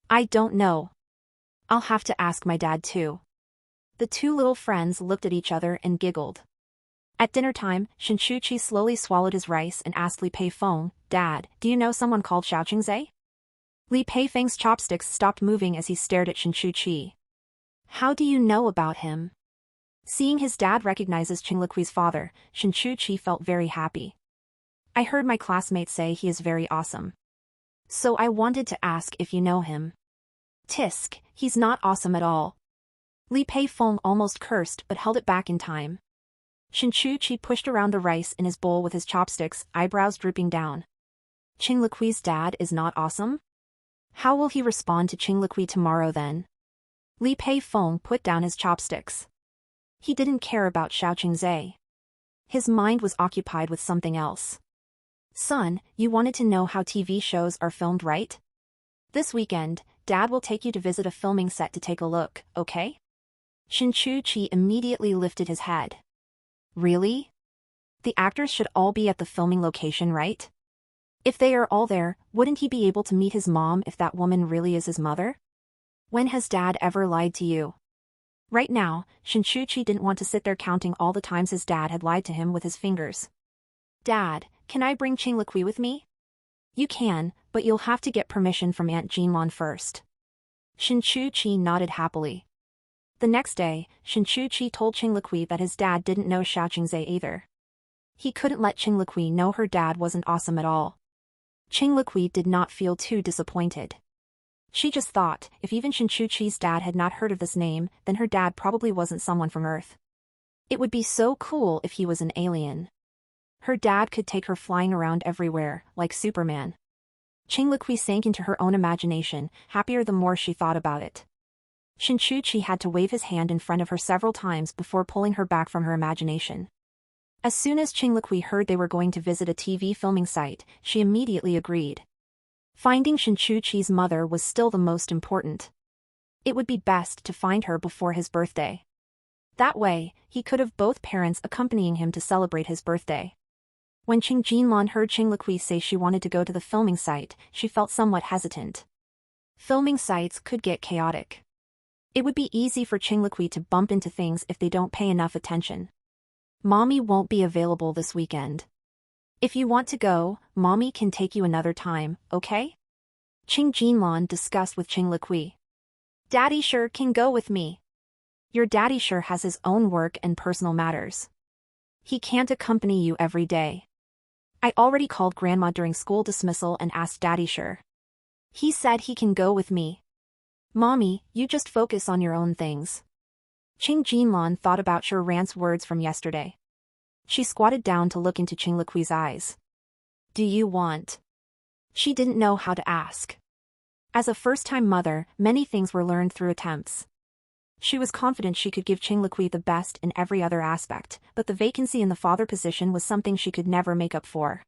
I don't know. I'll have to ask my dad too. The two little friends looked at each other and giggled. At dinner time, Shinchu-chi slowly swallowed his rice and asked Li Pei-feng, Dad, do you know someone called Xiaoqingzhe? Li Pei-feng's chopsticks stopped moving as he stared at Shinchu-chi. How do you know about him? Seeing his dad recognizes Qing Liqui's father, Shinchu-chi felt very happy. I heard my classmates say he is very awesome. So I wanted to ask if you know him. Tisk, he's not awesome at all. Li Pei-feng almost cursed but held it back in time. Shinchu-chi pushed around the rice in his bowl with his chopsticks, eyebrows drooping down. Qing Liqui's dad is not awesome? How will he respond to Qing Liqui tomorrow then? Li Pei-feng put down his chopsticks. He didn't care about Xiaoqingzhe. His mind was occupied with something else. Son, you wanted to know how TV shows are filmed, right? This weekend, Dad will take you to visit a filming set to take a look, okay? Shinchu-chi immediately lifted his head. Really? The actors should all be at the filming location, right? If they are all there, wouldn't he be able to meet his mom if that woman really is his mother? When has Dad ever lied to you? Right now, Shinchu-chi didn't want to sit there counting all the times his dad had lied to him with his fingers. Dad, can I bring Qing Liqui with me? You can, but you'll have to get permission from Aunt Jinlan first. Shinchu-chi nodded happily. The next day, Shinchu-chi told Qing Liqui that his dad didn't know Xiaoqingzhe either. He couldn't let Qing Liqui know her dad wasn't awesome at all. Qing Liqui did not feel too disappointed. She just thought, if even Shinchu-chi's dad had not heard of this name, then her dad probably wasn't someone from Earth. It would be so cool if he was an alien. Her dad could take her flying around everywhere, like Superman. Qing Liqui sank into her own imagination, happier the more she thought about it. Shinchu-chi had to wave his hand in front of her several times before pulling her back from her imagination. As soon as Qing Liqui heard they were going to visit a TV filming site, she immediately agreed. Finding Shinchu-chi's mother was still the most important. It would be best to find her before his birthday. That way, he could have both parents accompanying him to celebrate his birthday. When Qing Jinlan heard Qing Liqui say she wanted to go to the filming site, she felt somewhat hesitant. Filming sites could get chaotic. It would be easy for Qing Liqui to bump into things if they don't pay enough attention. Mommy won't be available this weekend. If you want to go, Mommy can take you another time, okay? Qing Jinlan discussed with Qing Liqui. Daddy sure can go with me. Your daddy sure has his own work and personal matters. He can't accompany you every day. I already called Grandma during school dismissal and asked Daddy sure. He said he can go with me. Mommy, you just focus on your own things. Qing Jinlan thought about Sure Rant's words from yesterday. She squatted down to look into Qing Liqui's eyes. Do you want? She didn't know how to ask. As a first-time mother, many things were learned through attempts. She was confident she could give Qing Liqui the best in every other aspect, but the vacancy in the father position was something she could never make up for.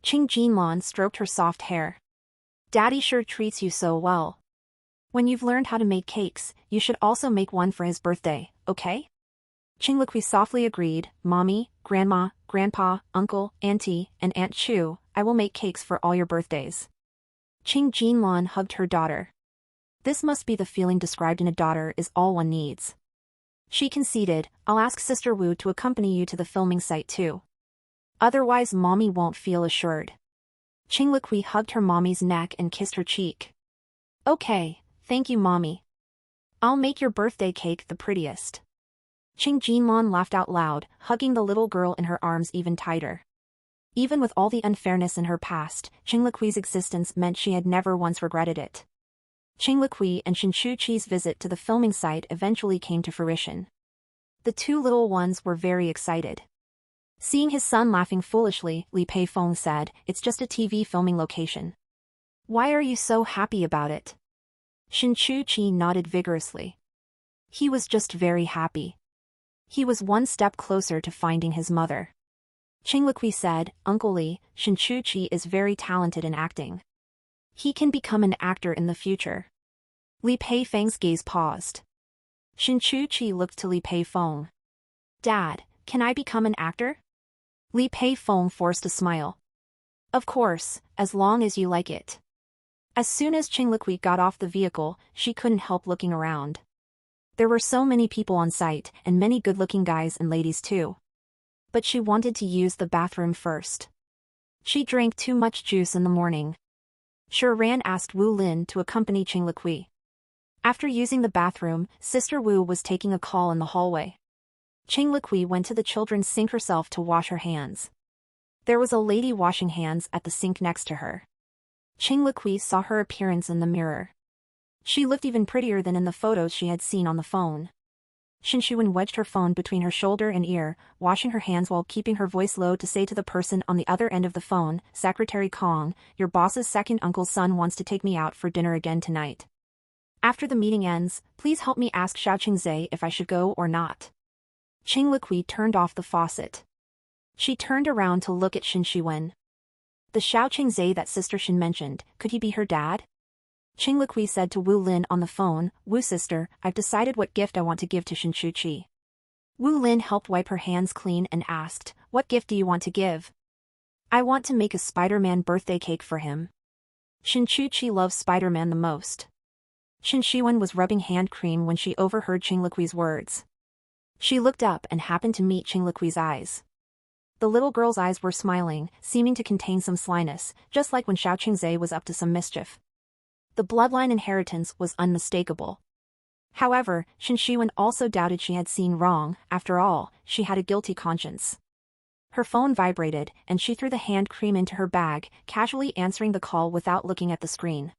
Qing Jinlan stroked her soft hair. Daddy sure treats you so well. When you've learned how to make cakes, you should also make one for his birthday, okay? Qing Liqui softly agreed. Mommy, Grandma, Grandpa, Uncle, Auntie, and Aunt Chu, I will make cakes for all your birthdays. Qing Jinlan hugged her daughter. This must be the feeling described in a daughter is all one needs. She conceded, I'll ask Sister Wu to accompany you to the filming site too. Otherwise Mommy won't feel assured. Qing Liqui hugged her mommy's neck and kissed her cheek. Okay, thank you Mommy. I'll make your birthday cake the prettiest. Qing Jinlan laughed out loud, hugging the little girl in her arms even tighter. Even with all the unfairness in her past, Qing Liqui's existence meant she had never once regretted it. Qing Liqui and Shin Chu-chi's visit to the filming site eventually came to fruition. The two little ones were very excited. Seeing his son laughing foolishly, Li Peifeng said, It's just a TV filming location. Why are you so happy about it? Shin Chu-chi nodded vigorously. He was just very happy. He was one step closer to finding his mother. Qing Liqui said, Uncle Li, Shin Chu-chi is very talented in acting. He can become an actor in the future. Li Peifeng's gaze paused. Shin Chu-chi looked to Li Peifeng. Dad, can I become an actor? Li Peifeng forced a smile. Of course, as long as you like it. As soon as Qing Liqui got off the vehicle, she couldn't help looking around. There were so many people on site, and many good-looking guys and ladies too. But she wanted to use the bathroom first. She drank too much juice in the morning. Sure Ran asked Wu Lin to accompany Qing Liqui. After using the bathroom, Sister Wu was taking a call in the hallway. Qing Liqui went to the children's sink herself to wash her hands. There was a lady washing hands at the sink next to her. Qing Liqui saw her appearance in the mirror. She looked even prettier than in the photos she had seen on the phone. Shin Shuwen wedged her phone between her shoulder and ear, washing her hands while keeping her voice low to say to the person on the other end of the phone, Secretary Kong, your boss's second uncle's son wants to take me out for dinner again tonight. After the meeting ends, please help me ask Xiao Qingzhe if I should go or not. Qing Liqui turned off the faucet. She turned around to look at Shin Shuwen. The Xiao Qingzhe that Sister Shin mentioned, could he be her dad? Qing Liqui said to Wu Lin on the phone, Wu sister, I've decided what gift I want to give to Shin Chu-chi. Wu Lin helped wipe her hands clean and asked, what gift do you want to give? I want to make a Spider-Man birthday cake for him. Shin Chu-chi loves Spider-Man the most. Shin Shuwen was rubbing hand cream when she overheard Qing Liqui's words. She looked up and happened to meet Qing Liqui's eyes. The little girl's eyes were smiling, seeming to contain some slyness, just like when Xiao Qingzhe was up to some mischief. The bloodline inheritance was unmistakable. However, Shin Shuwen also doubted she had seen wrong. After all, she had a guilty conscience. Her phone vibrated, and she threw the hand cream into her bag, casually answering the call without looking at the screen.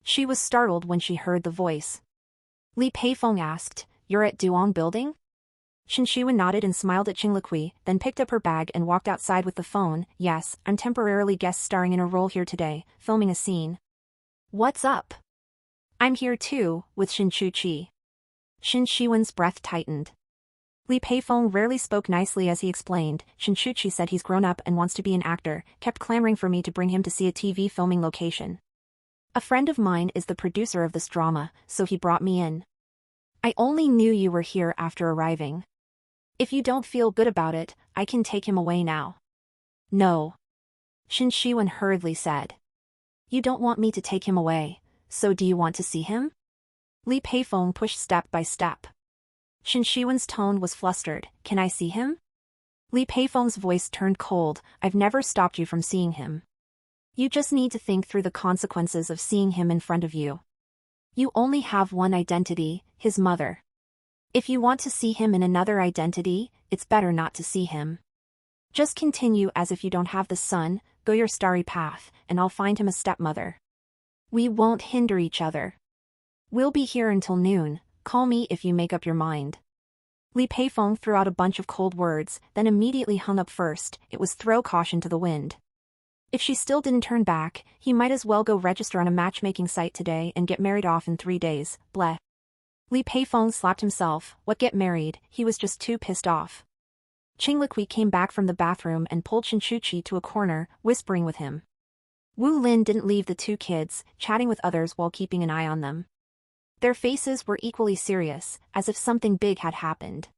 She was startled when she heard the voice. Li Peifeng asked, You're at Duong Building? Shin Shuwen nodded and smiled at Qing Liqui, then picked up her bag and walked outside with the phone. Yes, I'm temporarily guest starring in a role here today, filming a scene. What's up? I'm here too, with Shin Chu-chi. Shin Shuwen's breath tightened. Li Peifeng rarely spoke nicely as he explained. Shin Chu-chi said he's grown up and wants to be an actor, kept clamoring for me to bring him to see a TV filming location. A friend of mine is the producer of this drama, so he brought me in. I only knew you were here after arriving. If you don't feel good about it, I can take him away now. No. Shin Shiwen hurriedly said. You don't want me to take him away, so do you want to see him? Li Peifeng pushed step by step. Shin Shiwen's tone was flustered. Can I see him? Li Peifeng's voice turned cold. I've never stopped you from seeing him. You just need to think through the consequences of seeing him in front of you. You only have one identity, his mother. If you want to see him in another identity, it's better not to see him. Just continue as if you don't have the son, go your starry path, and I'll find him a stepmother. We won't hinder each other. We'll be here until noon, call me if you make up your mind. Li Peifeng threw out a bunch of cold words, then immediately hung up first. It was throw caution to the wind. If she still didn't turn back, he might as well go register on a matchmaking site today and get married off in 3 days, bleh. Li Peifeng slapped himself. What get married? He was just too pissed off. Qing Liqui came back from the bathroom and pulled Shin Chuqi to a corner, whispering with him. Wu Lin didn't leave the two kids, chatting with others while keeping an eye on them. Their faces were equally serious, as if something big had happened.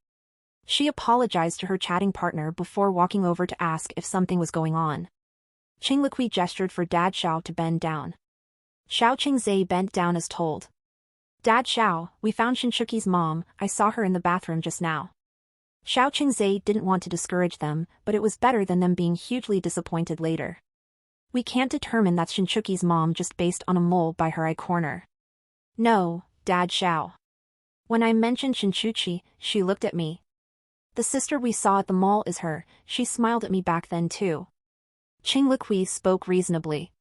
She apologized to her chatting partner before walking over to ask if something was going on. Qing Liqui gestured for Dad Xiao to bend down. Xiao Qingzai bent down as told. Dad Xiao, we found Shin Chuqi's mom, I saw her in the bathroom just now. Xiao Qingzai didn't want to discourage them, but it was better than them being hugely disappointed later. We can't determine that's Shin Chuqi's mom just based on a mole by her eye corner. No, Dad Xiao. When I mentioned Shin Chuqi, she looked at me. The sister we saw at the mall is her, she smiled at me back then too. Qing Liqui spoke reasonably.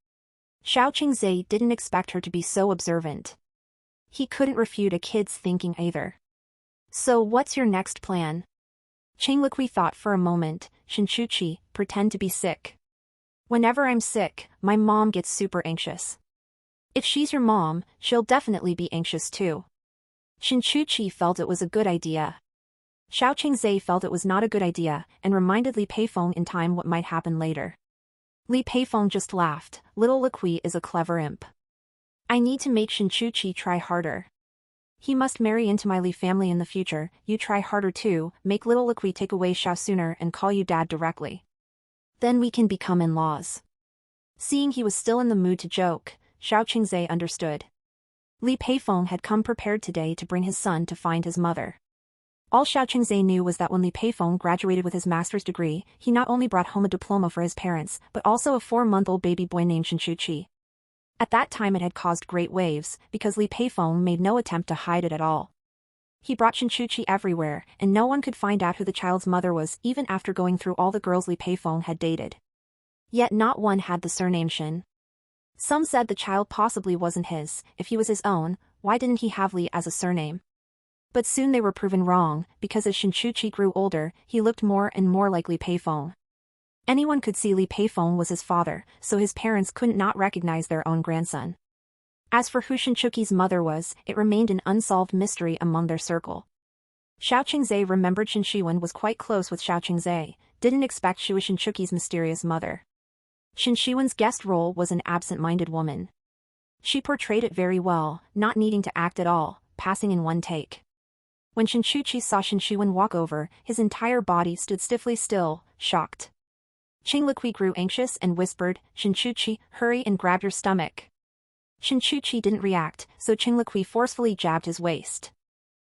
Xiao Qingzai didn't expect her to be so observant. He couldn't refute a kid's thinking either. So what's your next plan? Qing Liqui thought for a moment. Shin Chuqi, pretend to be sick. Whenever I'm sick, my mom gets super anxious. If she's your mom, she'll definitely be anxious too. Shin Chuqi felt it was a good idea. Xiao Qingzai felt it was not a good idea, and reminded Li Peifeng in time what might happen later. Li Peifeng just laughed. Little Liqui is a clever imp. I need to make Shin Chuqi try harder. He must marry into my Li family in the future, you try harder too, make little Liqui take away Xiao sooner and call you dad directly. Then we can become in-laws. Seeing he was still in the mood to joke, Xiao Qingzai understood. Li Peifeng had come prepared today to bring his son to find his mother. All Xiao Qingzai knew was that when Li Peifeng graduated with his master's degree, he not only brought home a diploma for his parents, but also a 4-month-old baby boy named Shin Chuqi. At that time it had caused great waves, because Li Peifeng made no attempt to hide it at all. He brought Shin Chuqi everywhere, and no one could find out who the child's mother was even after going through all the girls Li Peifeng had dated. Yet not one had the surname Shin. Some said the child possibly wasn't his. If he was his own, why didn't he have Li as a surname? But soon they were proven wrong, because as Shin Chuqi grew older, he looked more and more like Li Peifeng. Anyone could see Li Peifeng was his father, so his parents couldn't not recognize their own grandson. As for who Shin Chuqi's mother was, it remained an unsolved mystery among their circle. Xiao Qingzai remembered Shin Shiwen was quite close with Xiao Qingzai, didn't expect she was Shin Chuqi's mysterious mother. Shin Shiwen's guest role was an absent-minded woman. She portrayed it very well, not needing to act at all, passing in one take. When Shin Chuqi saw Shin Shiwen walk over, his entire body stood stiffly still, shocked. Qing Liqui grew anxious and whispered, Shin Chuqi, hurry and grab your stomach. Shin Chuqi didn't react, so Qing Liqui forcefully jabbed his waist.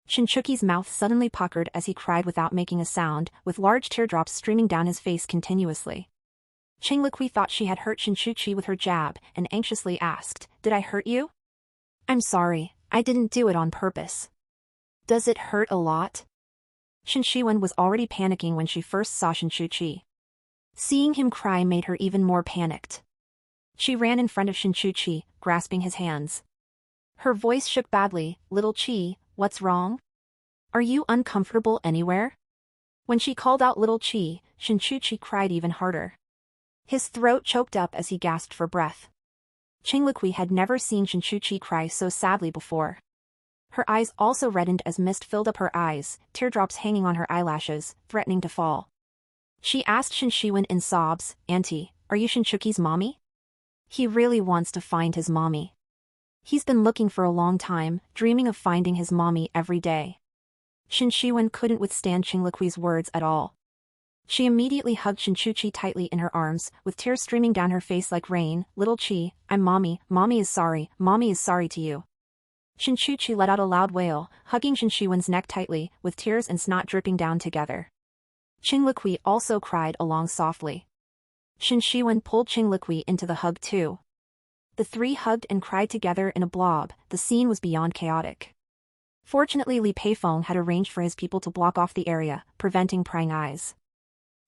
Shin Chuqi's mouth suddenly puckered as he cried without making a sound, with large teardrops streaming down his face continuously. Qing Liqui thought she had hurt Shin Chuqi with her jab, and anxiously asked, Did I hurt you? I'm sorry, I didn't do it on purpose. Does it hurt a lot? Shin Shiwen was already panicking when she first saw Shin Chuqi. Seeing him cry made her even more panicked. She ran in front of Shin Chuqi, grasping his hands. Her voice shook badly, Little Chi, what's wrong? Are you uncomfortable anywhere? When she called out Little Chi, Shin Chuqi cried even harder. His throat choked up as he gasped for breath. Qing Liqui had never seen Shin Chuqi cry so sadly before. Her eyes also reddened as mist filled up her eyes, teardrops hanging on her eyelashes, threatening to fall. She asked Shin Shiwen in sobs, Auntie, are you Shin Chuqi's mommy? He really wants to find his mommy. He's been looking for a long time, dreaming of finding his mommy every day. Shin Shiwen couldn't withstand Qing Liqui's words at all. She immediately hugged Shinchuchi tightly in her arms, with tears streaming down her face like rain. Little Chi, I'm mommy is sorry to you. Shinchuchi let out a loud wail, hugging Shinshiwen's neck tightly, with tears and snot dripping down together. Qinglikui also cried along softly. Shinshiwen pulled Qinglikui into the hug too. The three hugged and cried together in a blob. The scene was beyond chaotic. Fortunately, Li Peifeng had arranged for his people to block off the area, preventing prying eyes.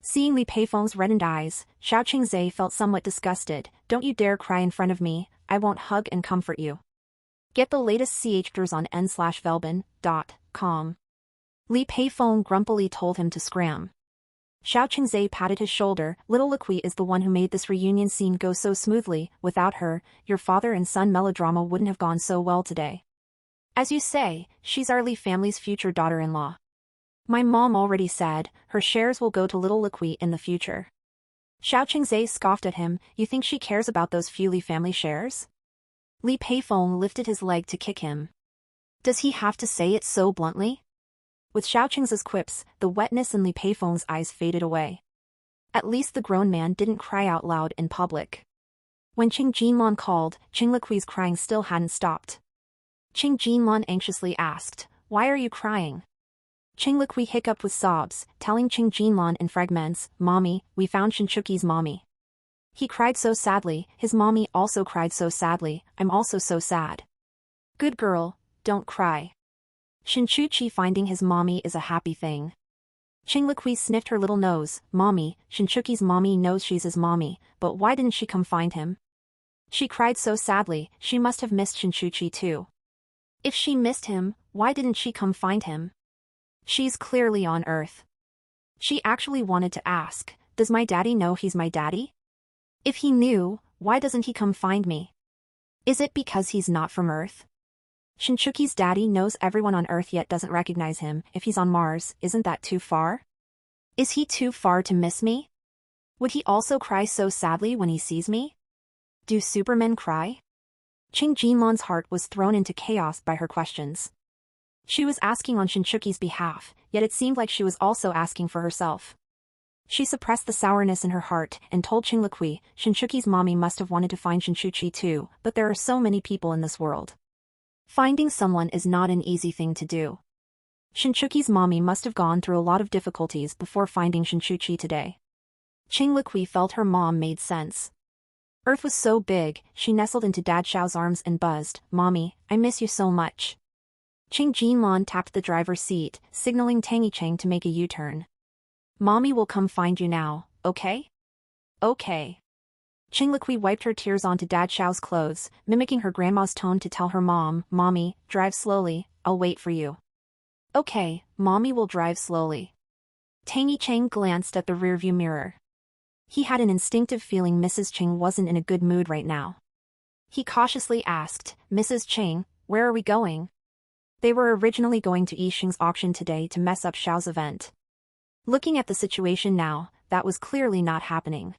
Seeing Li Peifeng's reddened eyes, Xiao Qingzhe felt somewhat disgusted. Don't you dare cry in front of me, I won't hug and comfort you. Get the latest CHDRs on n/velbin.com. Li Peifeng grumpily told him to scram. Xiao Qingzhe patted his shoulder. Little Liqui is the one who made this reunion scene go so smoothly. Without her, your father and son melodrama wouldn't have gone so well today. As you say, she's our Li family's future daughter-in-law. My mom already said, her shares will go to little Liqui in the future. Xiao Qingzhe scoffed at him. You think she cares about those few Li family shares? Li Peifeng lifted his leg to kick him. Does he have to say it so bluntly? With Xiao Qingzhe's quips, the wetness in Li Peifeng's eyes faded away. At least the grown man didn't cry out loud in public. When Qing Jinlan called, Qingliqui's crying still hadn't stopped. Qing Jinlan anxiously asked, Why are you crying? Qingliqui hiccuped with sobs, telling Qing Jinlan in fragments, Mommy, we found Shinchuki's mommy. He cried so sadly, his mommy also cried so sadly, I'm also so sad. Good girl, don't cry. Shinchuchi finding his mommy is a happy thing. Qingliqui sniffed her little nose, Mommy, Shinchuki's mommy knows she's his mommy, but why didn't she come find him? She cried so sadly, she must have missed Shinchuchi too. If she missed him, why didn't she come find him? She's clearly on Earth. She actually wanted to ask, does my daddy know he's my daddy? If he knew, why doesn't he come find me? Is it because he's not from Earth? Shinchuki's daddy knows everyone on Earth yet doesn't recognize him. If he's on Mars, isn't that too far? Is he too far to miss me? Would he also cry so sadly when he sees me? Do Supermen cry? Qing Jinlan's heart was thrown into chaos by her questions. She was asking on Shinchuki's behalf, yet it seemed like she was also asking for herself. She suppressed the sourness in her heart and told Qingliqui, Shinchuki's mommy must have wanted to find Shinchuchi too, but there are so many people in this world. Finding someone is not an easy thing to do. Shinchuki's mommy must have gone through a lot of difficulties before finding Shinchuchi today. Qingliqui felt her mom made sense. Earth was so big, she nestled into Dad Xiao's arms and buzzed, Mommy, I miss you so much. Qing Jinlan tapped the driver's seat, signaling Tangy Cheng to make a U-turn. Mommy will come find you now, okay? Okay. Qingliqui wiped her tears onto Dad Xiao's clothes, mimicking her grandma's tone to tell her mom, Mommy, drive slowly, I'll wait for you. Okay, Mommy will drive slowly. Tangy Cheng glanced at the rearview mirror. He had an instinctive feeling Mrs. Cheng wasn't in a good mood right now. He cautiously asked, Mrs. Cheng, where are we going? They were originally going to Yixing's auction today to mess up Xiao's event. Looking at the situation now, that was clearly not happening.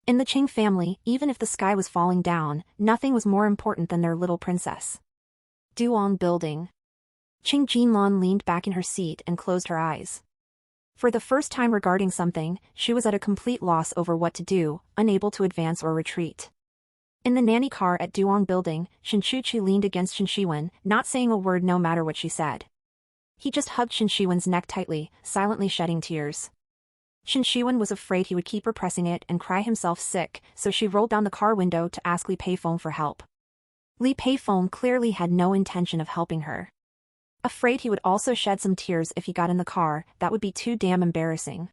In the Qing family, even if the sky was falling down, nothing was more important than their little princess. Duong Building. Qing Jinlan leaned back in her seat and closed her eyes. For the first time regarding something, she was at a complete loss over what to do, unable to advance or retreat. In the nanny car at Duong Building, Shinchuchi leaned against Shinshiwen, not saying a word no matter what she said. He just hugged Shinshiwen's neck tightly, silently shedding tears. Shinshiwen was afraid he would keep repressing it and cry himself sick, so she rolled down the car window to ask Li Peifeng for help. Li Peifeng clearly had no intention of helping her. Afraid he would also shed some tears if he got in the car, that would be too damn embarrassing.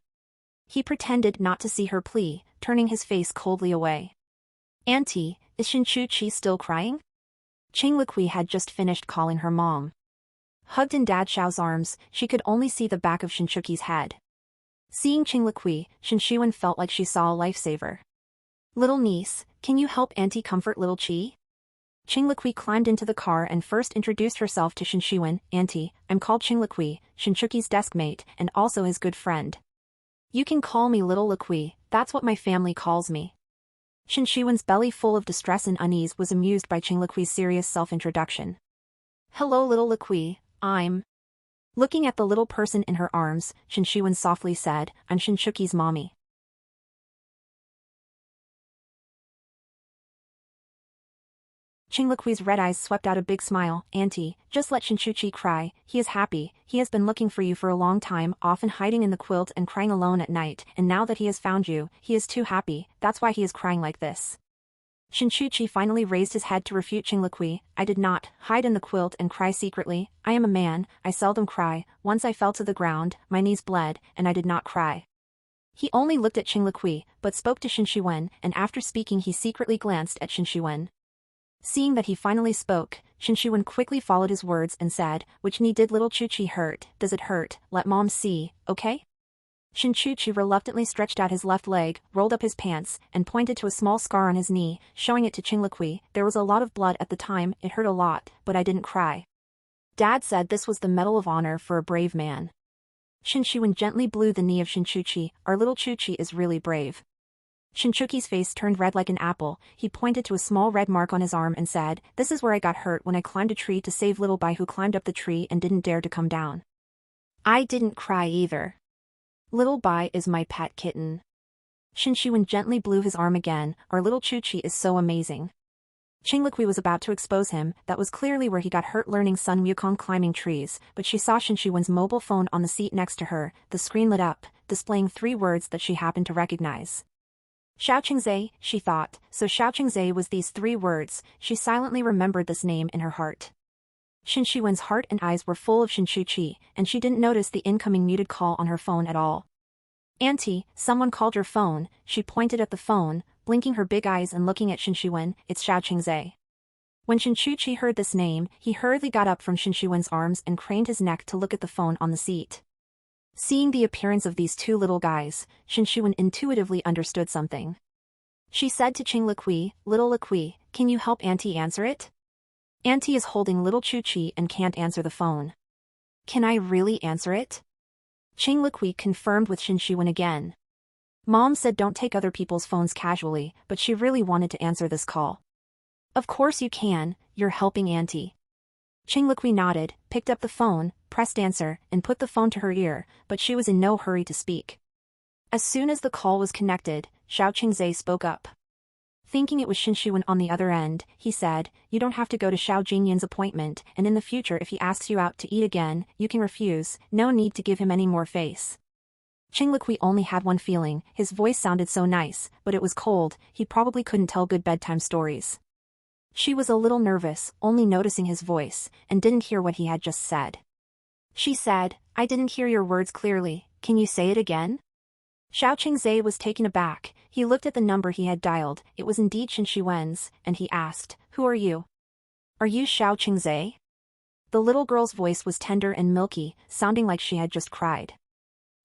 He pretended not to see her plea, turning his face coldly away. Auntie, is Shinchuchi still crying? Qingliqui had just finished calling her mom. Hugged in Dad Xiao's arms, she could only see the back of Shinchuki's head. Seeing Qingliqui, Shinshiwen felt like she saw a lifesaver. Little niece, can you help Auntie comfort little Qi? Qingliqui climbed into the car and first introduced herself to Shinshiwen, Auntie, I'm called Qingliqui, Shinchuki's deskmate, and also his good friend. You can call me Little Liqui, that's what my family calls me. Shinshiwen's belly full of distress and unease was amused by Qingliqui's serious self-introduction. Hello Little Liqui, I'm... Looking at the little person in her arms, Shin Shiwen softly said, "I'm Shinchuki's mommy." Qinglui's red eyes swept out a big smile. "Auntie, just let Shinchuchi cry. He is happy. He has been looking for you for a long time, often hiding in the quilt and crying alone at night, and now that he has found you, he is too happy. That's why he is crying like this." Shinchuchi finally raised his head to refute Qinglui. "I did not hide in the quilt and cry secretly. I am a man, I seldom cry. Once I fell to the ground, my knees bled, and I did not cry." He only looked at Qinglui, but spoke to Shin Shiwen, and after speaking he secretly glanced at Shin Shiwen. Seeing that he finally spoke, Shin Shiwen quickly followed his words and said, "Which knee did little Chuchi hurt? Does it hurt? Let mom see, okay?" Shin Chuchi reluctantly stretched out his left leg, rolled up his pants, and pointed to a small scar on his knee, showing it to Qinglui. "There was a lot of blood at the time, it hurt a lot, but I didn't cry. Dad said this was the Medal of Honor for a brave man." Shin Shiwen gently blew the knee of Shin Chuchi. "Our little Chuchi is really brave." Shinchuki's face turned red like an apple. He pointed to a small red mark on his arm and said, "This is where I got hurt when I climbed a tree to save little Bai, who climbed up the tree and didn't dare to come down. I didn't cry either. Little Bai is my pet kitten." Shin Shiwen gently blew his arm again. "Our little Chuchi is so amazing." Qinglui was about to expose him. That was clearly where he got hurt learning Sun Wukong climbing trees, but she saw Shin Shiwen's mobile phone on the seat next to her. The screen lit up, displaying 3 words that she happened to recognize. Xiaoqingzhe, she thought, so Xiaoqingzhe was these 3 words. She silently remembered this name in her heart. Shin Shiwen's heart and eyes were full of Shinchuchi, and she didn't notice the incoming muted call on her phone at all. "Auntie, someone called your phone." She pointed at the phone, blinking her big eyes and looking at Shin Shiwen. "It's Xiaoqingzhe." When Shinchuchi heard this name, he hurriedly got up from Shin Shiwen's arms and craned his neck to look at the phone on the seat. Seeing the appearance of these 2 little guys, Shin Shiwen intuitively understood something. She said to Qinglui, "Little Liqui, can you help Auntie answer it? Auntie is holding little Chuchi and can't answer the phone." "Can I really answer it?" Qinglui confirmed with Shin Shiwen again. Mom said don't take other people's phones casually, but she really wanted to answer this call. "Of course you can, you're helping Auntie." Qinglui nodded, picked up the phone, pressed answer, and put the phone to her ear, but she was in no hurry to speak. As soon as the call was connected, Xiaoqingzhe spoke up. Thinking it was Shin Shiwen on the other end, he said, "You don't have to go to Xiao Jingyan's appointment, and in the future if he asks you out to eat again, you can refuse. No need to give him any more face." Qinglui only had one feeling. His voice sounded so nice, but it was cold. He probably couldn't tell good bedtime stories. She was a little nervous, only noticing his voice, and didn't hear what he had just said. She said, "I didn't hear your words clearly, can you say it again?" Xiaoqingzhe was taken aback. He looked at the number he had dialed. It was indeed Shin Shiwen's, and he asked, "Who are you? Are you Xiaoqingzhe?" The little girl's voice was tender and milky, sounding like she had just cried.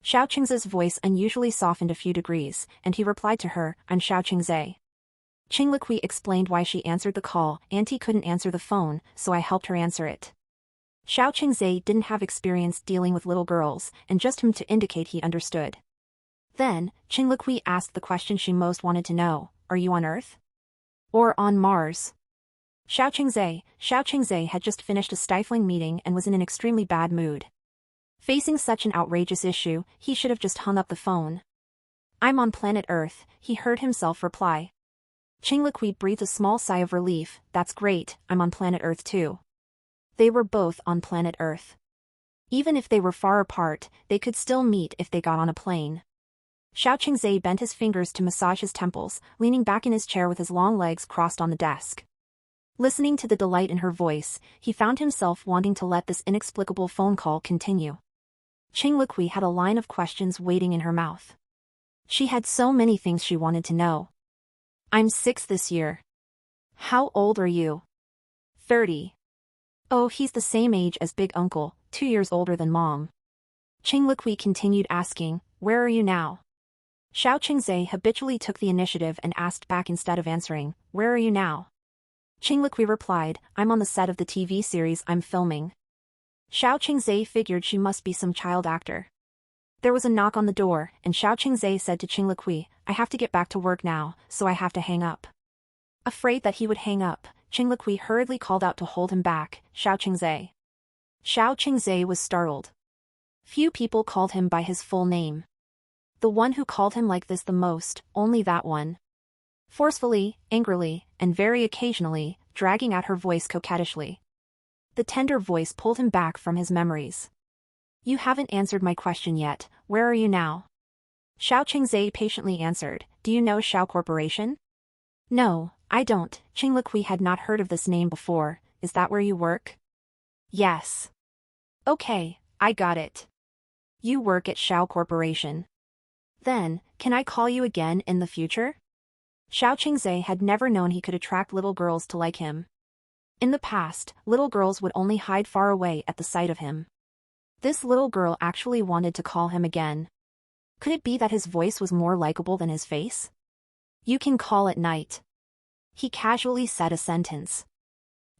Xiaoqingzhe's voice unusually softened a few degrees, and he replied to her, "I'm Xiaoqingzhe." Qinglui explained why she answered the call. "Auntie couldn't answer the phone, so I helped her answer it." Xiaoqingzhe didn't have experience dealing with little girls, and just him to indicate he understood. Then, Qinglui asked the question she most wanted to know, "Are you on Earth? Or on Mars?" Xiaoqingzhe had just finished a stifling meeting and was in an extremely bad mood. Facing such an outrageous issue, he should have just hung up the phone. "I'm on planet Earth," he heard himself reply. Qinglui breathed a small sigh of relief. "That's great, I'm on planet Earth too." They were both on planet Earth. Even if they were far apart, they could still meet if they got on a plane. Xiaoqingzhe bent his fingers to massage his temples, leaning back in his chair with his long legs crossed on the desk. Listening to the delight in her voice, he found himself wanting to let this inexplicable phone call continue. Qinglui had a line of questions waiting in her mouth. She had so many things she wanted to know. "I'm 6 this year." "How old are you?" 30. "Oh, he's the same age as Big Uncle, 2 years older than Mom." Qinglui continued asking, "Where are you now?" Xiaoqingzhe habitually took the initiative and asked back instead of answering, "Where are you now?" Qinglui replied, "I'm on the set of the TV series I'm filming." Xiaoqingzhe figured she must be some child actor. There was a knock on the door, and Xiaoqingzhe said to Qinglui, "I have to get back to work now, so I have to hang up." Afraid that he would hang up, Qinglui hurriedly called out to hold him back, "Xiaoqingzhe." Xiaoqingzhe was startled. Few people called him by his full name. The one who called him like this the most, only that one. Forcefully, angrily, and very occasionally, dragging out her voice coquettishly. The tender voice pulled him back from his memories. You haven't answered my question yet, where are you now? Xiao Qingzai patiently answered, do you know Xiao Corporation? No, I don't. Qing Liqui had not heard of this name before. Is that where you work? Yes. Okay, I got it. You work at Xiao Corporation. Then, can I call you again in the future? Xiao Qingzai had never known he could attract little girls to like him. In the past, little girls would only hide far away at the sight of him. This little girl actually wanted to call him again. Could it be that his voice was more likable than his face? You can call at night. He casually said a sentence.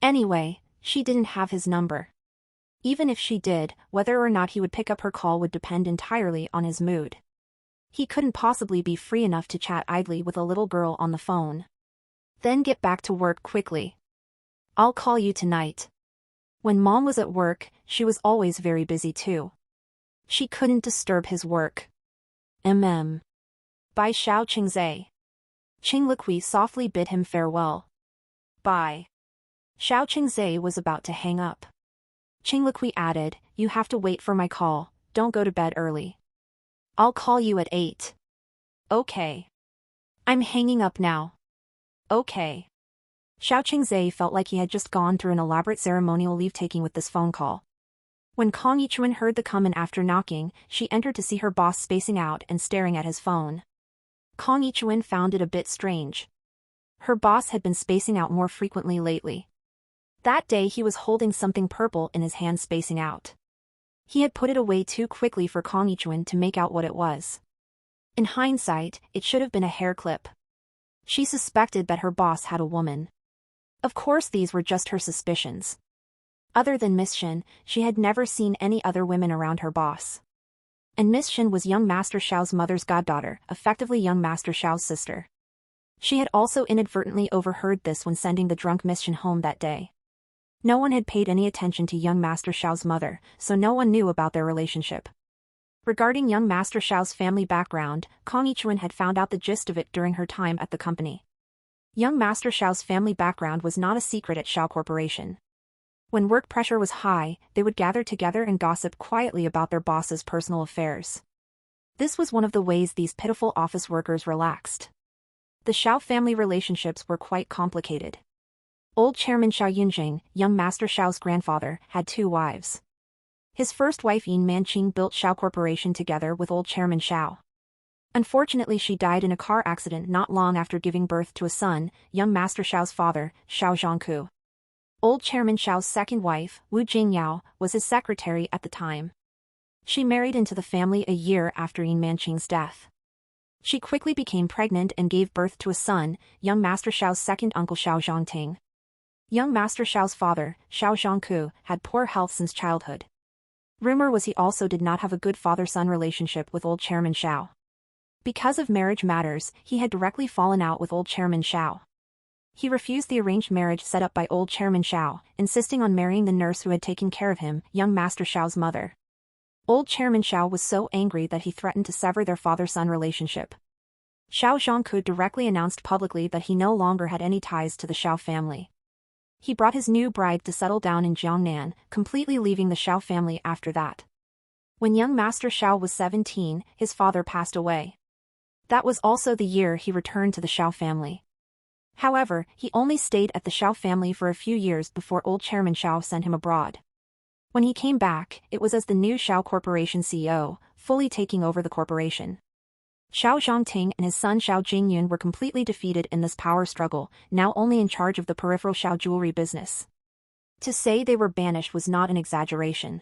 Anyway, she didn't have his number. Even if she did, whether or not he would pick up her call would depend entirely on his mood. He couldn't possibly be free enough to chat idly with a little girl on the phone. Then get back to work quickly. I'll call you tonight. When Mom was at work, she was always very busy too. She couldn't disturb his work. By Xiao Qingzai. Qing Liqui softly bid him farewell. Bye. Xiao Qingzai was about to hang up. Qing Liqui added, you have to wait for my call, don't go to bed early. I'll call you at 8. Okay. I'm hanging up now. Okay. Xiao Qingzai felt like he had just gone through an elaborate ceremonial leave-taking with this phone call. When Kong Yichuan heard the come in after knocking, she entered to see her boss spacing out and staring at his phone. Kong Yichuan found it a bit strange. Her boss had been spacing out more frequently lately. That day he was holding something purple in his hand spacing out. He had put it away too quickly for Kong Yichuan to make out what it was. In hindsight, it should have been a hair clip. She suspected that her boss had a woman. Of course these were just her suspicions. Other than Miss Shin, she had never seen any other women around her boss. And Miss Shin was young Master Xiao's mother's goddaughter, effectively young Master Xiao's sister. She had also inadvertently overheard this when sending the drunk Miss Shin home that day. No one had paid any attention to young Master Xiao's mother, so no one knew about their relationship. Regarding young Master Xiao's family background, Kong Yichuan had found out the gist of it during her time at the company. Young Master Xiao's family background was not a secret at Xiao Corporation. When work pressure was high, they would gather together and gossip quietly about their boss's personal affairs. This was one of the ways these pitiful office workers relaxed. The Xiao family relationships were quite complicated. Old Chairman Xiao Yunjing, young Master Xiao's grandfather, had 2 wives. His first wife Yin Manqing built Xiao Corporation together with old Chairman Xiao. Unfortunately she died in a car accident not long after giving birth to a son, young Master Xiao's father, Xiao Zhangku. Old Chairman Xiao's second wife, Wu Jingyao, was his secretary at the time. She married into the family a year after Yin Manqing's death. She quickly became pregnant and gave birth to a son, young Master Xiao's second uncle Xiao Zhongting. Young Master Xiao's father, Xiao Zhangku, had poor health since childhood. Rumor was he also did not have a good father-son relationship with old Chairman Xiao. Because of marriage matters, he had directly fallen out with old Chairman Xiao. He refused the arranged marriage set up by old Chairman Xiao, insisting on marrying the nurse who had taken care of him, young Master Xiao's mother. Old Chairman Xiao was so angry that he threatened to sever their father-son relationship. Xiao Zhangku directly announced publicly that he no longer had any ties to the Xiao family. He brought his new bride to settle down in Jiangnan, completely leaving the Xiao family after that. When young Master Xiao was 17, his father passed away. That was also the year he returned to the Xiao family. However, he only stayed at the Xiao family for a few years before old Chairman Xiao sent him abroad. When he came back, it was as the new Xiao Corporation CEO, fully taking over the corporation. Xiao Zhongting and his son Xiao Jingyun were completely defeated in this power struggle, now only in charge of the peripheral Xiao jewelry business. To say they were banished was not an exaggeration.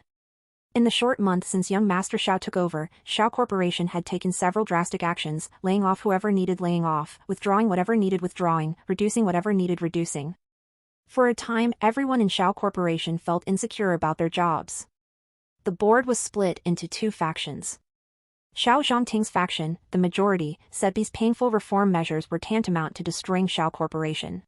In the short month since young Master Xiao took over, Xiao Corporation had taken several drastic actions, laying off whoever needed laying off, withdrawing whatever needed withdrawing, reducing whatever needed reducing. For a time, everyone in Xiao Corporation felt insecure about their jobs. The board was split into 2 factions. Xiao Zhongting's faction, the majority, said these painful reform measures were tantamount to destroying Xiao Corporation.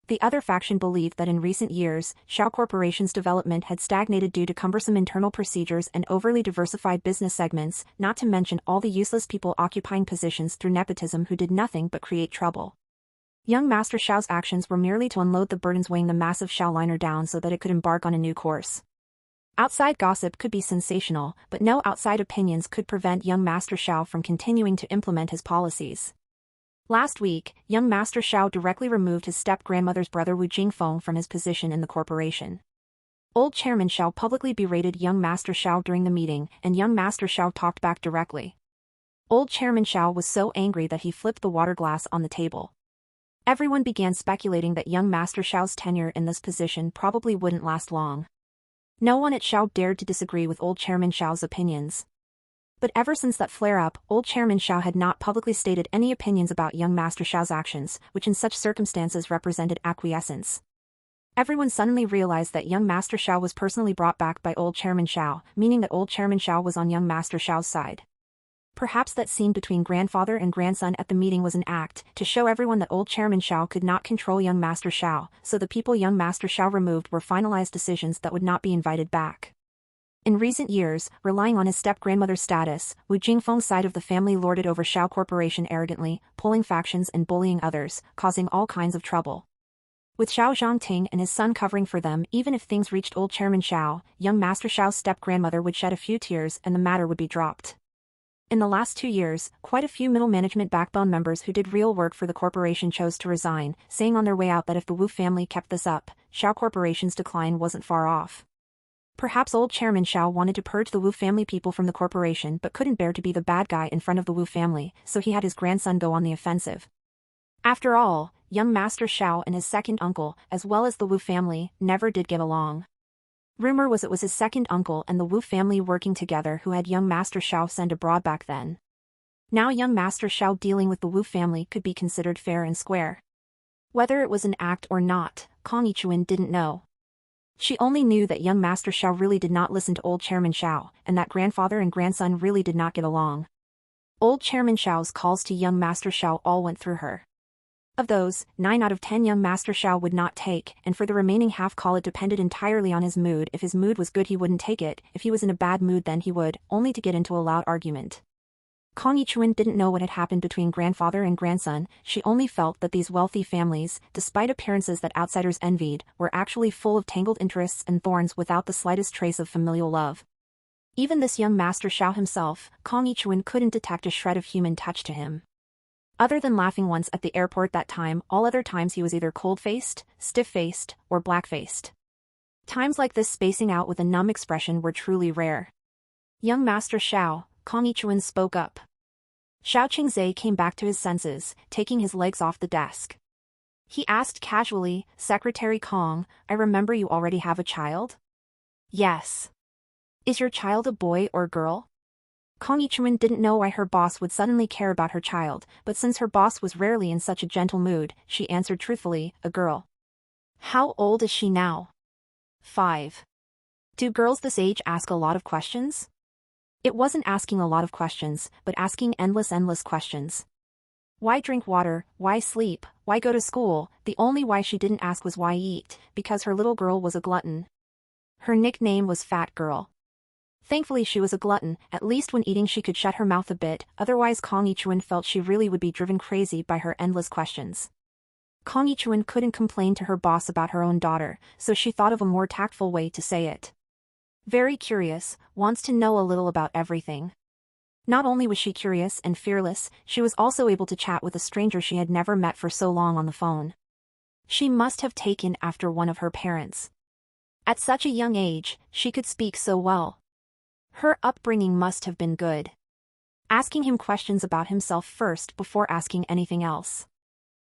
The other faction believed that in recent years, Shao Corporation's development had stagnated due to cumbersome internal procedures and overly diversified business segments, not to mention all the useless people occupying positions through nepotism who did nothing but create trouble. Young Master Shao's actions were merely to unload the burdens weighing the massive Shao liner down so that it could embark on a new course. Outside gossip could be sensational, but no outside opinions could prevent young Master Shao from continuing to implement his policies. Last week, young Master Shao directly removed his step-grandmother's brother Wu Jingfeng from his position in the corporation. Old Chairman Shao publicly berated young Master Shao during the meeting, and young Master Shao talked back directly. Old Chairman Shao was so angry that he flipped the water glass on the table. Everyone began speculating that young Master Shao's tenure in this position probably wouldn't last long. No one at Shao dared to disagree with Old Chairman Shao's opinions. But ever since that flare-up, Old Chairman Shao had not publicly stated any opinions about young Master Shao's actions, which in such circumstances represented acquiescence. Everyone suddenly realized that young Master Shao was personally brought back by Old Chairman Shao, meaning that Old Chairman Shao was on young Master Shao's side. Perhaps that scene between grandfather and grandson at the meeting was an act to show everyone that Old Chairman Shao could not control young Master Shao, so the people young Master Shao removed were finalized decisions that would not be invited back. In recent years, relying on his step-grandmother's status, Wu Jingfeng's side of the family lorded over Shao Corporation arrogantly, pulling factions and bullying others, causing all kinds of trouble. With Shao Zhongting and his son covering for them, even if things reached Old Chairman Shao, young Master Shao's step-grandmother would shed a few tears and the matter would be dropped. In the last 2 years, quite a few middle management backbone members who did real work for the corporation chose to resign, saying on their way out that if the Wu family kept this up, Shao Corporation's decline wasn't far off. Perhaps Old Chairman Shao wanted to purge the Wu family people from the corporation but couldn't bear to be the bad guy in front of the Wu family, so he had his grandson go on the offensive. After all, young Master Shao and his second uncle, as well as the Wu family, never did get along. Rumor was it was his second uncle and the Wu family working together who had young Master Shao sent abroad back then. Now young Master Shao dealing with the Wu family could be considered fair and square. Whether it was an act or not, Kang Yichuan didn't know. She only knew that young Master Shao really did not listen to Old Chairman Shao, and that grandfather and grandson really did not get along. Old Chairman Shao's calls to young Master Shao all went through her. Of those, 9 out of 10 young Master Shao would not take, and for the remaining half call it depended entirely on his mood. If his mood was good he wouldn't take it, if he was in a bad mood then he would, only to get into a loud argument. Kang Yichuan didn't know what had happened between grandfather and grandson, she only felt that these wealthy families, despite appearances that outsiders envied, were actually full of tangled interests and thorns without the slightest trace of familial love. Even this young Master Shao himself, Kang Yichuan couldn't detect a shred of human touch to him. Other than laughing once at the airport that time, all other times he was either cold-faced, stiff-faced, or black-faced. Times like this spacing out with a numb expression were truly rare. Young Master Shao, Kang Yichuan spoke up. Shao Qingzai came back to his senses, taking his legs off the desk. He asked casually, "Secretary Kang, I remember you already have a child?" "Yes." "Is your child a boy or girl?" Kang Yichuan didn't know why her boss would suddenly care about her child, but since her boss was rarely in such a gentle mood, she answered truthfully, "A girl." "How old is she now?" 5. Do girls this age ask a lot of questions? It wasn't asking a lot of questions, but asking endless questions. Why drink water, why sleep, why go to school? The only why she didn't ask was why eat, because her little girl was a glutton. Her nickname was Fat Girl. Thankfully she was a glutton, at least when eating she could shut her mouth a bit, otherwise Kang Yichuan felt she really would be driven crazy by her endless questions. Kang Yichuan couldn't complain to her boss about her own daughter, so she thought of a more tactful way to say it. Very curious, wants to know a little about everything. Not only was she curious and fearless, she was also able to chat with a stranger she had never met for so long on the phone. She must have taken after one of her parents. At such a young age, she could speak so well. Her upbringing must have been good. Asking him questions about himself first before asking anything else.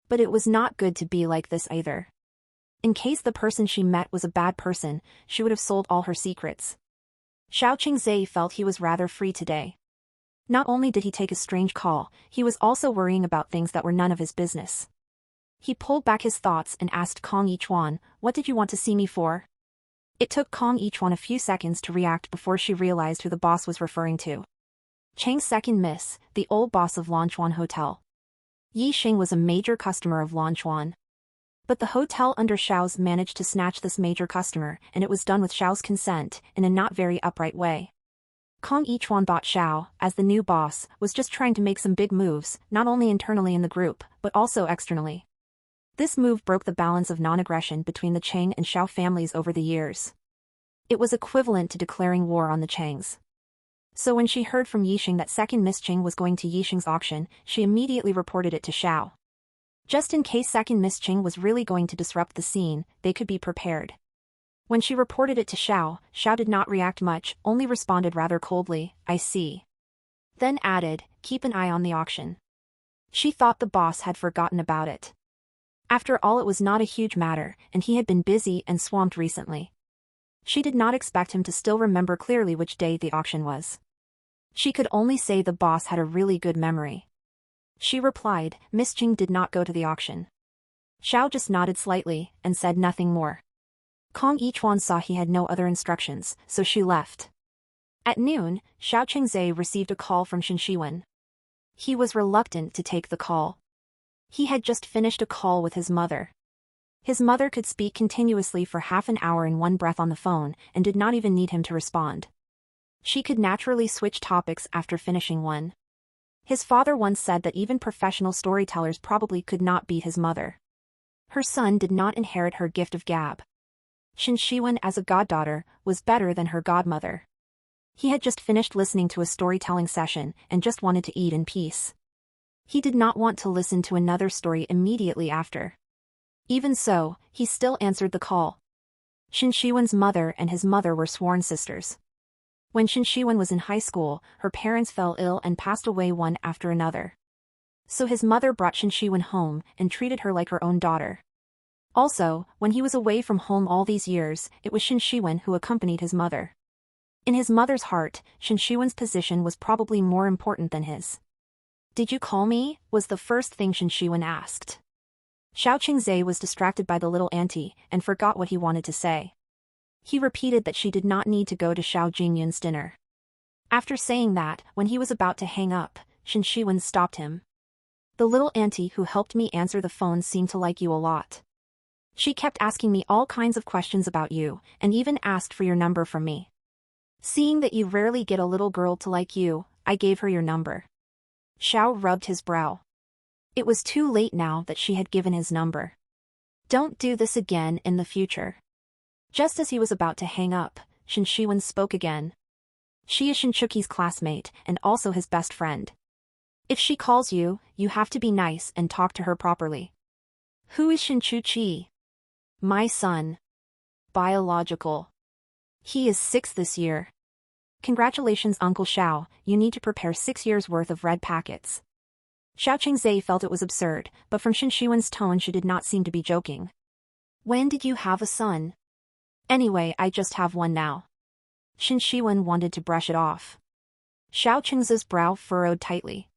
But it was not good to be like this either. In case the person she met was a bad person, she would have sold all her secrets. Shao Qingzai felt he was rather free today. Not only did he take a strange call, he was also worrying about things that were none of his business. He pulled back his thoughts and asked Kang Yichuan, "What did you want to see me for?" It took Kang Yichuan a few seconds to react before she realized who the boss was referring to. Chang's second miss, the old boss of Lanchuan Hotel. Yi Xing was a major customer of Lanchuan. But the hotel under Xiao's managed to snatch this major customer, and it was done with Xiao's consent, in a not very upright way. Kong Yichuan thought Xiao, as the new boss, was just trying to make some big moves, not only internally in the group, but also externally. This move broke the balance of non-aggression between the Cheng and Xiao families over the years. It was equivalent to declaring war on the Chengs. So when she heard from Yixing that second Miss Cheng was going to Yixing's auction, she immediately reported it to Xiao. Just in case second Miss Cheng was really going to disrupt the scene, they could be prepared. When she reported it to Xiao, Xiao did not react much, only responded rather coldly, "I see." Then added, "Keep an eye on the auction." She thought the boss had forgotten about it. After all, it was not a huge matter, and he had been busy and swamped recently. She did not expect him to still remember clearly which day the auction was. She could only say the boss had a really good memory. She replied, "Miss Cheng did not go to the auction." Xiao just nodded slightly, and said nothing more. Kong Yichuan saw he had no other instructions, so she left. At noon, Xiao Qingzhe received a call from Shen Shiwen. He was reluctant to take the call. He had just finished a call with his mother. His mother could speak continuously for half an hour in one breath on the phone, and did not even need him to respond. She could naturally switch topics after finishing one. His father once said that even professional storytellers probably could not beat his mother. Her son did not inherit her gift of gab. Shen Shiwen as a goddaughter was better than her godmother. He had just finished listening to a storytelling session and just wanted to eat in peace. He did not want to listen to another story immediately after. Even so, he still answered the call. Shen Shiwen's mother and his mother were sworn sisters. When Shen Shiwen was in high school, her parents fell ill and passed away one after another. So his mother brought Shen Shiwen home and treated her like her own daughter. Also, when he was away from home all these years, it was Shen Shiwen who accompanied his mother. In his mother's heart, Shen Shiwen's position was probably more important than his. "Did you call me?" was the first thing Shen Shiwen asked. Xiao Qingzhe was distracted by the little auntie and forgot what he wanted to say. He repeated that she did not need to go to Xiao Jingyun's dinner. After saying that, when he was about to hang up, Shen Shiwen stopped him. "The little auntie who helped me answer the phone seemed to like you a lot. She kept asking me all kinds of questions about you, and even asked for your number from me. Seeing that you rarely get a little girl to like you, I gave her your number." Xiao rubbed his brow. It was too late now that she had given his number. "Don't do this again in the future." Just as he was about to hang up, Shen Shiwen spoke again. "She is Shen Chuqi's classmate and also his best friend. If she calls you, you have to be nice and talk to her properly." "Who is Shen Chuqi?" "My son. Biological. He is 6 this year." "Congratulations, Uncle Xiao, you need to prepare 6 years' worth of red packets." Xiao Qingzhe felt it was absurd, but from Shen Shiwen's tone she did not seem to be joking. "When did you have a son?" "Anyway, I just have one now." Shen Shiwen wanted to brush it off. Xiao Qingzhe's brow furrowed tightly.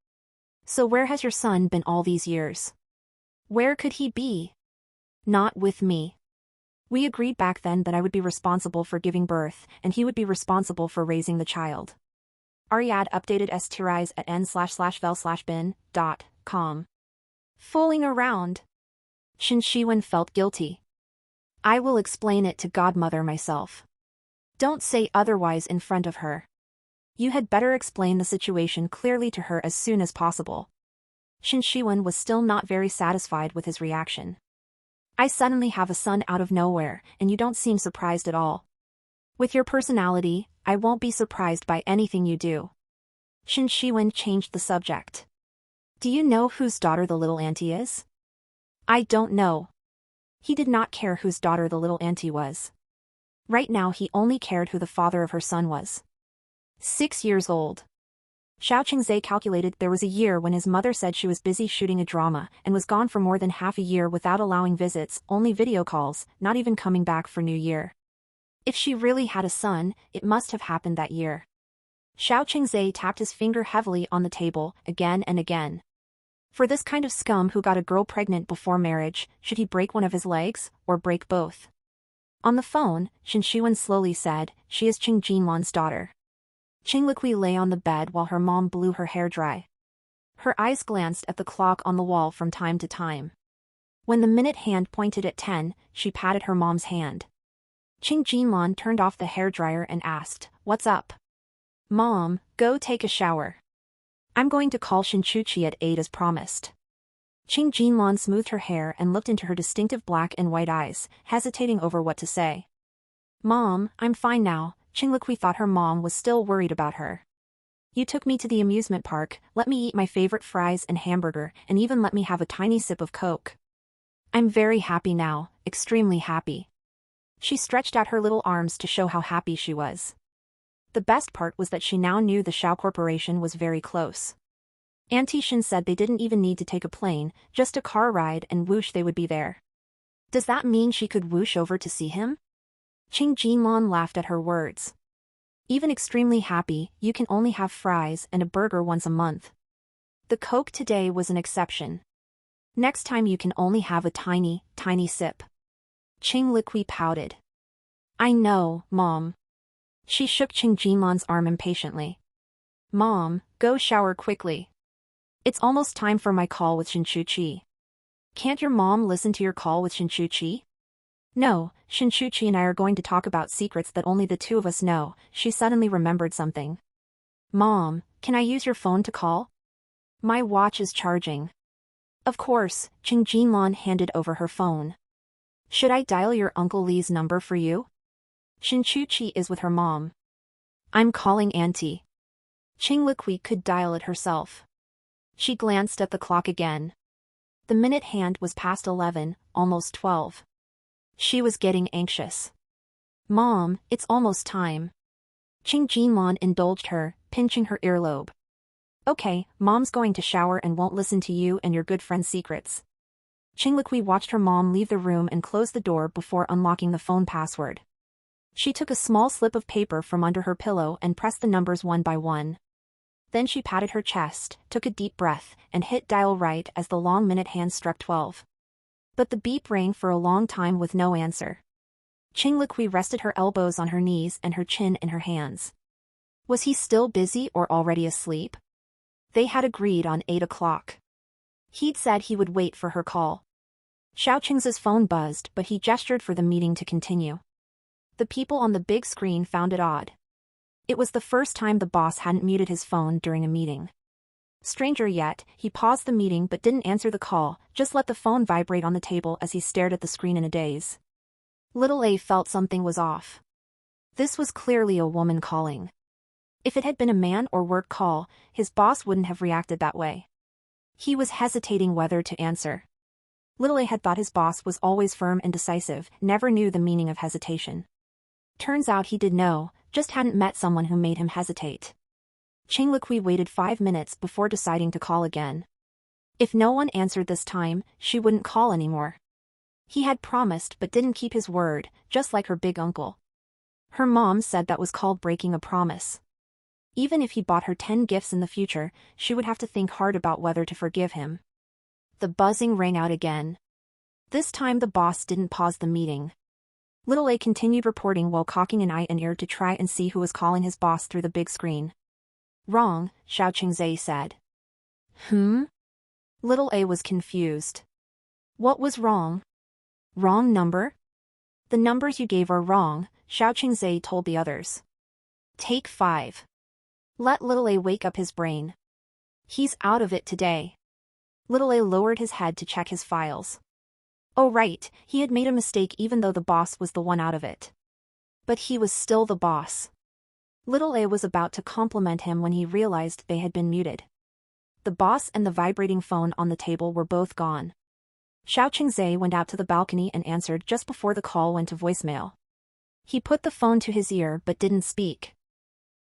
"So where has your son been all these years?" "Where could he be?" "Not with me. We agreed back then that I would be responsible for giving birth, and he would be responsible for raising the child." Ariad updated stirise at n/vel/bin.com. Fooling around. Shen Shiwen felt guilty. "I will explain it to godmother myself. Don't say otherwise in front of her. You had better explain the situation clearly to her as soon as possible." Shen Shiwen was still not very satisfied with his reaction. "I suddenly have a son out of nowhere, and you don't seem surprised at all. With your personality, I won't be surprised by anything you do." Shen Shiwen changed the subject. "Do you know whose daughter the little auntie is?" "I don't know." He did not care whose daughter the little auntie was. Right now he only cared who the father of her son was. 6 years old. Xiao Qingzhe calculated there was a year when his mother said she was busy shooting a drama and was gone for more than half a year without allowing visits, only video calls, not even coming back for New Year. If she really had a son, it must have happened that year. Xiao Qingzhe tapped his finger heavily on the table, again and again. For this kind of scum who got a girl pregnant before marriage, should he break one of his legs, or break both? On the phone, Shen Shiwen slowly said, "She is Qing Jinlan's daughter." Qing Liqui lay on the bed while her mom blew her hair dry. Her eyes glanced at the clock on the wall from time to time. When the minute hand pointed at 10, she patted her mom's hand. Qing Jinlan turned off the hairdryer and asked, "What's up?" "Mom, go take a shower. I'm going to call Shinchuchi at 8 as promised." Qing Jinlan smoothed her hair and looked into her distinctive black and white eyes, hesitating over what to say. "Mom, I'm fine now." Qing Liqui thought her mom was still worried about her. "You took me to the amusement park, let me eat my favorite fries and hamburger, and even let me have a tiny sip of Coke. I'm very happy now, extremely happy." She stretched out her little arms to show how happy she was. The best part was that she now knew the Shao Corporation was very close. Auntie Shin said they didn't even need to take a plane, just a car ride and whoosh they would be there. Does that mean she could whoosh over to see him? Qing Jinlan laughed at her words. "Even extremely happy, you can only have fries and a burger once a month. The Coke today was an exception. Next time you can only have a tiny, tiny sip." Qing Liqui pouted. "I know, Mom." She shook Qing Jinlan's arm impatiently. "Mom, go shower quickly. It's almost time for my call with Shinchuchi. Can't your mom listen to your call with Shinchuchi?" "No, Shinchuchi and I are going to talk about secrets that only the two of us know." She suddenly remembered something. "Mom, can I use your phone to call? My watch is charging." "Of course." Qing Jinlan handed over her phone. "Should I dial your Uncle Lee's number for you?" Shinchuchi is with her mom. "I'm calling Auntie." Qing Liqui could dial it herself. She glanced at the clock again. The minute hand was past 11, almost 12. She was getting anxious. "Mom, it's almost time." Qing Jinlan indulged her, pinching her earlobe. "Okay, Mom's going to shower and won't listen to you and your good friend's secrets." Qing Liqui watched her mom leave the room and close the door before unlocking the phone password. She took a small slip of paper from under her pillow and pressed the numbers one by one. Then she patted her chest, took a deep breath, and hit dial right as the long minute hand struck 12. But the beep rang for a long time with no answer. Qing Liqui rested her elbows on her knees and her chin in her hands. Was he still busy or already asleep? They had agreed on 8 o'clock. He'd said he would wait for her call. Xiaoqing's phone buzzed, but he gestured for the meeting to continue. The people on the big screen found it odd. It was the first time the boss hadn't muted his phone during a meeting. Stranger yet, he paused the meeting but didn't answer the call, just let the phone vibrate on the table as he stared at the screen in a daze. Little A felt something was off. This was clearly a woman calling. If it had been a man or work call, his boss wouldn't have reacted that way. He was hesitating whether to answer. Little A had thought his boss was always firm and decisive, never knew the meaning of hesitation. Turns out he did know, just hadn't met someone who made him hesitate. Qing Liqui waited 5 minutes before deciding to call again. If no one answered this time, she wouldn't call anymore. He had promised but didn't keep his word, just like her big uncle. Her mom said that was called breaking a promise. Even if he bought her 10 gifts in the future, she would have to think hard about whether to forgive him. The buzzing rang out again. This time the boss didn't pause the meeting. Little A continued reporting while cocking an eye and ear to try and see who was calling his boss through the big screen. "Wrong," Xiaoqing Zhe said. Little A was confused. What was wrong? Wrong number? The numbers you gave are wrong, Xiaoqing Zhe told the others. Take 5. Let Little A wake up his brain. He's out of it today. Little A lowered his head to check his files. Oh right, he had made a mistake even though the boss was the one out of it. But he was still the boss. Little A was about to compliment him when he realized they had been muted. The boss and the vibrating phone on the table were both gone. Xiaoqing Zhe went out to the balcony and answered just before the call went to voicemail. He put the phone to his ear but didn't speak.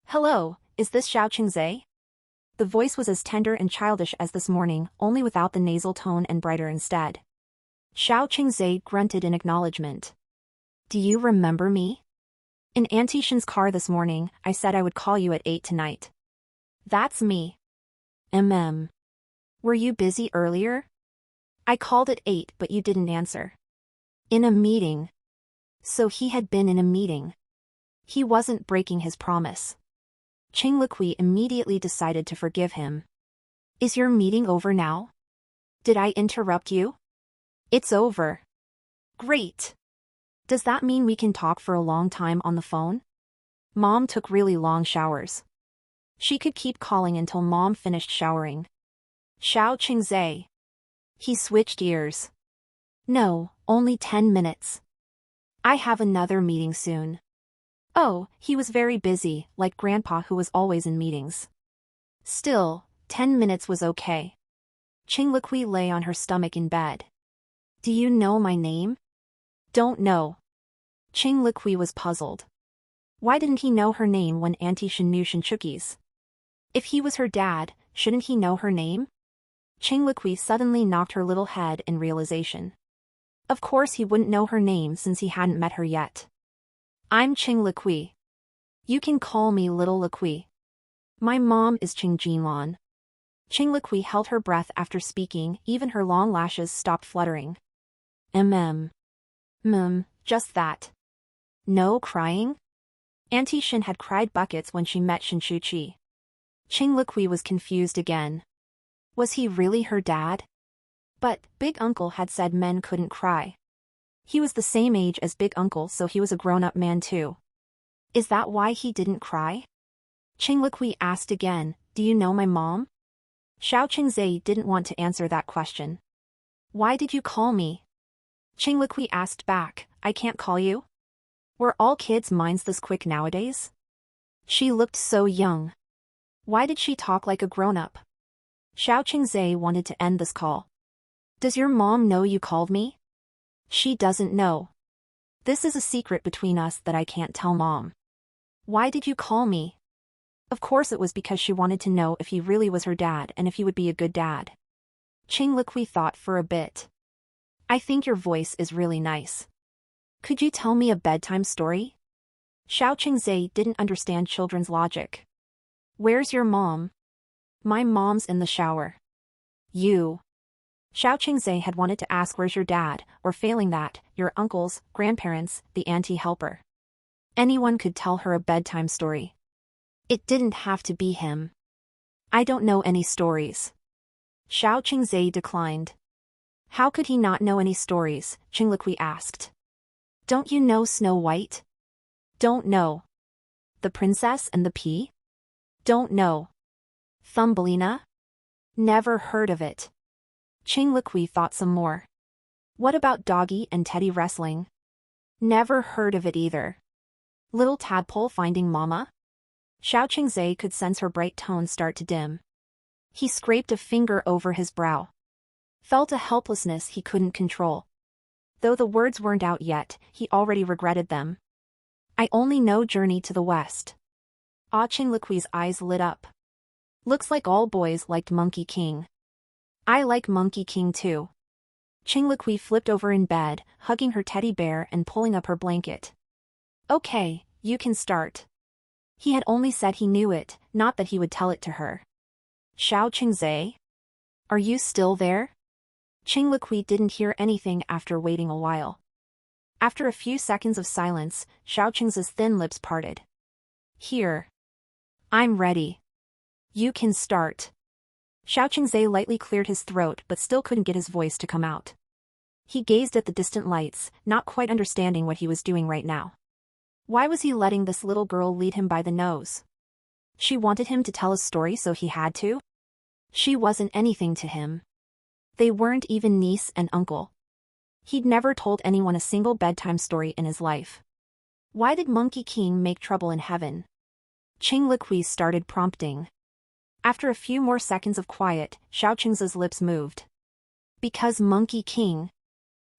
"Hello, is this Xiaoqing Zhe?" The voice was as tender and childish as this morning, only without the nasal tone and brighter instead. Xiaoqing Zhe grunted in acknowledgement. "Do you remember me? In Auntie Shin's car this morning, I said I would call you at 8 tonight. That's me. Were you busy earlier? I called at 8 but you didn't answer. In a meeting." So he had been in a meeting. He wasn't breaking his promise. Qing Liqui immediately decided to forgive him. "Is your meeting over now? Did I interrupt you?" It's over. Great. Does that mean we can talk for a long time on the phone? Mom took really long showers. She could keep calling until Mom finished showering. Xiao Qingzai. He switched gears. No, only 10 minutes. I have another meeting soon. Oh, he was very busy, like Grandpa who was always in meetings. Still, 10 minutes was okay. Qing Liqui lay on her stomach in bed. Do you know my name? Don't know. Qing Liqui was puzzled. Why didn't he know her name when Auntie Shen knew Shinchuki's? If he was her dad, shouldn't he know her name? Qing Liqui suddenly knocked her little head in realization. Of course he wouldn't know her name since he hadn't met her yet. I'm Qing Liqui. You can call me Little Liqui. My mom is Qing Jinlan. Qing Liqui held her breath after speaking, even her long lashes stopped fluttering. Just that. No crying? Auntie Shin had cried buckets when she met Shinchuchi. Qing Liqui was confused again. Was he really her dad? But Big Uncle had said men couldn't cry. He was the same age as Big Uncle, so he was a grown-up man too. Is that why he didn't cry? Qing Liqui asked again, do you know my mom? Xiao Qingzai didn't want to answer that question. Why did you call me? Qing Liqui asked back, I can't call you? Were all kids' minds this quick nowadays? She looked so young. Why did she talk like a grown-up? Xiao Qingzai wanted to end this call. Does your mom know you called me? She doesn't know. This is a secret between us that I can't tell Mom. Why did you call me? Of course it was because she wanted to know if he really was her dad and if he would be a good dad. Qing Liqui thought for a bit. I think your voice is really nice. Could you tell me a bedtime story? Xiao Qingzai didn't understand children's logic. Where's your mom? My mom's in the shower. You. Xiao Qingzai had wanted to ask where's your dad, or failing that, your uncles, grandparents, the auntie helper. Anyone could tell her a bedtime story. It didn't have to be him. I don't know any stories. Xiao Qingzai declined. How could he not know any stories? Qing Liqui asked. Don't you know Snow White? Don't know. The Princess and the Pea? Don't know. Thumbelina? Never heard of it. Qing Liqui thought some more. What about Doggy and Teddy wrestling? Never heard of it either. Little Tadpole finding Mama? Xiao Qingzai could sense her bright tones start to dim. He scraped a finger over his brow. Felt a helplessness he couldn't control. Though the words weren't out yet, he already regretted them. I only know Journey to the West. Qing Liqui's eyes lit up. Looks like all boys liked Monkey King. I like Monkey King too. Qing Liqui flipped over in bed, hugging her teddy bear and pulling up her blanket. Okay, you can start. He had only said he knew it, not that he would tell it to her. Xiao Qingzai? Are you still there? Qing Liqui didn't hear anything after waiting a while. After a few seconds of silence, Xiao Qingzai's thin lips parted. Here. I'm ready. You can start. Xiao Qingzai lightly cleared his throat but still couldn't get his voice to come out. He gazed at the distant lights, not quite understanding what he was doing right now. Why was he letting this little girl lead him by the nose? She wanted him to tell a story so he had to? She wasn't anything to him. They weren't even niece and uncle. He'd never told anyone a single bedtime story in his life. Why did Monkey King make trouble in heaven? Qing Liqui started prompting. After a few more seconds of quiet, Xiao Qingzai's lips moved. Because Monkey King.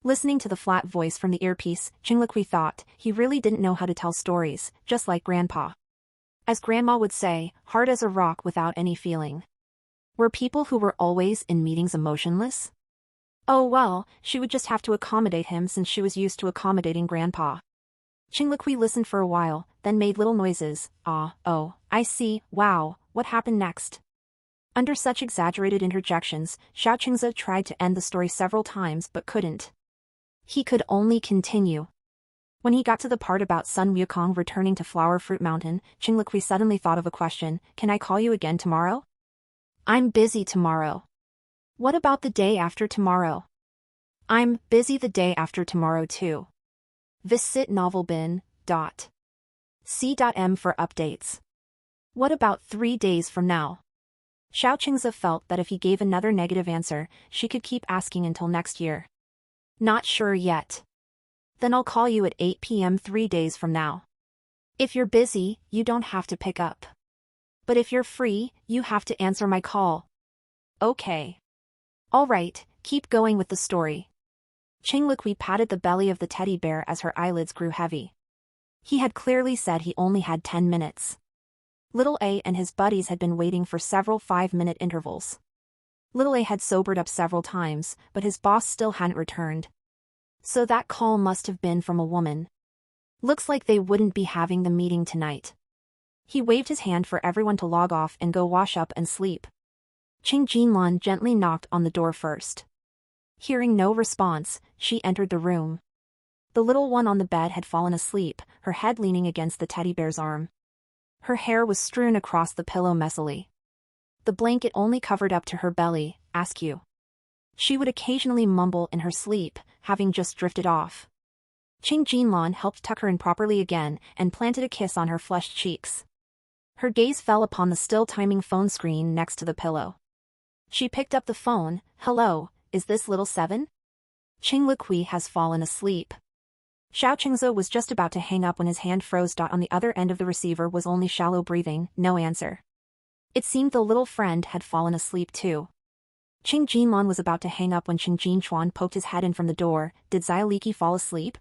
Listening to the flat voice from the earpiece, Qing Liqui thought he really didn't know how to tell stories, just like Grandpa. As Grandma would say, hard as a rock without any feeling. Were people who were always in meetings emotionless? Oh well, she would just have to accommodate him since she was used to accommodating Grandpa. Qing Liqui listened for a while, then made little noises. Oh, I see, wow, what happened next? Under such exaggerated interjections, Xiao Qingzai tried to end the story several times but couldn't. He could only continue. When he got to the part about Sun Wukong returning to Flower Fruit Mountain, Qing Liqui suddenly thought of a question. Can I call you again tomorrow? I'm busy tomorrow. What about the day after tomorrow? I'm busy the day after tomorrow too. Visit novelbin. C.M for updates. What about 3 days from now? Xiao Qingze felt that if he gave another negative answer, she could keep asking until next year. Not sure yet. Then I'll call you at 8 p.m. 3 days from now. If you're busy, you don't have to pick up. But if you're free, you have to answer my call. Okay. All right, keep going with the story. Qing Liqui patted the belly of the teddy bear as her eyelids grew heavy. He had clearly said he only had 10 minutes. Little A and his buddies had been waiting for several 5-minute intervals. Little A had sobered up several times, but his boss still hadn't returned. So that call must have been from a woman. Looks like they wouldn't be having the meeting tonight. He waved his hand for everyone to log off and go wash up and sleep. Qing Jinlan gently knocked on the door first. Hearing no response, she entered the room. The little one on the bed had fallen asleep, her head leaning against the teddy bear's arm. Her hair was strewn across the pillow messily. The blanket only covered up to her belly, askew. She would occasionally mumble in her sleep, having just drifted off. Qing Jinlan helped tuck her in properly again and planted a kiss on her flushed cheeks. Her gaze fell upon the still-timing phone screen next to the pillow. She picked up the phone. Hello, is this little Seven? Qing Liqui has fallen asleep. Xiao Qingze was just about to hang up when his hand froze. On the other end of the receiver was only shallow breathing, no answer. It seemed the little friend had fallen asleep too. Qing Jinlan was about to hang up when Qing Jinchuan poked his head in from the door. Did Xiaoliki fall asleep?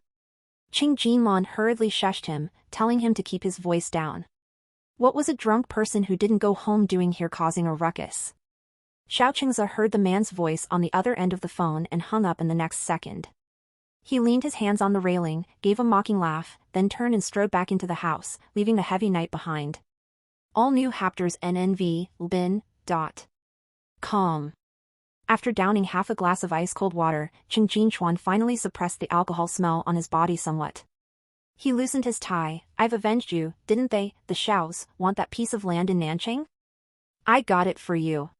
Qing Jinlan hurriedly shushed him, telling him to keep his voice down. What was a drunk person who didn't go home doing here causing a ruckus? Xiao Qingze heard the man's voice on the other end of the phone and hung up in the next second. He leaned his hands on the railing, gave a mocking laugh, then turned and strode back into the house, leaving the heavy night behind. All new chapters NNV, Bin. Calm. After downing half a glass of ice-cold water, Qing Jinchuan finally suppressed the alcohol smell on his body somewhat. He loosened his tie. I've avenged you, didn't they? The Xiaos want that piece of land in Nanchang? I got it for you.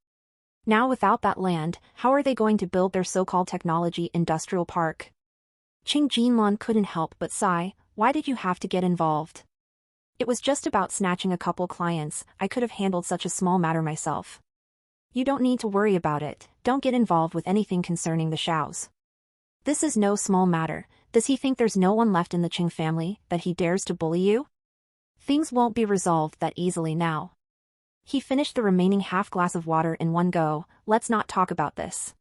Now without that land, how are they going to build their so-called technology industrial park? Qing Jinlan couldn't help but sigh. Why did you have to get involved? It was just about snatching a couple clients. I could have handled such a small matter myself. You don't need to worry about it. Don't get involved with anything concerning the Xiaos. This is no small matter. Does he think there's no one left in the Qing family that he dares to bully you? Things won't be resolved that easily now. He finished the remaining half glass of water in one go. Let's not talk about this.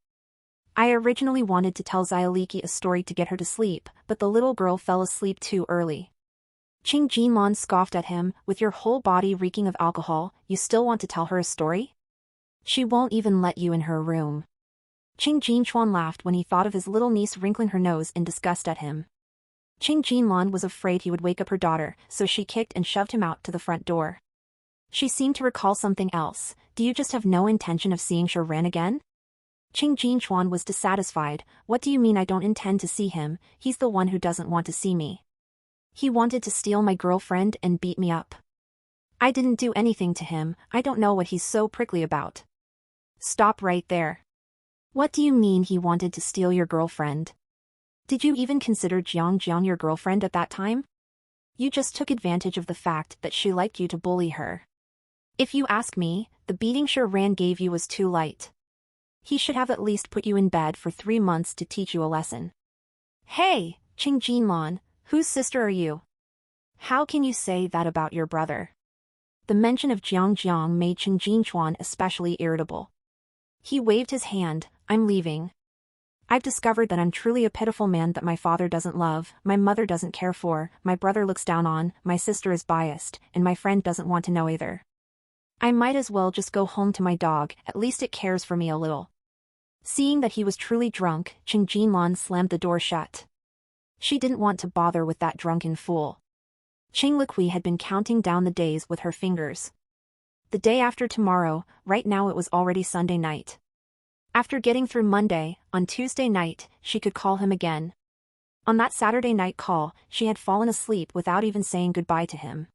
I originally wanted to tell Xiaoliki a story to get her to sleep, but the little girl fell asleep too early. Qing Jinlan scoffed at him. With your whole body reeking of alcohol, you still want to tell her a story? She won't even let you in her room. Qing Jinchuan laughed when he thought of his little niece wrinkling her nose in disgust at him. Qing Jinlan was afraid he would wake up her daughter, so she kicked and shoved him out to the front door. She seemed to recall something else. Do you just have no intention of seeing Shi Ran again? Qing Jinchuan was dissatisfied. What do you mean I don't intend to see him? He's the one who doesn't want to see me. He wanted to steal my girlfriend and beat me up. I didn't do anything to him. I don't know what he's so prickly about. Stop right there. What do you mean he wanted to steal your girlfriend? Did you even consider Jiang your girlfriend at that time? You just took advantage of the fact that she liked you to bully her. If you ask me, the beating Shi Ran gave you was too light. He should have at least put you in bed for 3 months to teach you a lesson. Hey, Qing Jinlan, whose sister are you? How can you say that about your brother? The mention of Jiang made Qing Jinchuan especially irritable. He waved his hand. I'm leaving. I've discovered that I'm truly a pitiful man that my father doesn't love, my mother doesn't care for, my brother looks down on, my sister is biased, and my friend doesn't want to know either. I might as well just go home to my dog, at least it cares for me a little. Seeing that he was truly drunk, Qing Jinlan slammed the door shut. She didn't want to bother with that drunken fool. Qing Liqui had been counting down the days with her fingers. The day after tomorrow, right now it was already Sunday night. After getting through Monday, on Tuesday night, she could call him again. On that Saturday night call, she had fallen asleep without even saying goodbye to him.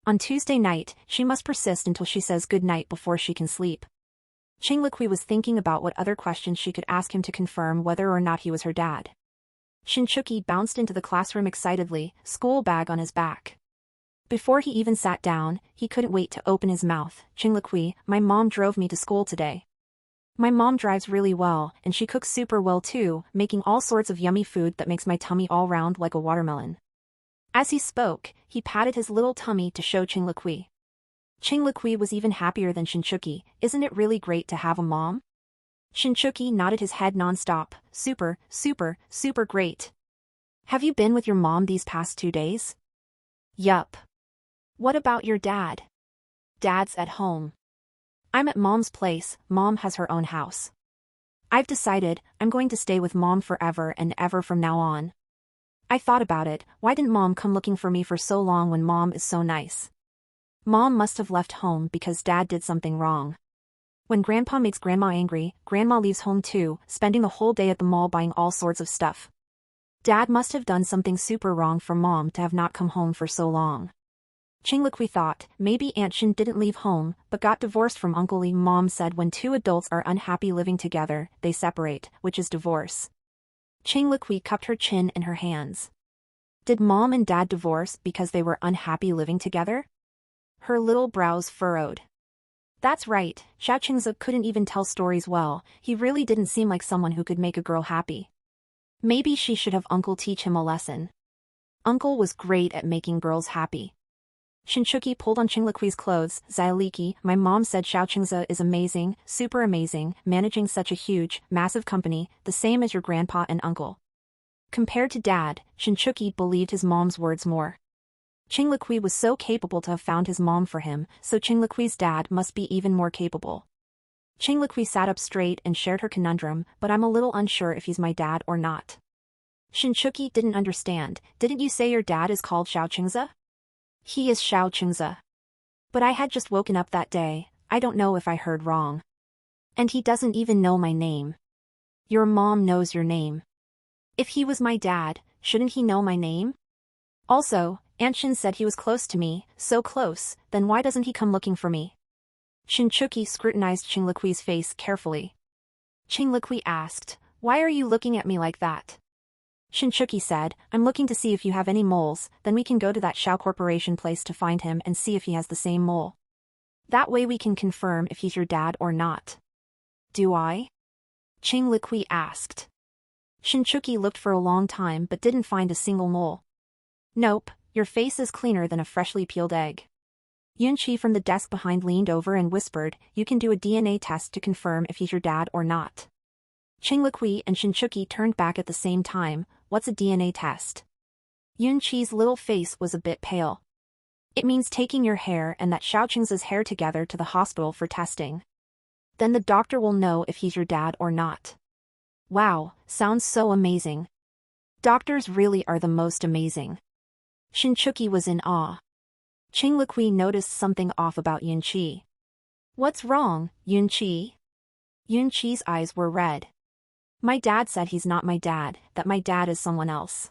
On Tuesday night, she must persist until she says good night before she can sleep. Qing Liqui was thinking about what other questions she could ask him to confirm whether or not he was her dad. Shinchuki bounced into the classroom excitedly, school bag on his back. Before he even sat down, he couldn't wait to open his mouth. Qing Liqui, my mom drove me to school today. My mom drives really well, and she cooks super well too, making all sorts of yummy food that makes my tummy all round like a watermelon. As he spoke, he patted his little tummy to show Qing Liqui. Qing Liqui was even happier than Shinchuki. Isn't it really great to have a mom? Shinchuki nodded his head non-stop. Super, super, super great. Have you been with your mom these past 2 days? Yup. What about your dad? Dad's at home. I'm at mom's place. Mom has her own house. I've decided I'm going to stay with mom forever and ever from now on. I thought about it. Why didn't mom come looking for me for so long when mom is so nice? Mom must have left home because dad did something wrong. When grandpa makes grandma angry, grandma leaves home too, spending the whole day at the mall buying all sorts of stuff. Dad must have done something super wrong for mom to have not come home for so long. Qing Liqui thought, maybe Aunt Shin didn't leave home, but got divorced from Uncle Li. Mom said when two adults are unhappy living together, they separate, which is divorce. Qing Liqui cupped her chin in her hands. Did mom and dad divorce because they were unhappy living together? Her little brows furrowed. That's right, Xiao Qingze couldn't even tell stories well. He really didn't seem like someone who could make a girl happy. Maybe she should have Uncle teach him a lesson. Uncle was great at making girls happy. Shinchuki pulled on Qing Liqui's clothes. Xiaoliki, my mom said Xiao Qingze is amazing, super amazing, managing such a huge, massive company, the same as your grandpa and uncle. Compared to dad, Shinchuki believed his mom's words more. Qing Liqui was so capable to have found his mom for him, so Qing Liqui's dad must be even more capable. Qing Liqui sat up straight and shared her conundrum, but I'm a little unsure if he's my dad or not. Shinchuki didn't understand. Didn't you say your dad is called Xiao Qingze? He is Xiao Qingze. But I had just woken up that day, I don't know if I heard wrong. And he doesn't even know my name. Your mom knows your name. If he was my dad, shouldn't he know my name? Also, Aunt Shin said he was close to me, so close, then why doesn't he come looking for me? Shinchuki scrutinized Qing Liqui's face carefully. Qing Liqui asked, why are you looking at me like that? Shinchuki said, I'm looking to see if you have any moles, then we can go to that Xiao Corporation place to find him and see if he has the same mole. That way we can confirm if he's your dad or not. Do I? Qing Liqui asked. Shinchuki looked for a long time but didn't find a single mole. Nope, your face is cleaner than a freshly peeled egg. Yunqi from the desk behind leaned over and whispered, you can do a DNA test to confirm if he's your dad or not. Qing Liqui and Shinchuki turned back at the same time. What's a DNA test? Yunqi's little face was a bit pale. It means taking your hair and that Xiao Qingze's hair together to the hospital for testing. Then the doctor will know if he's your dad or not. Wow, sounds so amazing. Doctors really are the most amazing. Shinchuki was in awe. Qing Liqui noticed something off about Yunqi. What's wrong, Yunqi? Yunqi's eyes were red. My dad said he's not my dad, that my dad is someone else.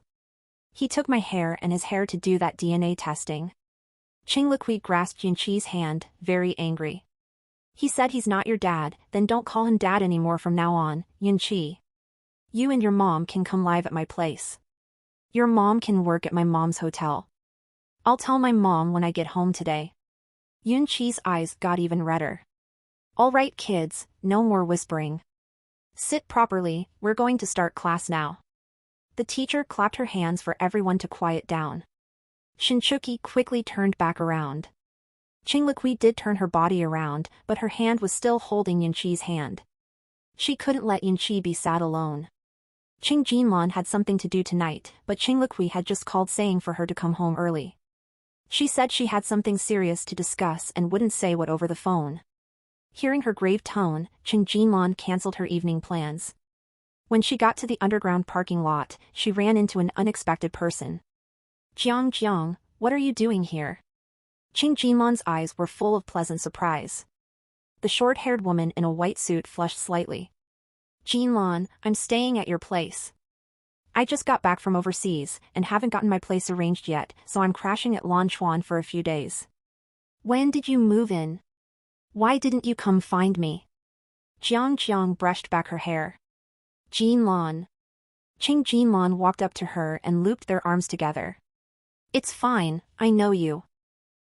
He took my hair and his hair to do that DNA testing. Qing Liqui grasped Yunqi's hand, very angry. He said he's not your dad, then don't call him dad anymore from now on, Yunqi. You and your mom can come live at my place. Your mom can work at my mom's hotel. I'll tell my mom when I get home today. Yunqi's eyes got even redder. All right kids, no more whispering. Sit properly, we're going to start class now. The teacher clapped her hands for everyone to quiet down. Shinchuki quickly turned back around. Qing Liqui did turn her body around, but her hand was still holding Yunqi's hand. She couldn't let Yunqi be sad alone. Qing Jinlan had something to do tonight, but Qing Liqui had just called saying for her to come home early. She said she had something serious to discuss and wouldn't say what over the phone. Hearing her grave tone, Qing Jinlan cancelled her evening plans. When she got to the underground parking lot, she ran into an unexpected person. Jiang, what are you doing here? Qing Jinlan's eyes were full of pleasant surprise. The short-haired woman in a white suit flushed slightly. Jinlan, I'm staying at your place. I just got back from overseas, and haven't gotten my place arranged yet, so I'm crashing at Lanchuan for a few days. When did you move in? Why didn't you come find me? Jiang Jiang brushed back her hair. Jinlan. Qing Jinlan walked up to her and looped their arms together. It's fine, I know you.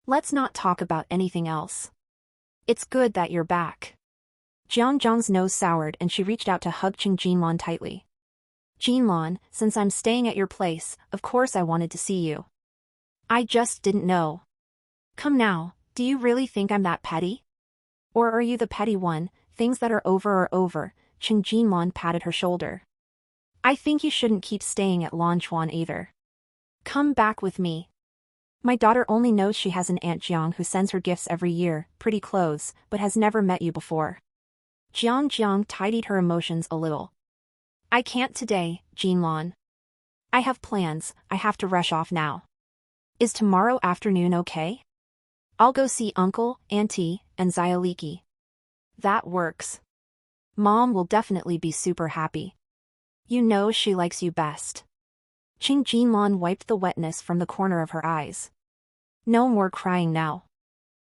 Let's not talk about anything else. It's good that you're back. Jiang Jiang's nose soured and she reached out to hug Qing Jinlan tightly. Jinlan, since I'm staying at your place, of course I wanted to see you. I just didn't know. Come now, do you really think I'm that petty? Or are you the petty one? Things that are over are over. Qing Jinlan patted her shoulder. I think you shouldn't keep staying at Lanchuan either. Come back with me. My daughter only knows she has an Aunt Jiang who sends her gifts every year, pretty clothes, but has never met you before. Jiang Jiang tidied her emotions a little. I can't today, Jinlan. I have plans, I have to rush off now. Is tomorrow afternoon okay? I'll go see Uncle, Auntie, and Xiaoliki. That works. Mom will definitely be super happy. You know she likes you best. Qing Jinlan wiped the wetness from the corner of her eyes. No more crying now.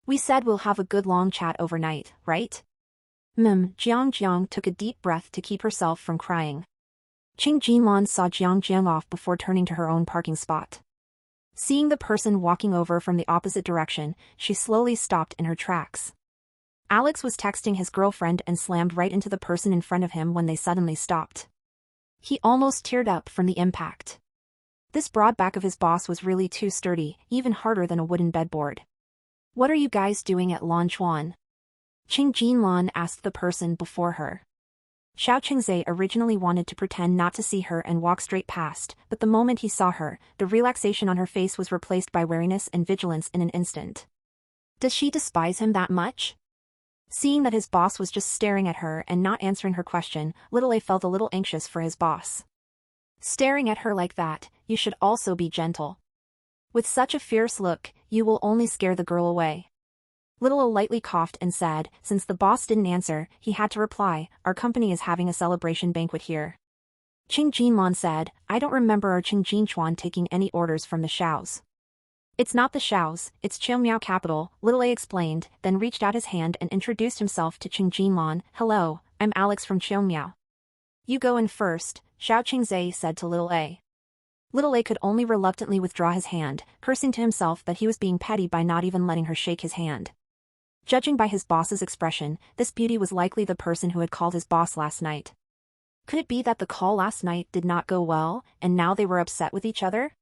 We said we'll have a good long chat overnight, right? Jiang Jiang took a deep breath to keep herself from crying. Qing Jinlan saw Jiang Jiang off before turning to her own parking spot. Seeing the person walking over from the opposite direction, she slowly stopped in her tracks. Alex was texting his girlfriend and slammed right into the person in front of him when they suddenly stopped. He almost teared up from the impact. This broad back of his boss was really too sturdy, even harder than a wooden bedboard. What are you guys doing at Lanchuan? Qing Jinlan asked the person before her. Xiao Qingzhe originally wanted to pretend not to see her and walk straight past, but the moment he saw her, the relaxation on her face was replaced by wariness and vigilance in an instant. Does she despise him that much? Seeing that his boss was just staring at her and not answering her question, Little A felt a little anxious for his boss. Staring at her like that, you should also be gentle. With such a fierce look, you will only scare the girl away. Little O lightly coughed and said, since the boss didn't answer, he had to reply, our company is having a celebration banquet here. Qing Jinlan said, I don't remember our Qing Jinchuan taking any orders from the Shaos. It's not the Shaos, it's Qiumiao capital, Little A explained, then reached out his hand and introduced himself to Qing Jinlan. Hello, I'm Alex from Qiumiao. You go in first, Xiao Qingzhe said to Little A. Little A could only reluctantly withdraw his hand, cursing to himself that he was being petty by not even letting her shake his hand. Judging by his boss's expression, this beauty was likely the person who had called his boss last night. Could it be that the call last night did not go well, and now they were upset with each other?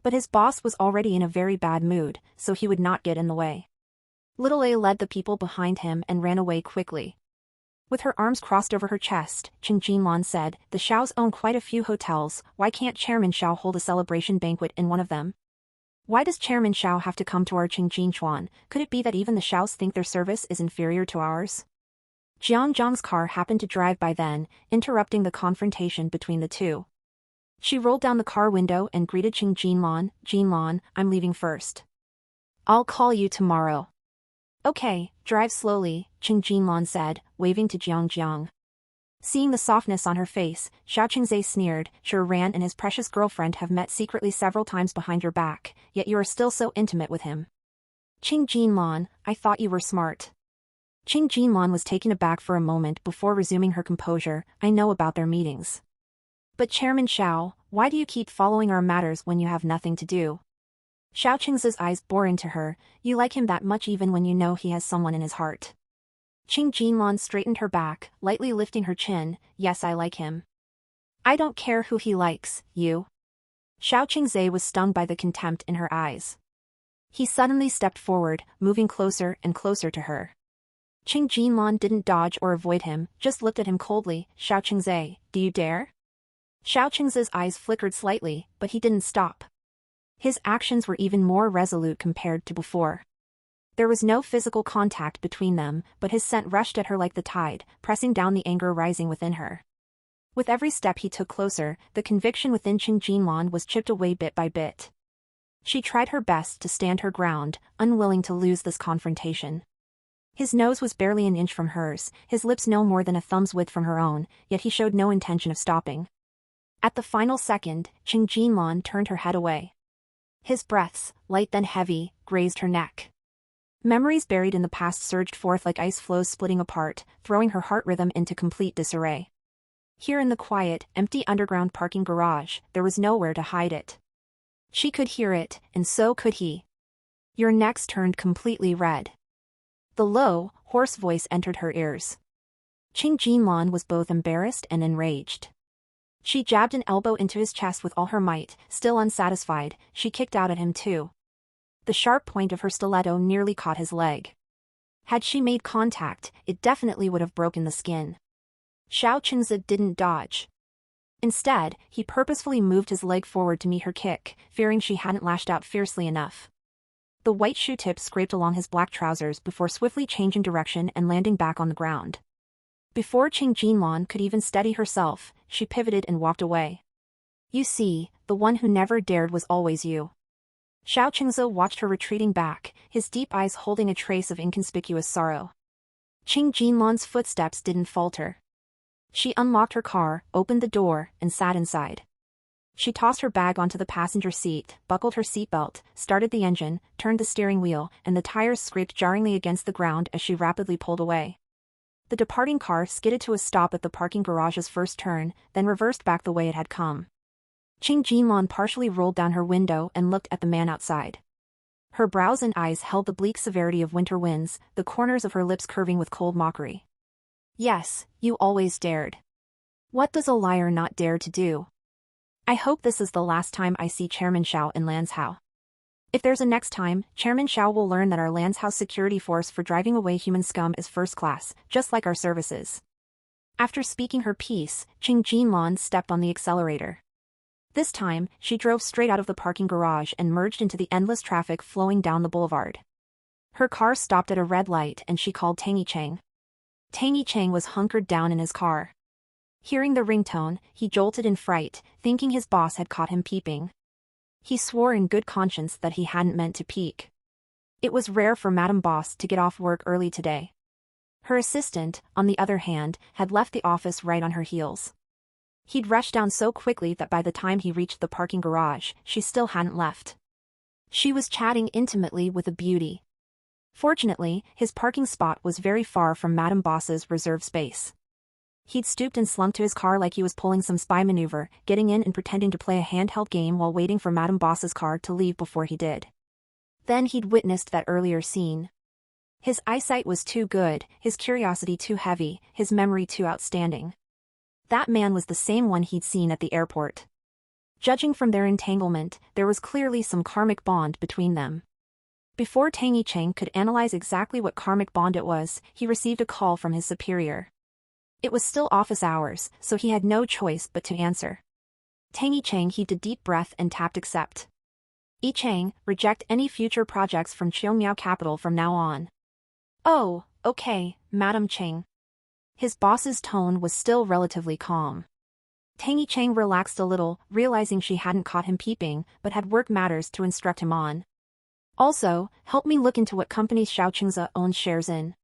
But his boss was already in a very bad mood, so he would not get in the way. Little A led the people behind him and ran away quickly. With her arms crossed over her chest, Qing Jinlan said, the Shaos own quite a few hotels, why can't Chairman Xiao hold a celebration banquet in one of them? Why does Chairman Xiao have to come to our Qing Jinchuan? Could it be that even the Shaos think their service is inferior to ours? Jiang Jiang's car happened to drive by then, interrupting the confrontation between the two. She rolled down the car window and greeted Qing Jinlan. Jinlan, I'm leaving first. I'll call you tomorrow. Okay, drive slowly, Qing Jinlan said, waving to Jiang Jiang. Seeing the softness on her face, Xiao Qingzhe sneered, sure Ran and his precious girlfriend have met secretly several times behind your back, yet you are still so intimate with him. Qing Jinlan, I thought you were smart. Qing Jinlan was taken aback for a moment before resuming her composure, I know about their meetings. But Chairman Xiao, why do you keep following our matters when you have nothing to do? Xiao Qingzhe's eyes bore into her, you like him that much even when you know he has someone in his heart. Qing Jinlan straightened her back, lightly lifting her chin, yes I like him. I don't care who he likes, you. Xiao Qingzhe was stung by the contempt in her eyes. He suddenly stepped forward, moving closer and closer to her. Qing Jinlan didn't dodge or avoid him, just looked at him coldly, Xiao Qingzhe, do you dare? Xiao Qingzhe's eyes flickered slightly, but he didn't stop. His actions were even more resolute compared to before. There was no physical contact between them, but his scent rushed at her like the tide, pressing down the anger rising within her. With every step he took closer, the conviction within Qing Jinlan was chipped away bit by bit. She tried her best to stand her ground, unwilling to lose this confrontation. His nose was barely an inch from hers, his lips no more than a thumb's width from her own, yet he showed no intention of stopping. At the final second, Qing Jinlan turned her head away. His breaths, light then heavy, grazed her neck. Memories buried in the past surged forth like ice floes splitting apart, throwing her heart rhythm into complete disarray. Here in the quiet, empty underground parking garage, there was nowhere to hide it. She could hear it, and so could he. Your necks turned completely red. The low, hoarse voice entered her ears. Qing Jinlan was both embarrassed and enraged. She jabbed an elbow into his chest with all her might, still unsatisfied, she kicked out at him too. The sharp point of her stiletto nearly caught his leg. Had she made contact, it definitely would have broken the skin. Xiao Qingze didn't dodge. Instead, he purposefully moved his leg forward to meet her kick, fearing she hadn't lashed out fiercely enough. The white shoe tip scraped along his black trousers before swiftly changing direction and landing back on the ground. Before Qing Jinlan could even steady herself, she pivoted and walked away. You see, the one who never dared was always you. Xiao Qingze watched her retreating back, his deep eyes holding a trace of inconspicuous sorrow. Qing Jinlan's footsteps didn't falter. She unlocked her car, opened the door, and sat inside. She tossed her bag onto the passenger seat, buckled her seatbelt, started the engine, turned the steering wheel, and the tires scraped jarringly against the ground as she rapidly pulled away. The departing car skidded to a stop at the parking garage's first turn, then reversed back the way it had come. Qing Jinlan partially rolled down her window and looked at the man outside. Her brows and eyes held the bleak severity of winter winds, the corners of her lips curving with cold mockery. Yes, you always dared. What does a liar not dare to do? I hope this is the last time I see Chairman Xiao in Lanzhou. If there's a next time, Chairman Xiao will learn that our Lanzhou security force for driving away human scum is first class, just like our services. After speaking her piece, Qing Jinlan stepped on the accelerator. This time, she drove straight out of the parking garage and merged into the endless traffic flowing down the boulevard. Her car stopped at a red light and she called Tang Yicheng. Tang Yicheng was hunkered down in his car. Hearing the ringtone, he jolted in fright, thinking his boss had caught him peeping. He swore in good conscience that he hadn't meant to peek. It was rare for Madame Boss to get off work early today. Her assistant, on the other hand, had left the office right on her heels. He'd rushed down so quickly that by the time he reached the parking garage, she still hadn't left. She was chatting intimately with a beauty. Fortunately, his parking spot was very far from Madame Boss's reserved space. He'd stooped and slunk to his car like he was pulling some spy maneuver, getting in and pretending to play a handheld game while waiting for Madame Boss's car to leave before he did. Then he'd witnessed that earlier scene. His eyesight was too good, his curiosity too heavy, his memory too outstanding. That man was the same one he'd seen at the airport. Judging from their entanglement, there was clearly some karmic bond between them. Before Tang Yicheng could analyze exactly what karmic bond it was, he received a call from his superior. It was still office hours, so he had no choice but to answer. Tang Yicheng heaved a deep breath and tapped accept. Yicheng, reject any future projects from Qiongmiao Capital from now on. Oh, okay, Madam Cheng. His boss's tone was still relatively calm. Tang Yicheng relaxed a little, realizing she hadn't caught him peeping, but had work matters to instruct him on. Also, help me look into what companies Xiao Qingze owns shares in.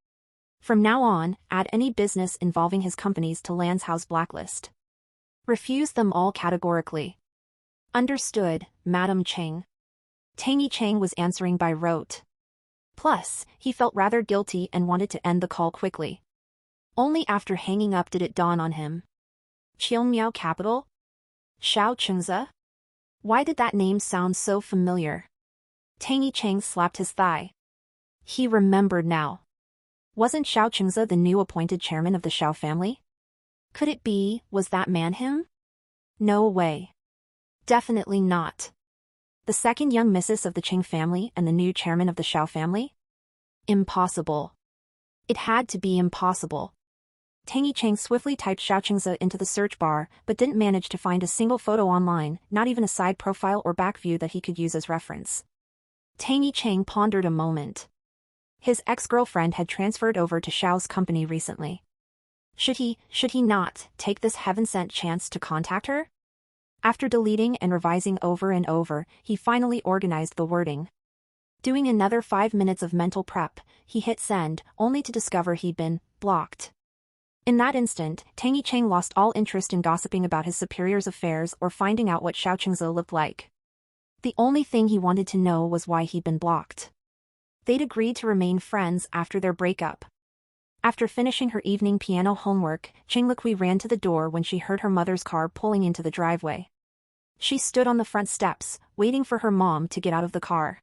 From now on, add any business involving his companies to Lanzhou's blacklist. Refuse them all categorically. Understood, Madam Cheng. Tang Yicheng was answering by rote. Plus, he felt rather guilty and wanted to end the call quickly. Only after hanging up did it dawn on him. Qiongmiao Capital? Xiao Qingze? Why did that name sound so familiar? Tang Yicheng slapped his thigh. He remembered now. Wasn't Xiao Qingze the new appointed chairman of the Xiao family? Could it be, was that man him? No way. Definitely not. The second young missus of the Qing family and the new chairman of the Xiao family? Impossible. It had to be impossible. Tang Yicheng swiftly typed Xiao Qingze into the search bar, but didn't manage to find a single photo online, not even a side profile or back view that he could use as reference. Tang Yicheng pondered a moment. His ex-girlfriend had transferred over to Xiao's company recently. Should he not, take this heaven-sent chance to contact her? After deleting and revising over and over, he finally organized the wording. Doing another 5 minutes of mental prep, he hit send, only to discover he'd been blocked. In that instant, Tang Yicheng lost all interest in gossiping about his superior's affairs or finding out what Xiao Qingze looked like. The only thing he wanted to know was why he'd been blocked. They'd agreed to remain friends after their breakup. After finishing her evening piano homework, Qing Liqui ran to the door when she heard her mother's car pulling into the driveway. She stood on the front steps, waiting for her mom to get out of the car.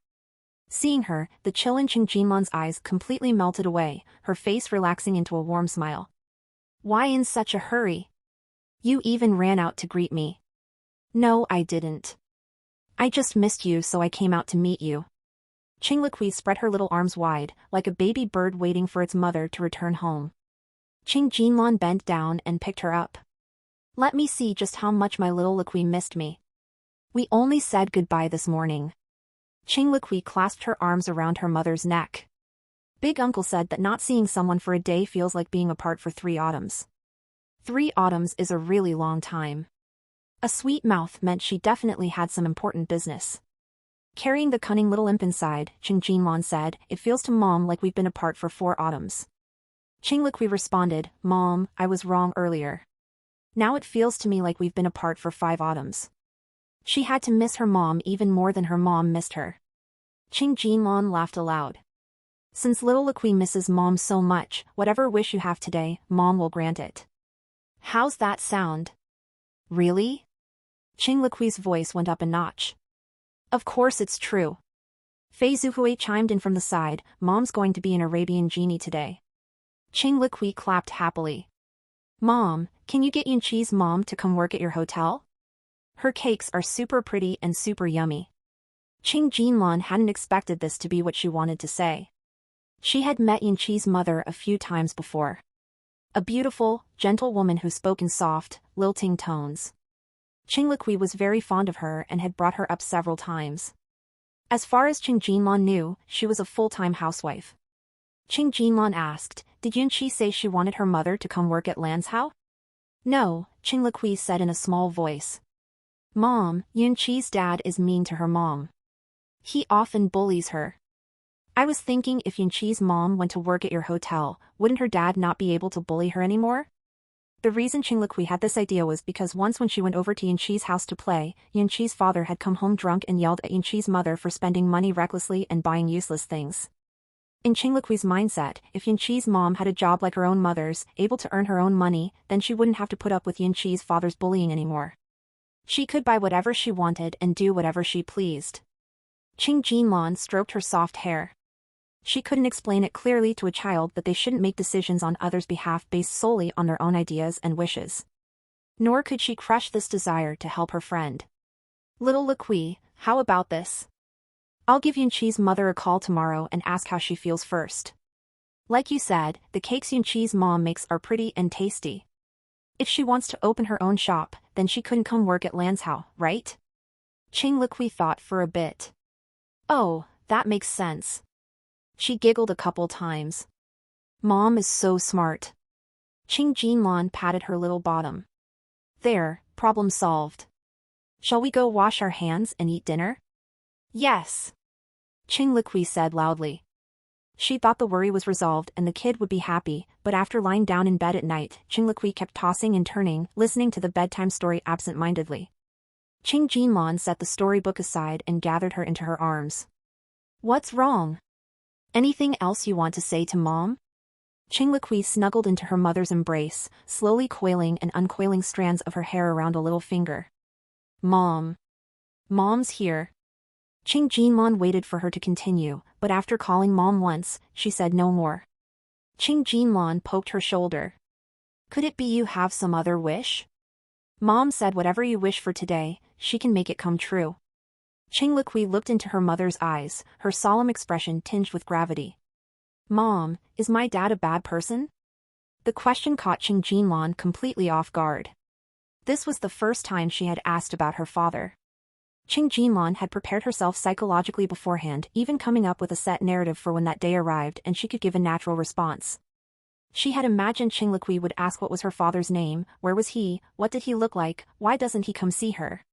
Seeing her, the chill in Qing Jinlan's eyes completely melted away, her face relaxing into a warm smile. Why in such a hurry? You even ran out to greet me. No, I didn't. I just missed you, so I came out to meet you. Qing Liqui spread her little arms wide, like a baby bird waiting for its mother to return home. Qing Jinlan bent down and picked her up. Let me see just how much my little Liqui missed me. We only said goodbye this morning. Qing Liqui clasped her arms around her mother's neck. Big Uncle said that not seeing someone for a day feels like being apart for 3 autumns. 3 autumns is a really long time. A sweet mouth meant she definitely had some important business. Carrying the cunning little imp inside, Qing Jinlan said, it feels to Mom like we've been apart for 4 autumns. Qing Liqui responded, Mom, I was wrong earlier. Now it feels to me like we've been apart for 5 autumns. She had to miss her mom even more than her mom missed her. Qing Jinlan laughed aloud. Since little Liqui misses Mom so much, whatever wish you have today, Mom will grant it. How's that sound? Really? Qing Liqui's voice went up a notch. Of course it's true. Fei Zuhui chimed in from the side, Mom's going to be an Arabian genie today. Qing Liqui clapped happily. Mom, can you get Yanqi's mom to come work at your hotel? Her cakes are super pretty and super yummy. Qing Jinlan hadn't expected this to be what she wanted to say. She had met Yanqi's mother a few times before. A beautiful, gentle woman who spoke in soft, lilting tones. Qing Liqui was very fond of her and had brought her up several times. As far as Qing Jinlan knew, she was a full-time housewife. Qing Jinlan asked, did Yanqi say she wanted her mother to come work at Lanzhou? No, Qing Liqui said in a small voice. Mom, Yanqi's dad is mean to her mom. He often bullies her. I was thinking if Yanqi's mom went to work at your hotel, wouldn't her dad not be able to bully her anymore? The reason Qing Liqui had this idea was because once when she went over to Yanqi's house to play, Yanqi's father had come home drunk and yelled at Yanqi's mother for spending money recklessly and buying useless things. In Qing Liqui's mindset, if Yanqi's mom had a job like her own mother's, able to earn her own money, then she wouldn't have to put up with Yanqi's father's bullying anymore. She could buy whatever she wanted and do whatever she pleased. Qing Jinlan stroked her soft hair. She couldn't explain it clearly to a child that they shouldn't make decisions on others' behalf based solely on their own ideas and wishes. Nor could she crush this desire to help her friend. Little Liqui, how about this? I'll give Yanqi's mother a call tomorrow and ask how she feels first. Like you said, the cakes Yanqi's mom makes are pretty and tasty. If she wants to open her own shop, then she couldn't come work at Lanzhou, right? Qing Liqui thought for a bit. Oh, that makes sense. She giggled a couple times. Mom is so smart. Qing Jinlan patted her little bottom. There, problem solved. Shall we go wash our hands and eat dinner? Yes. Qing Liqui said loudly. She thought the worry was resolved and the kid would be happy, but after lying down in bed at night, Qing Liqui kept tossing and turning, listening to the bedtime story absent-mindedly. Qing Jinlan set the storybook aside and gathered her into her arms. What's wrong? Anything else you want to say to Mom? Qing Liqui snuggled into her mother's embrace, slowly coiling and uncoiling strands of her hair around a little finger. Mom. Mom's here. Qing Jinlan waited for her to continue, but after calling Mom once, she said no more. Qing Jinlan poked her shoulder. Could it be you have some other wish? Mom said whatever you wish for today, she can make it come true. Qing Liqui looked into her mother's eyes, her solemn expression tinged with gravity. Mom, is my dad a bad person? The question caught Qing Jinlan completely off guard. This was the first time she had asked about her father. Qing Jinlan had prepared herself psychologically beforehand, even coming up with a set narrative for when that day arrived and she could give a natural response. She had imagined Qing Liqui would ask what was her father's name, where was he, what did he look like, why doesn't he come see her?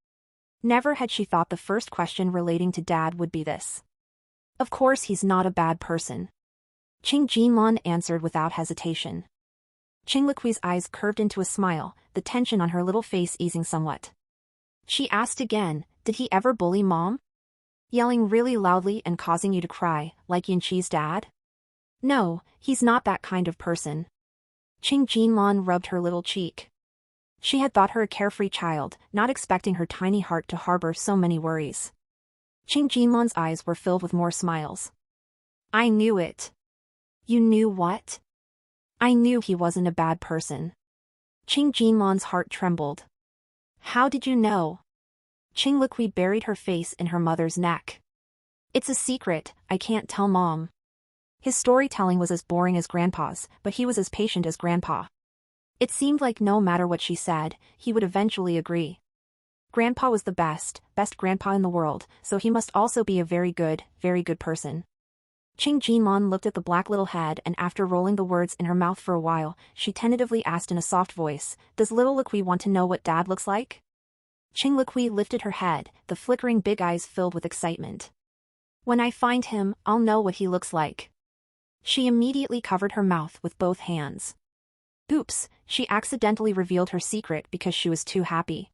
Never had she thought the first question relating to Dad would be this. Of course he's not a bad person. Qing Jinlan answered without hesitation. Qing Liqui's eyes curved into a smile, the tension on her little face easing somewhat. She asked again, did he ever bully Mom? Yelling really loudly and causing you to cry, like Yanqi's dad? No, he's not that kind of person. Qing Jinlan rubbed her little cheek. She had thought her a carefree child, not expecting her tiny heart to harbor so many worries. Qing Jinlan's eyes were filled with more smiles. I knew it. You knew what? I knew he wasn't a bad person. Qing Jinlan's heart trembled. How did you know? Qing Liqui buried her face in her mother's neck. It's a secret, I can't tell Mom. His storytelling was as boring as Grandpa's, but he was as patient as Grandpa. It seemed like no matter what she said, he would eventually agree. Grandpa was the best grandpa in the world, so he must also be a very good person. Qing Jinlan looked at the black little head and after rolling the words in her mouth for a while, she tentatively asked in a soft voice, Does little Liqui want to know what Dad looks like? Qing Liqui lifted her head, the flickering big eyes filled with excitement. When I find him, I'll know what he looks like. She immediately covered her mouth with both hands. Oops, she accidentally revealed her secret because she was too happy.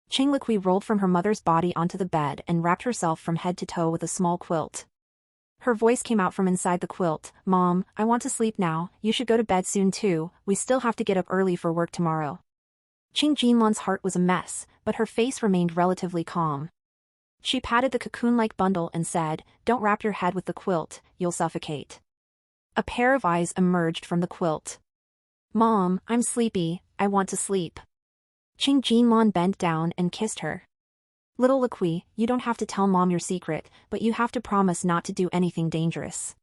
Qing Liqui rolled from her mother's body onto the bed and wrapped herself from head to toe with a small quilt. Her voice came out from inside the quilt, Mom, I want to sleep now, you should go to bed soon too, we still have to get up early for work tomorrow. Qing Jinlan's heart was a mess, but her face remained relatively calm. She patted the cocoon-like bundle and said, Don't wrap your head with the quilt, you'll suffocate. A pair of eyes emerged from the quilt. Mom, I'm sleepy, I want to sleep. Qing Jinlan bent down and kissed her. Little Liqui, you don't have to tell Mom your secret, but you have to promise not to do anything dangerous.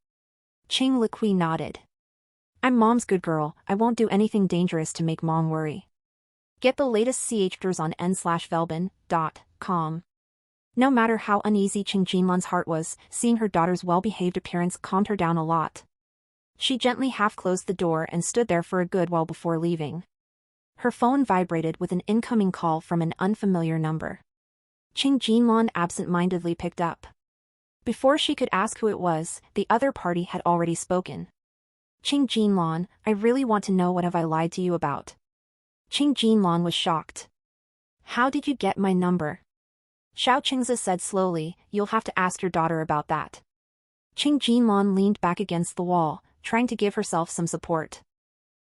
Qing Liqui nodded. I'm Mom's good girl, I won't do anything dangerous to make Mom worry. Get the latest CHDers on n/velbin.com. No matter how uneasy Qing Jinlan's heart was, seeing her daughter's well-behaved appearance calmed her down a lot. She gently half-closed the door and stood there for a good while before leaving. Her phone vibrated with an incoming call from an unfamiliar number. Qing Jinlan absent-mindedly picked up. Before she could ask who it was, the other party had already spoken. Qing Jinlan, I really want to know what have I lied to you about. Qing Jinlan was shocked. How did you get my number? Xiao Qingzi said slowly, You'll have to ask your daughter about that. Qing Jinlan leaned back against the wall, trying to give herself some support.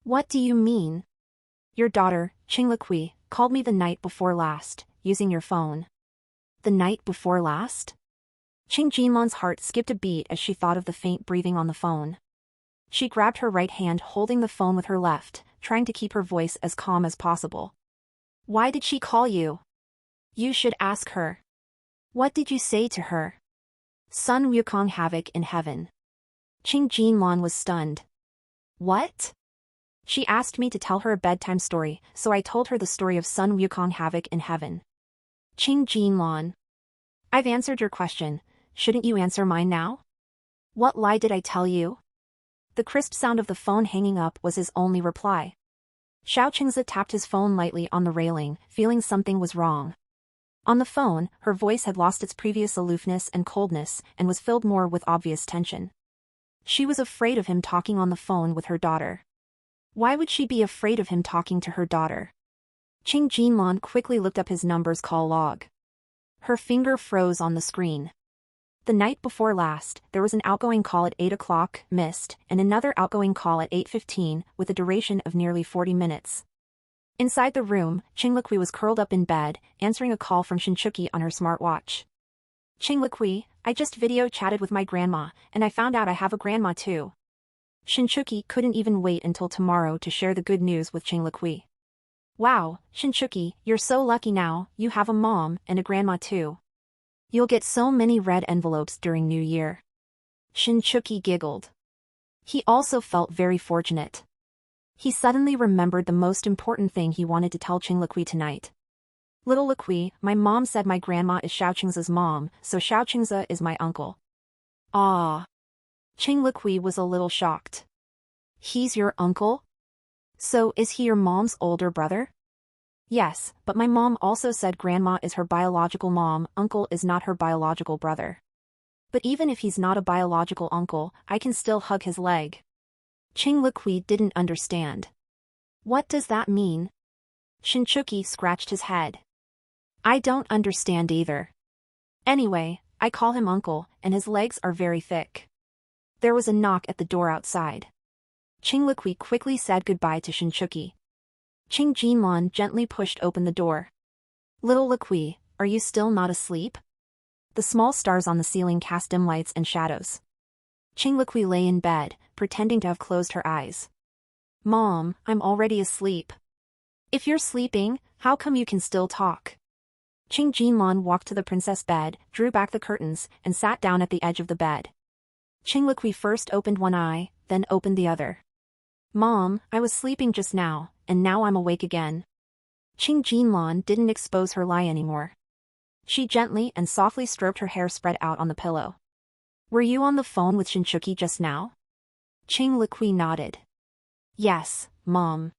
What do you mean? Your daughter, Qing Liqui, called me the night before last, using your phone. The night before last? Qing Jinlan's heart skipped a beat as she thought of the faint breathing on the phone. She grabbed her right hand holding the phone with her left, trying to keep her voice as calm as possible. Why did she call you? You should ask her. What did you say to her? Sun Wukong havoc in heaven. Qing Jinlan was stunned. What? She asked me to tell her a bedtime story, so I told her the story of Sun Wukong havoc in heaven. Qing Jinlan. I've answered your question, shouldn't you answer mine now? What lie did I tell you? The crisp sound of the phone hanging up was his only reply. Xiao Qingzi tapped his phone lightly on the railing, feeling something was wrong. On the phone, her voice had lost its previous aloofness and coldness and was filled more with obvious tension. She was afraid of him talking on the phone with her daughter. Why would she be afraid of him talking to her daughter? Qing Jinlan quickly looked up his number's call log. Her finger froze on the screen. The night before last, there was an outgoing call at 8 o'clock, missed, and another outgoing call at 8:15, with a duration of nearly 40 minutes. Inside the room, Qing Liqui was curled up in bed, answering a call from Shinchuki on her smartwatch. Qing Liqui, I just video chatted with my grandma, and I found out I have a grandma too. Shinchuki couldn't even wait until tomorrow to share the good news with Qing Liqui. Wow, Shinchuki, you're so lucky now, you have a mom and a grandma too. You'll get so many red envelopes during New Year. Shinchuki giggled. He also felt very fortunate. He suddenly remembered the most important thing he wanted to tell Qing Liqui tonight. Little Liqui, my mom said my grandma is Xiao Qingzi's mom, so Xiao Qingzi is my uncle. Ah. Qing Liqui was a little shocked. He's your uncle? So is he your mom's older brother? Yes, but my mom also said grandma is her biological mom, uncle is not her biological brother. But even if he's not a biological uncle, I can still hug his leg. Qing Liqui didn't understand. What does that mean? Shinchuki scratched his head. I don't understand either. Anyway, I call him uncle, and his legs are very thick. There was a knock at the door outside. Qing Liqui quickly said goodbye to Shinchuki. Qing Jinlan gently pushed open the door. Little Liqui, are you still not asleep? The small stars on the ceiling cast dim lights and shadows. Qing Liqui lay in bed, pretending to have closed her eyes. Mom, I'm already asleep. If you're sleeping, how come you can still talk? Qing Jinlan walked to the princess bed, drew back the curtains, and sat down at the edge of the bed. Qing Liqui first opened one eye, then opened the other. Mom, I was sleeping just now, and now I'm awake again. Qing Jinlan didn't expose her lie anymore. She gently and softly stroked her hair spread out on the pillow. Were you on the phone with Shinchuki just now? Qing Liqui nodded. Yes, Mom.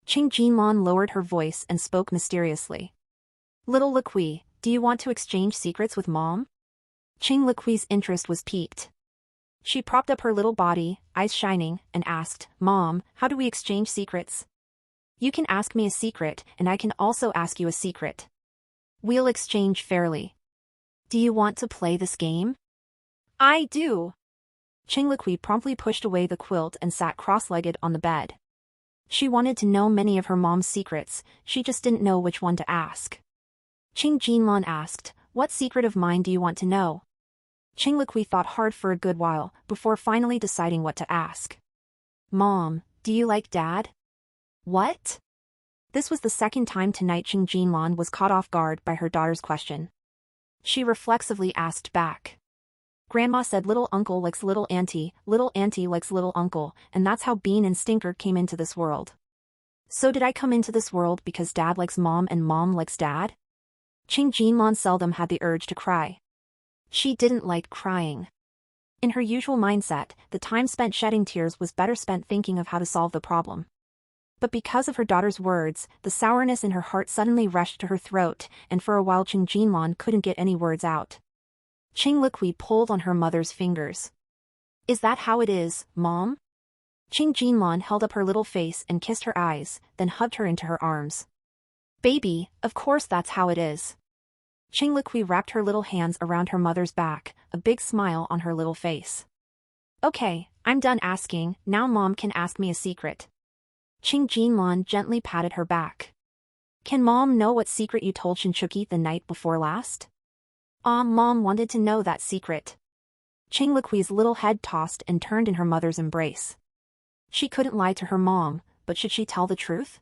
Qing Jinlan lowered her voice and spoke mysteriously. Little Liqui, do you want to exchange secrets with Mom? Qing Liqui's interest was piqued. She propped up her little body, eyes shining, and asked, Mom, how do we exchange secrets? You can ask me a secret, and I can also ask you a secret. We'll exchange fairly. Do you want to play this game? I do. Qing Liqui promptly pushed away the quilt and sat cross-legged on the bed. She wanted to know many of her mom's secrets, she just didn't know which one to ask. Qing Jinlan asked, what secret of mine do you want to know? Qing Liqui thought hard for a good while, before finally deciding what to ask. Mom, do you like Dad? What? This was the second time tonight Qing Jinlan was caught off guard by her daughter's question. She reflexively asked back. Grandma said little uncle likes little auntie likes little uncle, and that's how Bean and Stinker came into this world. So did I come into this world because Dad likes Mom and Mom likes Dad? Qing Jinlan seldom had the urge to cry. She didn't like crying. In her usual mindset, the time spent shedding tears was better spent thinking of how to solve the problem. But because of her daughter's words, the sourness in her heart suddenly rushed to her throat, and for a while Qing Jinlan couldn't get any words out. Qing Liqui pulled on her mother's fingers. Is that how it is, Mom? Qing Jinlan held up her little face and kissed her eyes, then hugged her into her arms. Baby, of course that's how it is. Qing Liqui wrapped her little hands around her mother's back, a big smile on her little face. Okay, I'm done asking, now Mom can ask me a secret. Qing Jinlan gently patted her back. Can Mom know what secret you told Shinchuki the night before last? Mom wanted to know that secret. Qing Liqui's little head tossed and turned in her mother's embrace. She couldn't lie to her mom, but should she tell the truth?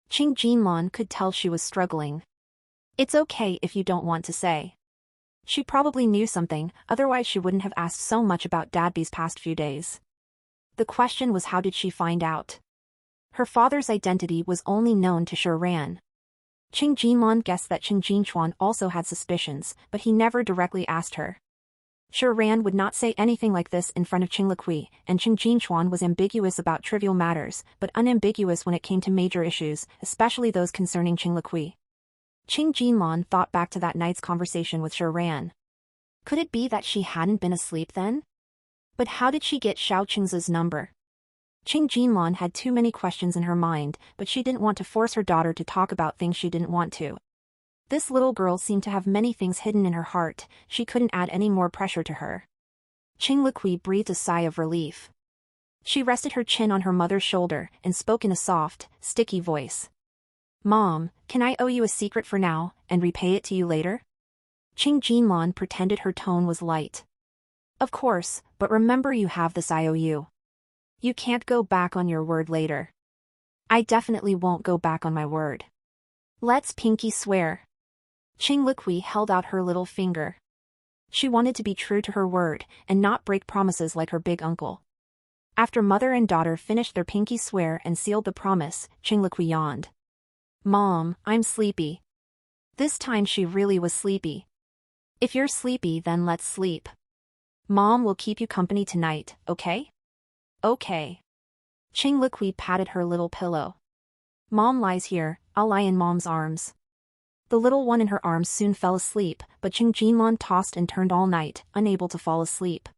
Qing Jinlan could tell she was struggling. It's okay if you don't want to say. She probably knew something, otherwise she wouldn't have asked so much about Dadby's past few days. The question was, how did she find out? Her father's identity was only known to Shiran. Qing Jinlan guessed that Qing Jinchuan also had suspicions, but he never directly asked her. Shiran would not say anything like this in front of Qing Liqui, and Qing Jinchuan was ambiguous about trivial matters, but unambiguous when it came to major issues, especially those concerning Qing Liqui. Qing Jinlan thought back to that night's conversation with Shiran. Could it be that she hadn't been asleep then? But how did she get Xiao Qing's number? Qing Jinlan had too many questions in her mind, but she didn't want to force her daughter to talk about things she didn't want to. This little girl seemed to have many things hidden in her heart, she couldn't add any more pressure to her. Qing Liqui breathed a sigh of relief. She rested her chin on her mother's shoulder and spoke in a soft, sticky voice. Mom, can I owe you a secret for now, and repay it to you later? Qing Jinlan pretended her tone was light. Of course, but remember you have this IOU. You can't go back on your word later. I definitely won't go back on my word. Let's pinky swear. Qing Liqui held out her little finger. She wanted to be true to her word, and not break promises like her big uncle. After mother and daughter finished their pinky swear and sealed the promise, Qing Liqui yawned. Mom, I'm sleepy. This time she really was sleepy. If you're sleepy, then let's sleep. Mom will keep you company tonight, okay? Okay. Qing Liqui patted her little pillow. Mom lies here, I'll lie in Mom's arms. The little one in her arms soon fell asleep, but Qing Jinlan tossed and turned all night, unable to fall asleep.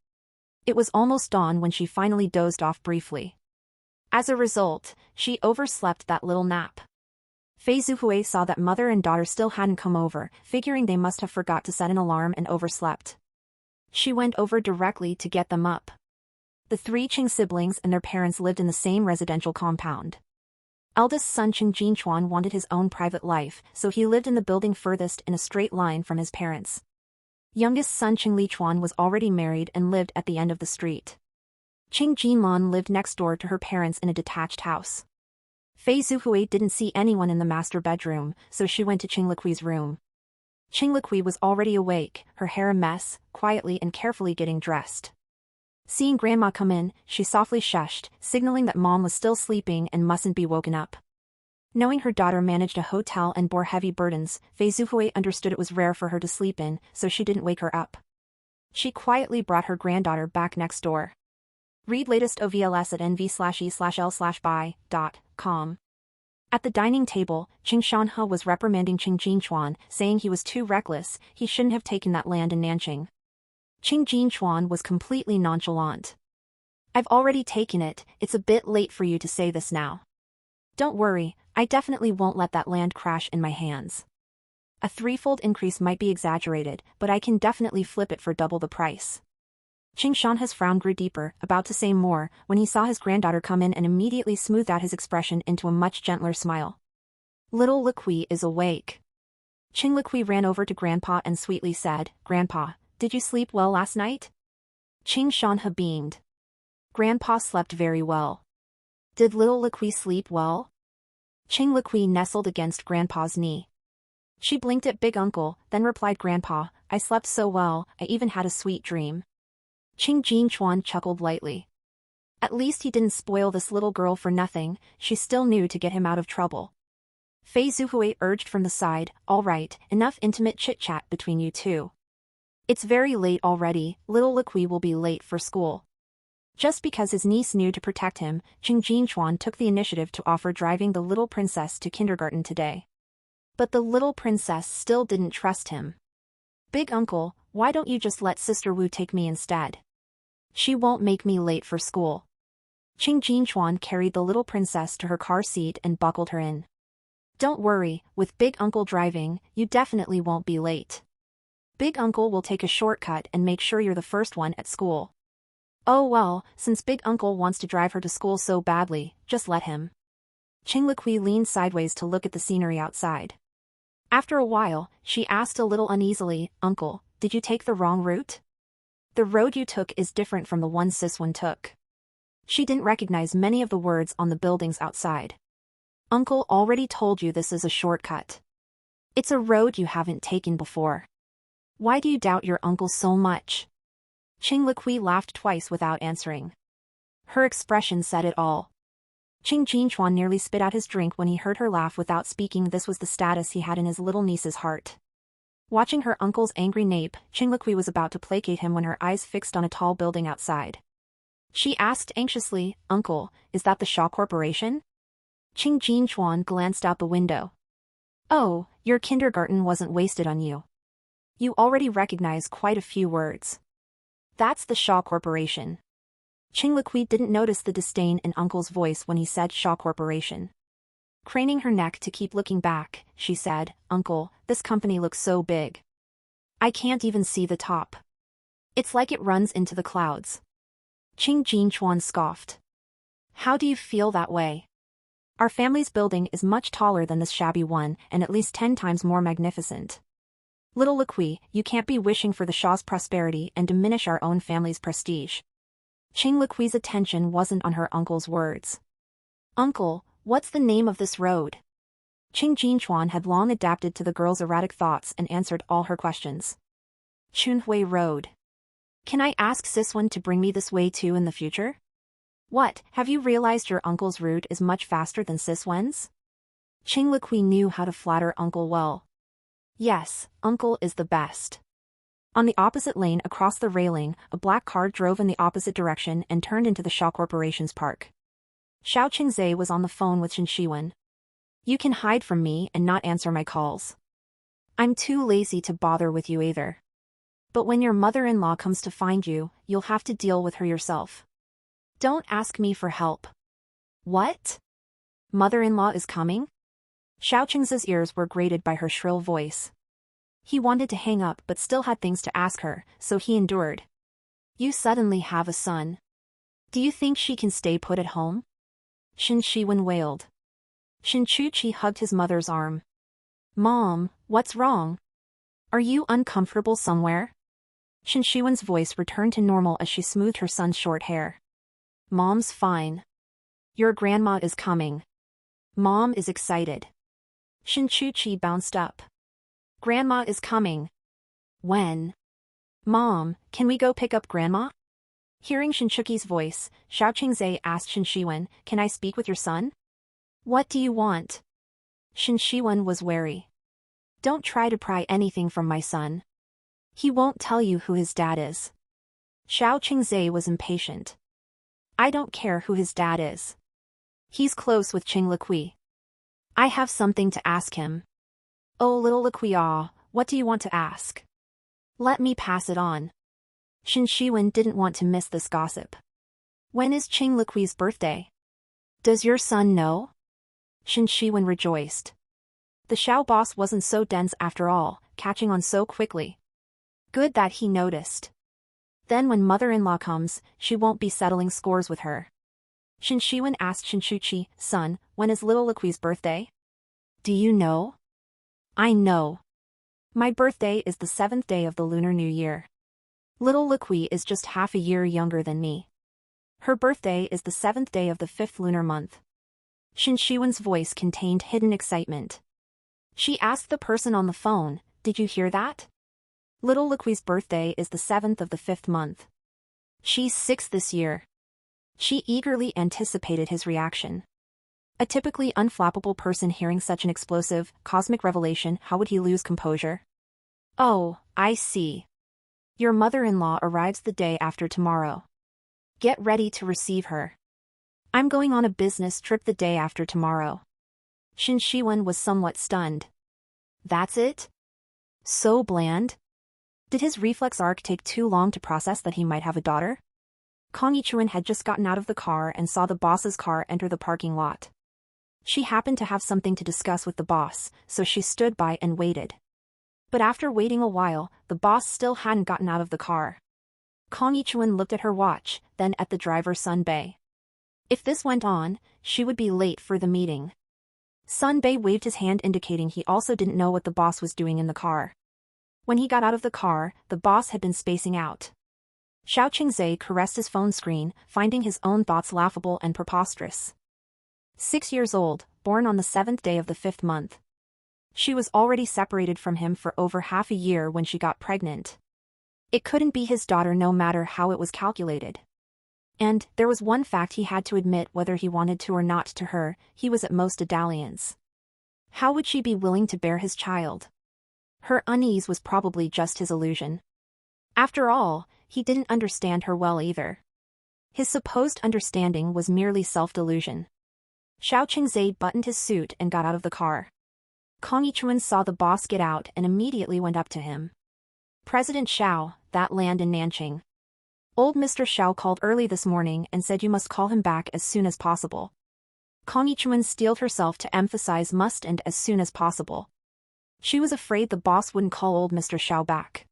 It was almost dawn when she finally dozed off briefly. As a result, she overslept that little nap. Fei Zhuhui saw that mother and daughter still hadn't come over, figuring they must have forgot to set an alarm and overslept. She went over directly to get them up. The three Qing siblings and their parents lived in the same residential compound. Eldest son Qing Jinchuan wanted his own private life, so he lived in the building furthest in a straight line from his parents. Youngest son Qing Lichuan was already married and lived at the end of the street. Qing Jinlan lived next door to her parents in a detached house. Fei Zhuhui didn't see anyone in the master bedroom, so she went to Qing Liqui's room. Qing Liqui was already awake, her hair a mess, quietly and carefully getting dressed. Seeing Grandma come in, she softly shushed, signaling that Mom was still sleeping and mustn't be woken up. Knowing her daughter managed a hotel and bore heavy burdens, Fei Zhuhui understood it was rare for her to sleep in, so she didn't wake her up. She quietly brought her granddaughter back next door. Read latest OVLS at nv/e/l/buy.com. At the dining table, Qing Shanhe was reprimanding Qing Jinchuan, saying he was too reckless, he shouldn't have taken that land in Nanqing. Qing Jinchuan was completely nonchalant. I've already taken it, it's a bit late for you to say this now. Don't worry, I definitely won't let that land crash in my hands. A threefold increase might be exaggerated, but I can definitely flip it for double the price. Qing Shanhe's frown grew deeper, about to say more, when he saw his granddaughter come in and immediately smoothed out his expression into a much gentler smile. Little Liqui is awake. Qing Liqui ran over to Grandpa and sweetly said, Grandpa, did you sleep well last night? Qing Shanhe beamed. Grandpa slept very well. Did little Liqui sleep well? Qing Liqui nestled against Grandpa's knee. She blinked at Big Uncle, then replied, Grandpa, I slept so well, I even had a sweet dream. Qing Jinchuan chuckled lightly. At least he didn't spoil this little girl for nothing, she still knew to get him out of trouble. Fei Zhuhui urged from the side, all right, enough intimate chit-chat between you two. It's very late already, little Liqui will be late for school. Just because his niece knew to protect him, Qing Jinchuan took the initiative to offer driving the little princess to kindergarten today. But the little princess still didn't trust him. Big Uncle, why don't you just let Sister Wu take me instead? She won't make me late for school. Qing Jinchuan carried the little princess to her car seat and buckled her in. Don't worry, with Big Uncle driving, you definitely won't be late. Big Uncle will take a shortcut and make sure you're the first one at school. Oh well, since Big Uncle wants to drive her to school so badly, just let him. Qing Liqui leaned sideways to look at the scenery outside. After a while, she asked a little uneasily, Uncle, did you take the wrong route? The road you took is different from the one Siswan took. She didn't recognize many of the words on the buildings outside. Uncle already told you this is a shortcut. It's a road you haven't taken before. Why do you doubt your uncle so much? Qing Liqui laughed twice without answering. Her expression said it all. Qing Jinchuan nearly spit out his drink when he heard her laugh without speaking. This was the status he had in his little niece's heart. Watching her uncle's angry nape, Qing Liqui was about to placate him when her eyes fixed on a tall building outside. She asked anxiously, Uncle, is that the Shaw Corporation? Qing Jinchuan glanced out the window. Oh, your kindergarten wasn't wasted on you. You already recognize quite a few words. That's the Shaw Corporation. Qing Liqui didn't notice the disdain in Uncle's voice when he said Shaw Corporation. Craning her neck to keep looking back, she said, Uncle, this company looks so big. I can't even see the top. It's like it runs into the clouds. Qing Jinchuan scoffed. How do you feel that way? Our family's building is much taller than this shabby one and at least 10 times more magnificent. Little Liqui, you can't be wishing for the Shaw's prosperity and diminish our own family's prestige. Qing Liqui's attention wasn't on her uncle's words. Uncle, what's the name of this road? Qing Jinchuan had long adapted to the girl's erratic thoughts and answered all her questions. Chunhui Road. Can I ask Siswan to bring me this way too in the future? What, have you realized your uncle's route is much faster than Siswan's? Qing Liqui knew how to flatter Uncle well. Yes, Uncle is the best. On the opposite lane across the railing, a black car drove in the opposite direction and turned into the Shaw Corporation's park. Xiao Qingzhe was on the phone with Shen Shiwen. You can hide from me and not answer my calls. I'm too lazy to bother with you either. But when your mother-in-law comes to find you, you'll have to deal with her yourself. Don't ask me for help. What? Mother-in-law is coming? Xiao Qing's ears were grated by her shrill voice. He wanted to hang up but still had things to ask her, so he endured. You suddenly have a son. Do you think she can stay put at home? Shen Shiwen wailed. Shen Chuqi hugged his mother's arm. Mom, what's wrong? Are you uncomfortable somewhere? Shen Shiwen's voice returned to normal as she smoothed her son's short hair. Mom's fine. Your grandma is coming. Mom is excited. Shen Chuqi bounced up. Grandma is coming. When? Mom, can we go pick up Grandma? Hearing Shen Chuqi's voice, Xiao Qingzhe asked Shen Shiwen, Can I speak with your son? What do you want? Shen Shiwen was wary. Don't try to pry anything from my son. He won't tell you who his dad is. Xiao Qingzhe was impatient. I don't care who his dad is. He's close with Qing Liqui. I have something to ask him. Oh little Liqui, what do you want to ask? Let me pass it on. Shen Shiwen didn't want to miss this gossip. When is Qing Liqui's birthday? Does your son know? Shen Shiwen rejoiced. The Xiao boss wasn't so dense after all, catching on so quickly. Good that he noticed. Then when mother-in-law comes, she won't be settling scores with her. Shen Shiwen asked Shen Chuqi, Son, when is little Liqui's birthday? Do you know? I know. My birthday is the 7th day of the Lunar New Year. Little Liqui is just half a year younger than me. Her birthday is the 7th day of the 5th lunar month. Shen Shiwen's voice contained hidden excitement. She asked the person on the phone, Did you hear that? Little Liqui's birthday is the 7th of the 5th month. She's 6 this year. She eagerly anticipated his reaction. A typically unflappable person hearing such an explosive, cosmic revelation, how would he lose composure? Oh, I see. Your mother-in-law arrives the day after tomorrow. Get ready to receive her. I'm going on a business trip the day after tomorrow. Shen Shiwen was somewhat stunned. That's it? So bland? Did his reflex arc take too long to process that he might have a daughter? Kong Yichuan had just gotten out of the car and saw the boss's car enter the parking lot. She happened to have something to discuss with the boss, so she stood by and waited. But after waiting a while, the boss still hadn't gotten out of the car. Kong Yichuan looked at her watch, then at the driver Sun Bei. If this went on, she would be late for the meeting. Sun Bei waved his hand indicating he also didn't know what the boss was doing in the car. When he got out of the car, the boss had been spacing out. Xiao Qingzhe caressed his phone screen, finding his own thoughts laughable and preposterous. 6 years old, born on the 7th day of the 5th month. She was already separated from him for over half a year when she got pregnant. It couldn't be his daughter no matter how it was calculated. And, there was one fact he had to admit whether he wanted to or not to her, he was at most a dalliance. How would she be willing to bear his child? Her unease was probably just his illusion. After all, he didn't understand her well either. His supposed understanding was merely self-delusion. Xiao Qingzhe buttoned his suit and got out of the car. Kong Yichuan saw the boss get out and immediately went up to him. President Xiao, that land in Nanqing. Old Mr. Xiao called early this morning and said you must call him back as soon as possible. Kong Yichuan steeled herself to emphasize must and as soon as possible. She was afraid the boss wouldn't call old Mr. Xiao back.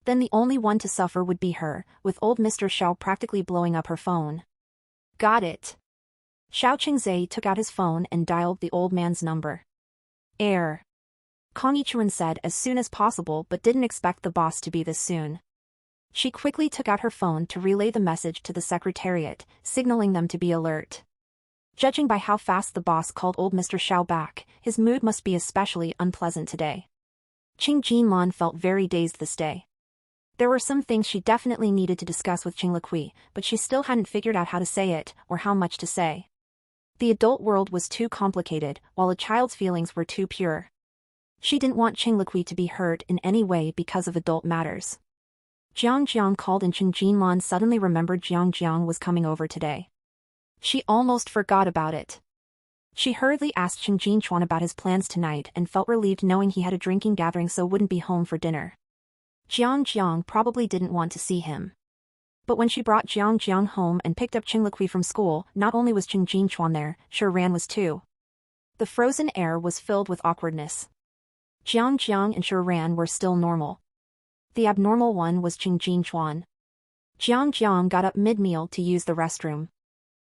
Then the only one to suffer would be her, with old Mr. Xiao practically blowing up her phone. Got it. Xiao Qingzhe took out his phone and dialed the old man's number. Air. Kong Yichuan said as soon as possible but didn't expect the boss to be this soon. She quickly took out her phone to relay the message to the secretariat, signaling them to be alert. Judging by how fast the boss called old Mr. Xiao back, his mood must be especially unpleasant today. Qing Jinlan felt very dazed this day. There were some things she definitely needed to discuss with Qing Liqui, but she still hadn't figured out how to say it, or how much to say. The adult world was too complicated, while a child's feelings were too pure. She didn't want Qing Liqui to be hurt in any way because of adult matters. Jiang Jiang called and Qing Jinlan suddenly remembered Jiang Jiang was coming over today. She almost forgot about it. She hurriedly asked Qing Jinchuan about his plans tonight and felt relieved knowing he had a drinking gathering so wouldn't be home for dinner. Jiang Jiang probably didn't want to see him. But when she brought Jiang Jiang home and picked up Qing Liqui from school, not only was Qing Jinchuan there, Sure Ran was too. The frozen air was filled with awkwardness. Jiang Jiang and Shiran were still normal. The abnormal one was Qing Jinchuan. Jiang Jiang got up mid-meal to use the restroom.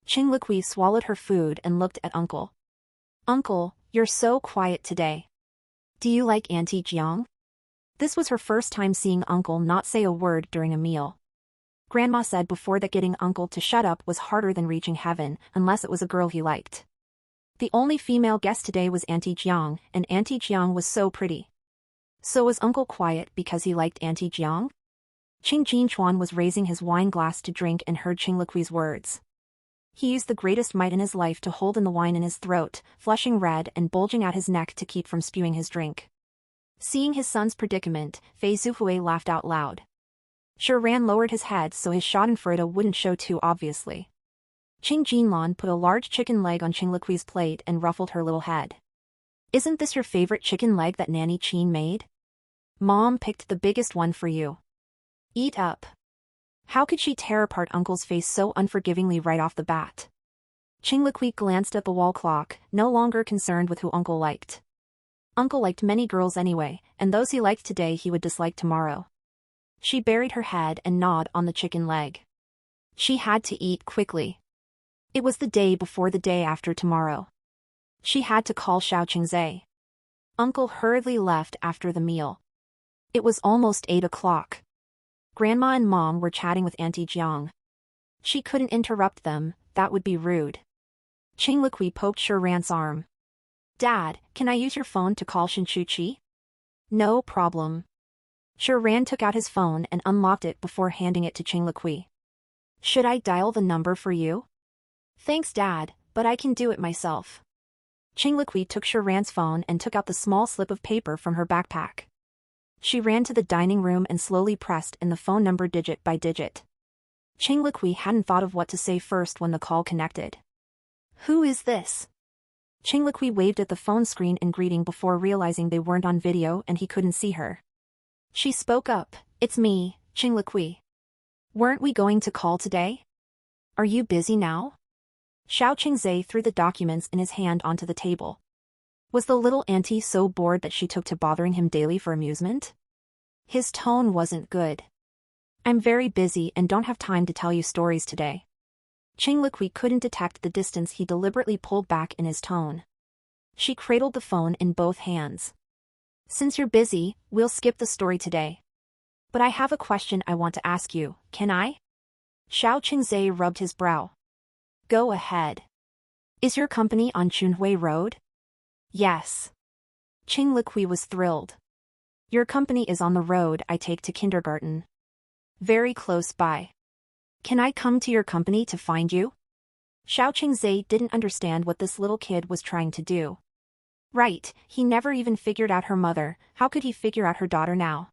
Qing Liqui swallowed her food and looked at Uncle. Uncle, you're so quiet today. Do you like Auntie Jiang? This was her first time seeing Uncle not say a word during a meal. Grandma said before that getting Uncle to shut up was harder than reaching heaven, unless it was a girl he liked. The only female guest today was Auntie Jiang, and Auntie Jiang was so pretty. So was Uncle quiet because he liked Auntie Jiang? Qing Jinchuan was raising his wine glass to drink and heard Qing Liqui's words. He used the greatest might in his life to hold in the wine in his throat, flushing red and bulging out his neck to keep from spewing his drink. Seeing his son's predicament, Fei Zuhui laughed out loud. Shiran lowered his head so his schadenfreude wouldn't show too obviously. Qing Jinlan put a large chicken leg on Qing Liqui's plate and ruffled her little head. Isn't this your favorite chicken leg that Nanny Qin made? Mom picked the biggest one for you. Eat up. How could she tear apart Uncle's face so unforgivingly right off the bat? Qing Liqui glanced at the wall clock, no longer concerned with who Uncle liked. Uncle liked many girls anyway, and those he liked today he would dislike tomorrow. She buried her head and gnawed on the chicken leg. She had to eat quickly. It was the day before the day after tomorrow. She had to call Xiao Qingzai. Uncle hurriedly left after the meal. It was almost 8 o'clock. Grandma and Mom were chatting with Auntie Jiang. She couldn't interrupt them, that would be rude. Qing Liqui poked Shiran's arm. Dad, can I use your phone to call Shinchuchi? No problem. Shiran took out his phone and unlocked it before handing it to Qing Liqui. Should I dial the number for you? Thanks Dad, but I can do it myself. Qing Liqui took Shiran's phone and took out the small slip of paper from her backpack. She ran to the dining room and slowly pressed in the phone number digit by digit. Qing Liqui hadn't thought of what to say first when the call connected. Who is this? Qing Liqui waved at the phone screen in greeting before realizing they weren't on video and he couldn't see her. She spoke up, it's me, Qing Liqui. Weren't we going to call today? Are you busy now? Xiao Qingzai threw the documents in his hand onto the table. Was the little auntie so bored that she took to bothering him daily for amusement? His tone wasn't good. I'm very busy and don't have time to tell you stories today. Qing Liqui couldn't detect the distance he deliberately pulled back in his tone. She cradled the phone in both hands. Since you're busy, we'll skip the story today. But I have a question I want to ask you, can I? Xiao Qingzai rubbed his brow. Go ahead. Is your company on Chunhui Road? Yes. Qing Liqui was thrilled. Your company is on the road I take to kindergarten. Very close by. Can I come to your company to find you? Xiao Qingzai didn't understand what this little kid was trying to do. Right, he never even figured out her mother, how could he figure out her daughter now?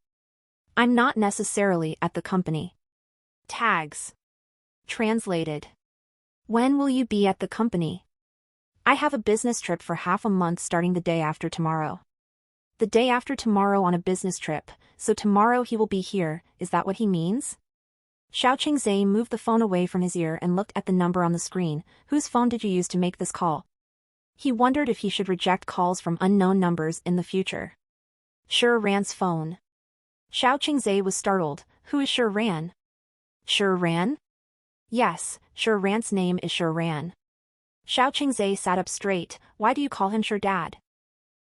I'm not necessarily at the company. Tags. Translated. When will you be at the company? I have a business trip for half a month starting the day after tomorrow. The day after tomorrow on a business trip, so tomorrow he will be here, is that what he means? Xiao Qingzai moved the phone away from his ear and looked at the number on the screen. Whose phone did you use to make this call? He wondered if he should reject calls from unknown numbers in the future. Shiran's phone. Xiao Qingzai was startled. Who is Shiran? Shiran? Yes, Shiran's name is Shiran. Xiao Qingzai sat up straight. Why do you call him Shirdad?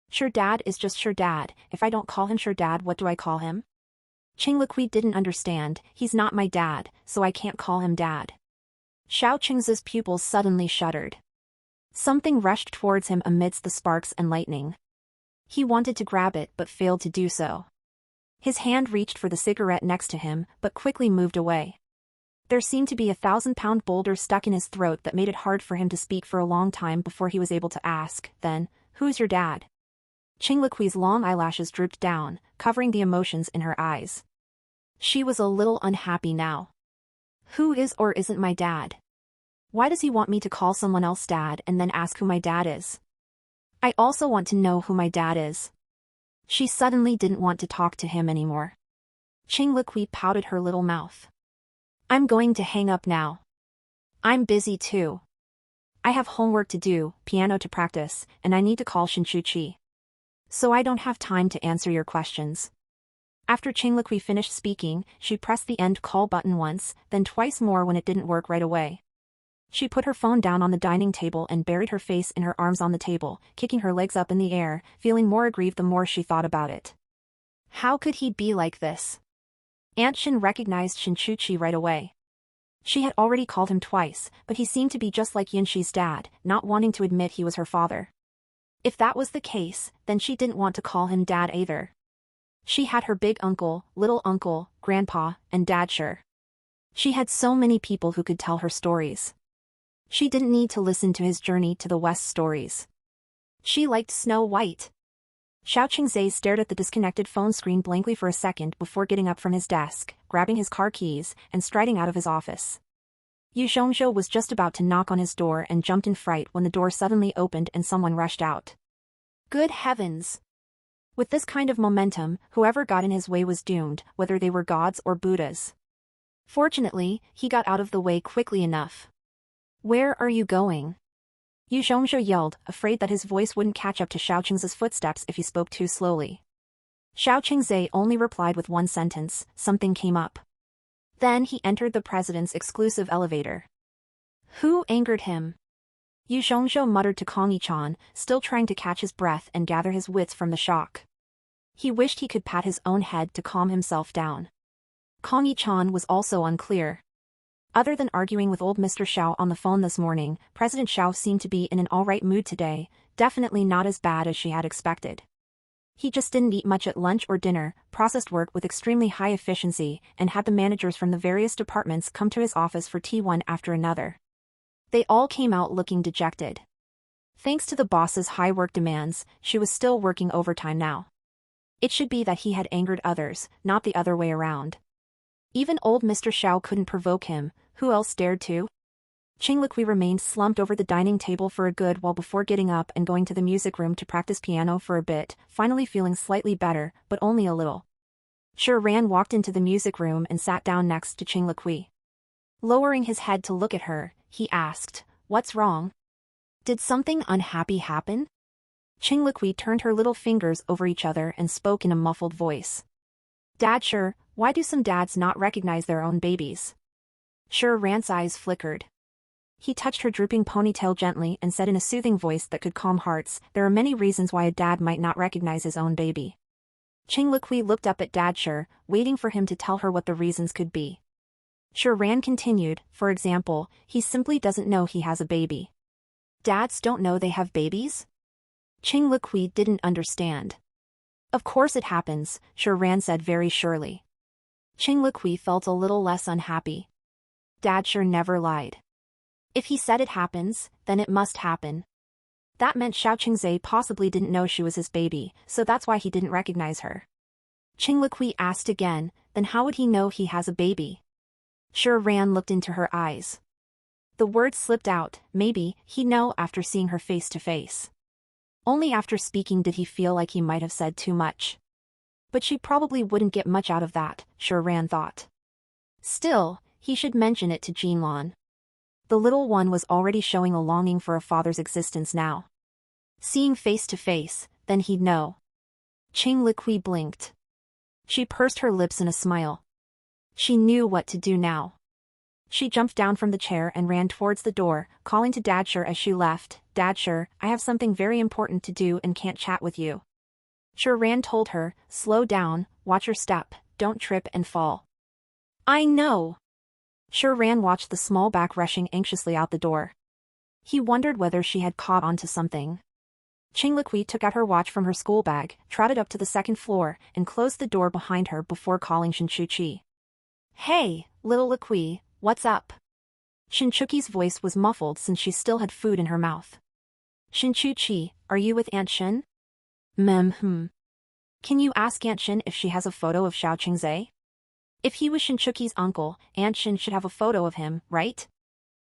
Shirdad is just Shirdad. If I don't call him Shirdad, what do I call him? Qing Liqui didn't understand. He's not my dad, so I can't call him dad. Xiao Qingzai's pupils suddenly shuddered. Something rushed towards him amidst the sparks and lightning. He wanted to grab it but failed to do so. His hand reached for the cigarette next to him, but quickly moved away. There seemed to be a 1,000-pound boulder stuck in his throat that made it hard for him to speak for a long time before he was able to ask, then, who's your dad? Qing Liqui's long eyelashes drooped down, covering the emotions in her eyes. She was a little unhappy now. Who is or isn't my dad? Why does he want me to call someone else dad and then ask who my dad is? I also want to know who my dad is. She suddenly didn't want to talk to him anymore. Qing Liqui pouted her little mouth. I'm going to hang up now. I'm busy too. I have homework to do, piano to practice, and I need to call Shinchuchi. So I don't have time to answer your questions. After Ching Liqui finished speaking, she pressed the end call button once, then twice more when it didn't work right away. She put her phone down on the dining table and buried her face in her arms on the table, kicking her legs up in the air, feeling more aggrieved the more she thought about it. How could he be like this? Aunt Shin recognized Shinchuchi right away. She had already called him twice, but he seemed to be just like Yinshi's dad, not wanting to admit he was her father. If that was the case, then she didn't want to call him dad either. She had her big uncle, little uncle, grandpa, and dadshur. She had so many people who could tell her stories. She didn't need to listen to his journey to the West stories. She liked Snow White. Xiao Qingzhe stared at the disconnected phone screen blankly for a second before getting up from his desk, grabbing his car keys, and striding out of his office. Yu Zhongzhou was just about to knock on his door and jumped in fright when the door suddenly opened and someone rushed out. Good heavens! With this kind of momentum, whoever got in his way was doomed, whether they were gods or Buddhas. Fortunately, he got out of the way quickly enough. Where are you going? Yu Zhongzhou yelled, afraid that his voice wouldn't catch up to Xiao Qingzhe's footsteps if he spoke too slowly. Xiao Qingzhe only replied with one sentence, something came up. Then he entered the president's exclusive elevator. Who angered him? Yu Zhongzhou muttered to Kong Yichan, still trying to catch his breath and gather his wits from the shock. He wished he could pat his own head to calm himself down. Kong Yichan was also unclear. Other than arguing with old Mr. Xiao on the phone this morning, President Xiao seemed to be in an alright mood today, definitely not as bad as she had expected. He just didn't eat much at lunch or dinner, processed work with extremely high efficiency, and had the managers from the various departments come to his office for tea one after another. They all came out looking dejected. Thanks to the boss's high work demands, she was still working overtime now. It should be that he had angered others, not the other way around. Even old Mr. Xiao couldn't provoke him, who else dared to? Ching Liqui remained slumped over the dining table for a good while before getting up and going to the music room to practice piano for a bit, finally feeling slightly better, but only a little. Shi Ran walked into the music room and sat down next to Ching Liqui. Lowering his head to look at her, he asked, "What's wrong? Did something unhappy happen?" Ching Liqui turned her little fingers over each other and spoke in a muffled voice. "Dadshur, why do some dads not recognize their own babies?" Shi Ran's eyes flickered. He touched her drooping ponytail gently and said in a soothing voice that could calm hearts, "There are many reasons why a dad might not recognize his own baby." Ching Liqui looked up at Dadshur, waiting for him to tell her what the reasons could be. Shi Ran continued, "For example, he simply doesn't know he has a baby." Dads don't know they have babies? Ching Liqui didn't understand. "Of course it happens," Shi Ran said very surely. Ching Liqui felt a little less unhappy. Dadshur never lied. If he said it happens, then it must happen. That meant Xiao Qingzhe possibly didn't know she was his baby, so that's why he didn't recognize her. Ching Liqui asked again, "Then how would he know he has a baby?" Shi Ran looked into her eyes. The words slipped out, "Maybe he'd know after seeing her face to face." Only after speaking did he feel like he might have said too much. But she probably wouldn't get much out of that, Shi Ran thought. Still, he should mention it to Jinlan. The little one was already showing a longing for a father's existence now. Seeing face to face, then he'd know. Ching Liqui blinked. She pursed her lips in a smile. She knew what to do now. She jumped down from the chair and ran towards the door, calling to Dadshur as she left, "Dadshur, I have something very important to do and can't chat with you." Shi Ran told her, "Slow down, watch your step, don't trip and fall." "I know." Shi Ran watched the small back rushing anxiously out the door. He wondered whether she had caught on to something. Ching Liqui took out her watch from her school bag, trotted up to the second floor, and closed the door behind her before calling Shinchuchi. "Hey, little Liqui, what's up?" Shinchuki's voice was muffled since she still had food in her mouth. "Shinchuchi, are you with Aunt Shin?" Can you ask Aunt Shin if she has a photo of Xiao Qingzhe? If he was Shinchuki's uncle, Aunt Shin should have a photo of him, right?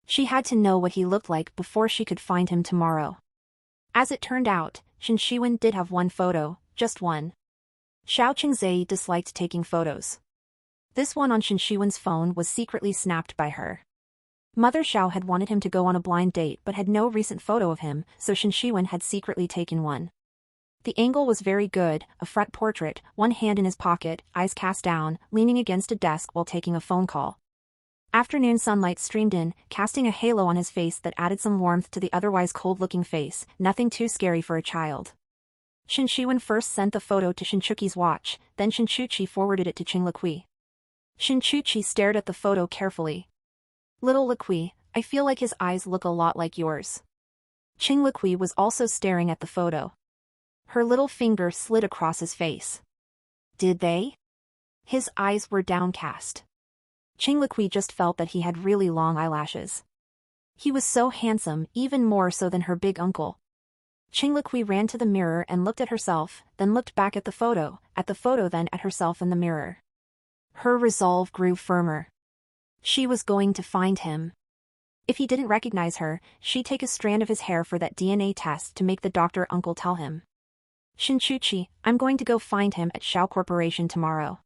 She had to know what he looked like before she could find him tomorrow. As it turned out, Shin Shiwen did have one photo, just one. Xiao Qingzhe disliked taking photos. This one on Shin Shiwen's phone was secretly snapped by her. Mother Xiao had wanted him to go on a blind date but had no recent photo of him, so Shen Shiwen had secretly taken one. The angle was very good, a front portrait, one hand in his pocket, eyes cast down, leaning against a desk while taking a phone call. Afternoon sunlight streamed in, casting a halo on his face that added some warmth to the otherwise cold-looking face, nothing too scary for a child. Shen Shiwen first sent the photo to Shen Chuqi's watch, then Shen Chuqi forwarded it to Qing Liqui. Shen Chuqi stared at the photo carefully. Little Liqui, I feel like his eyes look a lot like yours. Qing Liqui was also staring at the photo. Her little finger slid across his face. Did they? His eyes were downcast. Qing Liqui just felt that he had really long eyelashes. He was so handsome, even more so than her big uncle. Qing Liqui ran to the mirror and looked at herself, then looked back at the photo then at herself in the mirror. Her resolve grew firmer. She was going to find him. If he didn't recognize her, she'd take a strand of his hair for that DNA test to make the doctor uncle tell him. Shen Chuqi, I'm going to go find him at Shao Corporation tomorrow.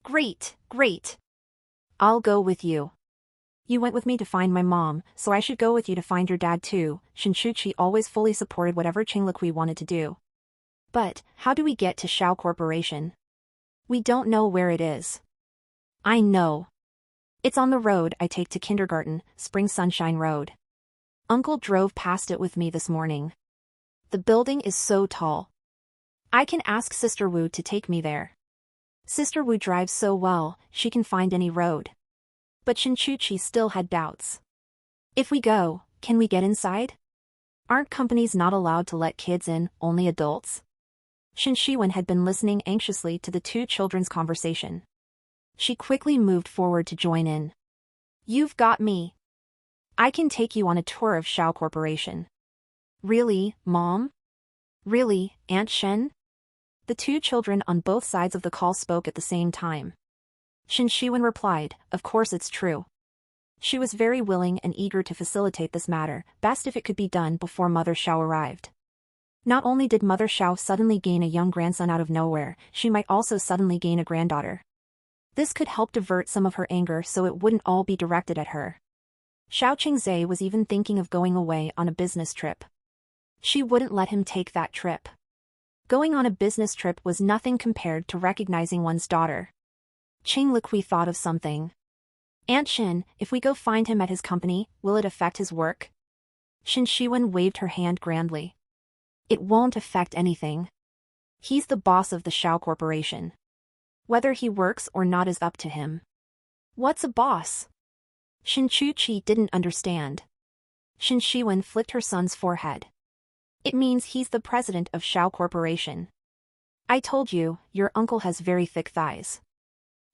Great, great. I'll go with you. You went with me to find my mom, so I should go with you to find your dad too. Shen Chuqi always fully supported whatever Qing Liqui wanted to do. But, how do we get to Shao Corporation? We don't know where it is. I know. It's on the road I take to kindergarten, Spring Sunshine Road. Uncle drove past it with me this morning. The building is so tall. I can ask Sister Wu to take me there. Sister Wu drives so well, she can find any road. But Shen Chuqi still had doubts. If we go, can we get inside? Aren't companies not allowed to let kids in, only adults? Shen Shiwen had been listening anxiously to the two children's conversation. She quickly moved forward to join in. You've got me. I can take you on a tour of Shao Corporation. Really, Mom? Really, Aunt Shen? The two children on both sides of the call spoke at the same time. Shen Shiwen replied, of course it's true. She was very willing and eager to facilitate this matter, best if it could be done before Mother Xiao arrived. Not only did Mother Xiao suddenly gain a young grandson out of nowhere, she might also suddenly gain a granddaughter. This could help divert some of her anger so it wouldn't all be directed at her. Xiao Qingzhe was even thinking of going away on a business trip. She wouldn't let him take that trip. Going on a business trip was nothing compared to recognizing one's daughter. Qing Liqui thought of something. Aunt Shen, if we go find him at his company, will it affect his work? Shen Shiwen waved her hand grandly. It won't affect anything. He's the boss of the Shao Corporation. Whether he works or not is up to him. What's a boss? Shen Chuqi didn't understand. Shen Shiwen flicked her son's forehead. It means he's the president of Shao Corporation. I told you, your uncle has very thick thighs.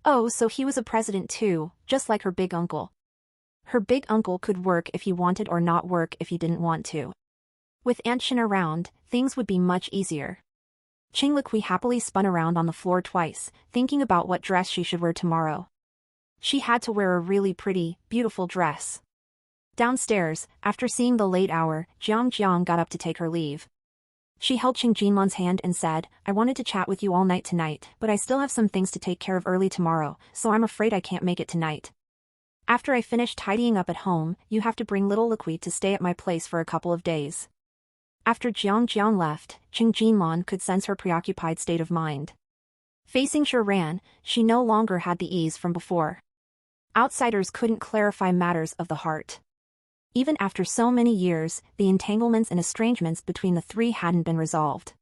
Oh, so he was a president too, just like her big uncle. Her big uncle could work if he wanted or not work if he didn't want to. With Aunt Shen around, things would be much easier. Qing Liqui happily spun around on the floor twice, thinking about what dress she should wear tomorrow. She had to wear a really pretty, beautiful dress. Downstairs, after seeing the late hour, Jiang got up to take her leave. She held Qing Jinlan's hand and said, I wanted to chat with you all night tonight, but I still have some things to take care of early tomorrow, so I'm afraid I can't make it tonight. After I finish tidying up at home, you have to bring little Liqui to stay at my place for a couple of days. After Jiang left, Qing Jinlan could sense her preoccupied state of mind. Facing Shiran, she no longer had the ease from before. Outsiders couldn't clarify matters of the heart. Even after so many years, the entanglements and estrangements between the three hadn't been resolved.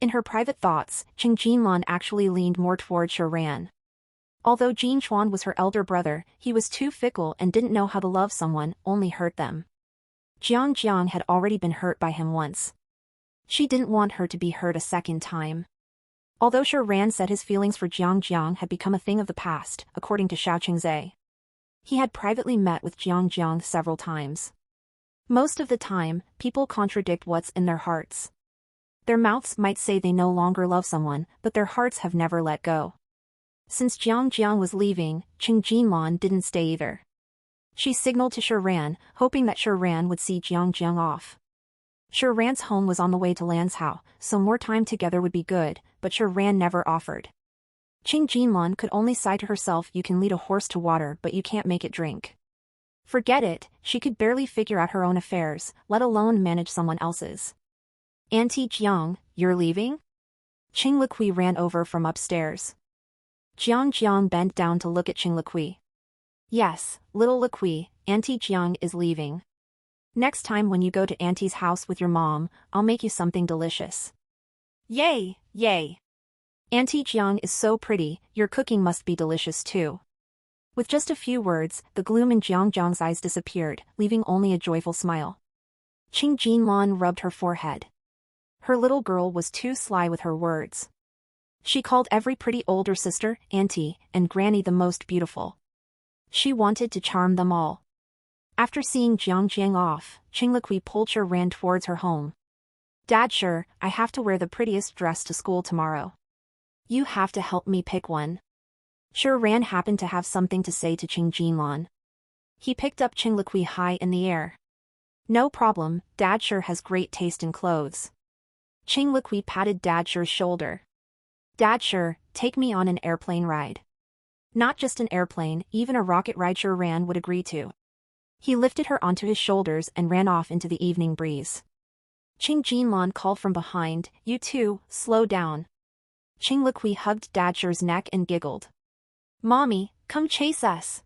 In her private thoughts, Qing Jinlan actually leaned more toward Shiran. Although Jin Chuan was her elder brother, he was too fickle and didn't know how to love someone, only hurt them. Jiang had already been hurt by him once. She didn't want her to be hurt a second time. Although Shiran said his feelings for Jiang had become a thing of the past, according to Xiao Qingzhe. He had privately met with Jiang several times. Most of the time, people contradict what's in their hearts. Their mouths might say they no longer love someone, but their hearts have never let go. Since Jiang was leaving, Qing Jinlan didn't stay either. She signaled to Shiran, hoping that Shiran would see Jiang off. Shiran's home was on the way to Lanzhou, so more time together would be good, but Shiran never offered. Qing Jinlan could only sigh to herself, you can lead a horse to water but you can't make it drink. Forget it, she could barely figure out her own affairs, let alone manage someone else's. Auntie Jiang, you're leaving? Qing Liqui ran over from upstairs. Jiang bent down to look at Qing Liqui. Yes, little Liqui, Auntie Jiang is leaving. Next time when you go to Auntie's house with your mom, I'll make you something delicious. Yay, yay. Auntie Jiang is so pretty, your cooking must be delicious too. With just a few words, the gloom in Jiang's eyes disappeared, leaving only a joyful smile. Qing Jinlan rubbed her forehead. Her little girl was too sly with her words. She called every pretty older sister, auntie, and granny the most beautiful. She wanted to charm them all. After seeing Jiang off, Qing Liqui Polcher ran towards her home. Dad, sure, I have to wear the prettiest dress to school tomorrow. You have to help me pick one. Sure Ran happened to have something to say to Qing Jinlan. He picked up Qing Liqui high in the air. No problem, Dad sure has great taste in clothes. Qing Liqui patted Dad sure's shoulder. Dad sure, take me on an airplane ride. Not just an airplane, even a rocket ride sure Ran would agree to. He lifted her onto his shoulders and ran off into the evening breeze. Qing Jinlan called from behind, you too, slow down. Qing Liqui hugged Dad sure's neck and giggled. Mommy, come chase us.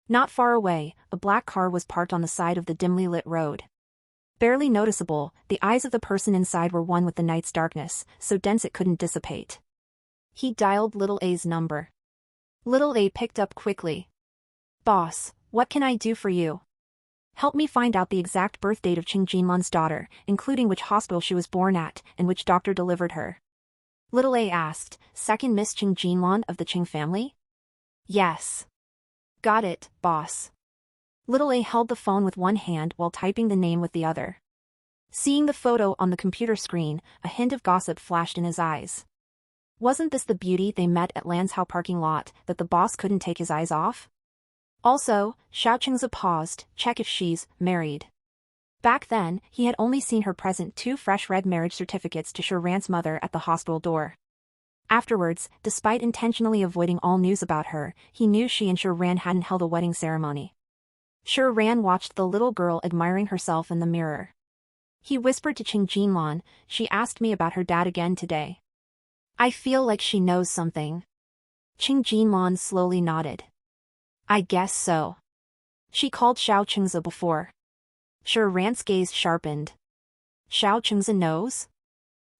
Not far away, a black car was parked on the side of the dimly lit road. Barely noticeable, the eyes of the person inside were one with the night's darkness, so dense it couldn't dissipate. He dialed Little A's number. Little A picked up quickly. Boss, what can I do for you? Help me find out the exact birth date of Qing Jinlan's daughter, including which hospital she was born at, and which doctor delivered her. Little A asked, second Miss Qing Jinlan of the Qing family? Yes. Got it, boss. Little A held the phone with one hand while typing the name with the other. Seeing the photo on the computer screen, a hint of gossip flashed in his eyes. Wasn't this the beauty they met at Lanzhou parking lot that the boss couldn't take his eyes off? Also, Xiao Qingzi paused, check if she's married. Back then, he had only seen her present 2 fresh red marriage certificates to Sure Ran's mother at the hospital door. Afterwards, despite intentionally avoiding all news about her, he knew she and Sure Ran hadn't held a wedding ceremony. Sure Ran watched the little girl admiring herself in the mirror. He whispered to Qing Jinlan, she asked me about her dad again today. I feel like she knows something. Qing Jinlan slowly nodded. I guess so. She called Xiao Qingzi before. Sure Ran's gaze sharpened. Xiao Qingzi knows?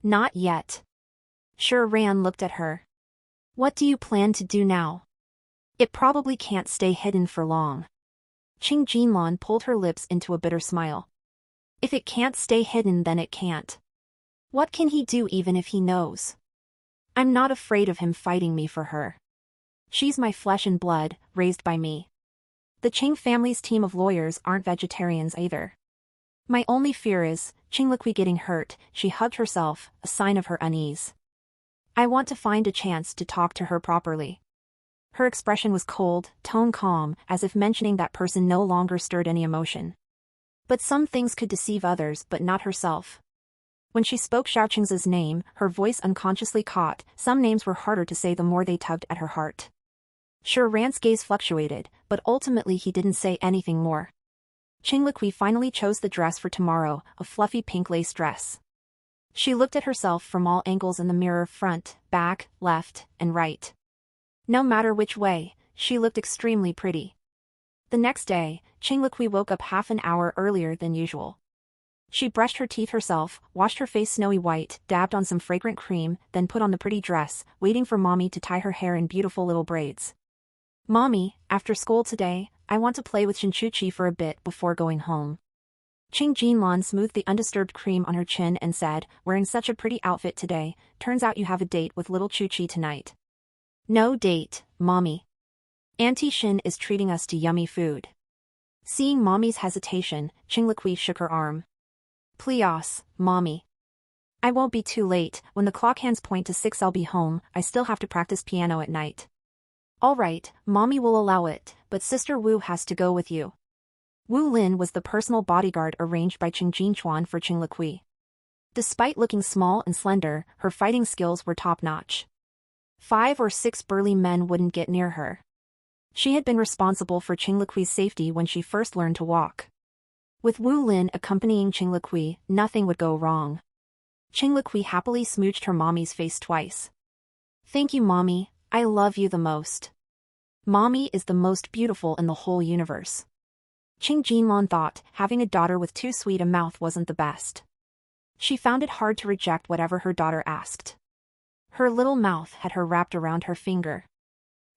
Not yet. Sure Ran looked at her. What do you plan to do now? It probably can't stay hidden for long. Qing Jinlan pulled her lips into a bitter smile. If it can't stay hidden then it can't. What can he do even if he knows? I'm not afraid of him fighting me for her. She's my flesh and blood, raised by me. The Qing family's team of lawyers aren't vegetarians either. My only fear is, Qing Liqui getting hurt, she hugged herself, a sign of her unease. I want to find a chance to talk to her properly. Her expression was cold, tone calm, as if mentioning that person no longer stirred any emotion. But some things could deceive others but not herself. When she spoke Xiao Qingzi's name, her voice unconsciously caught, some names were harder to say the more they tugged at her heart. Sure Ran's gaze fluctuated, but ultimately he didn't say anything more. Qing Liqui finally chose the dress for tomorrow, a fluffy pink lace dress. She looked at herself from all angles in the mirror, front, back, left, and right. No matter which way, she looked extremely pretty. The next day, Qing Liqui woke up half an hour earlier than usual. She brushed her teeth herself, washed her face snowy white, dabbed on some fragrant cream, then put on the pretty dress, waiting for Mommy to tie her hair in beautiful little braids. Mommy, after school today, I want to play with Shinchuchi for a bit before going home. Qing Jinlan smoothed the undisturbed cream on her chin and said, wearing such a pretty outfit today, turns out you have a date with little Chuchi tonight. No date, Mommy. Auntie Shin is treating us to yummy food. Seeing Mommy's hesitation, Qing Liqui shook her arm. Please, Mommy. I won't be too late, when the clock hands point to 6 I'll be home, I still have to practice piano at night. Alright, Mommy will allow it, but Sister Wu has to go with you. Wu Lin was the personal bodyguard arranged by Qing Jinchuan for Qing Liqui. Despite looking small and slender, her fighting skills were top-notch. 5 or 6 burly men wouldn't get near her. She had been responsible for Qing Liqui's safety when she first learned to walk. With Wu Lin accompanying Qing Liqui, nothing would go wrong. Qing Liqui happily smooched her mommy's face twice. "Thank you, Mommy, I love you the most. Mommy is the most beautiful in the whole universe." Qing Jinlan thought having a daughter with too sweet a mouth wasn't the best. She found it hard to reject whatever her daughter asked. Her little mouth had her wrapped around her finger.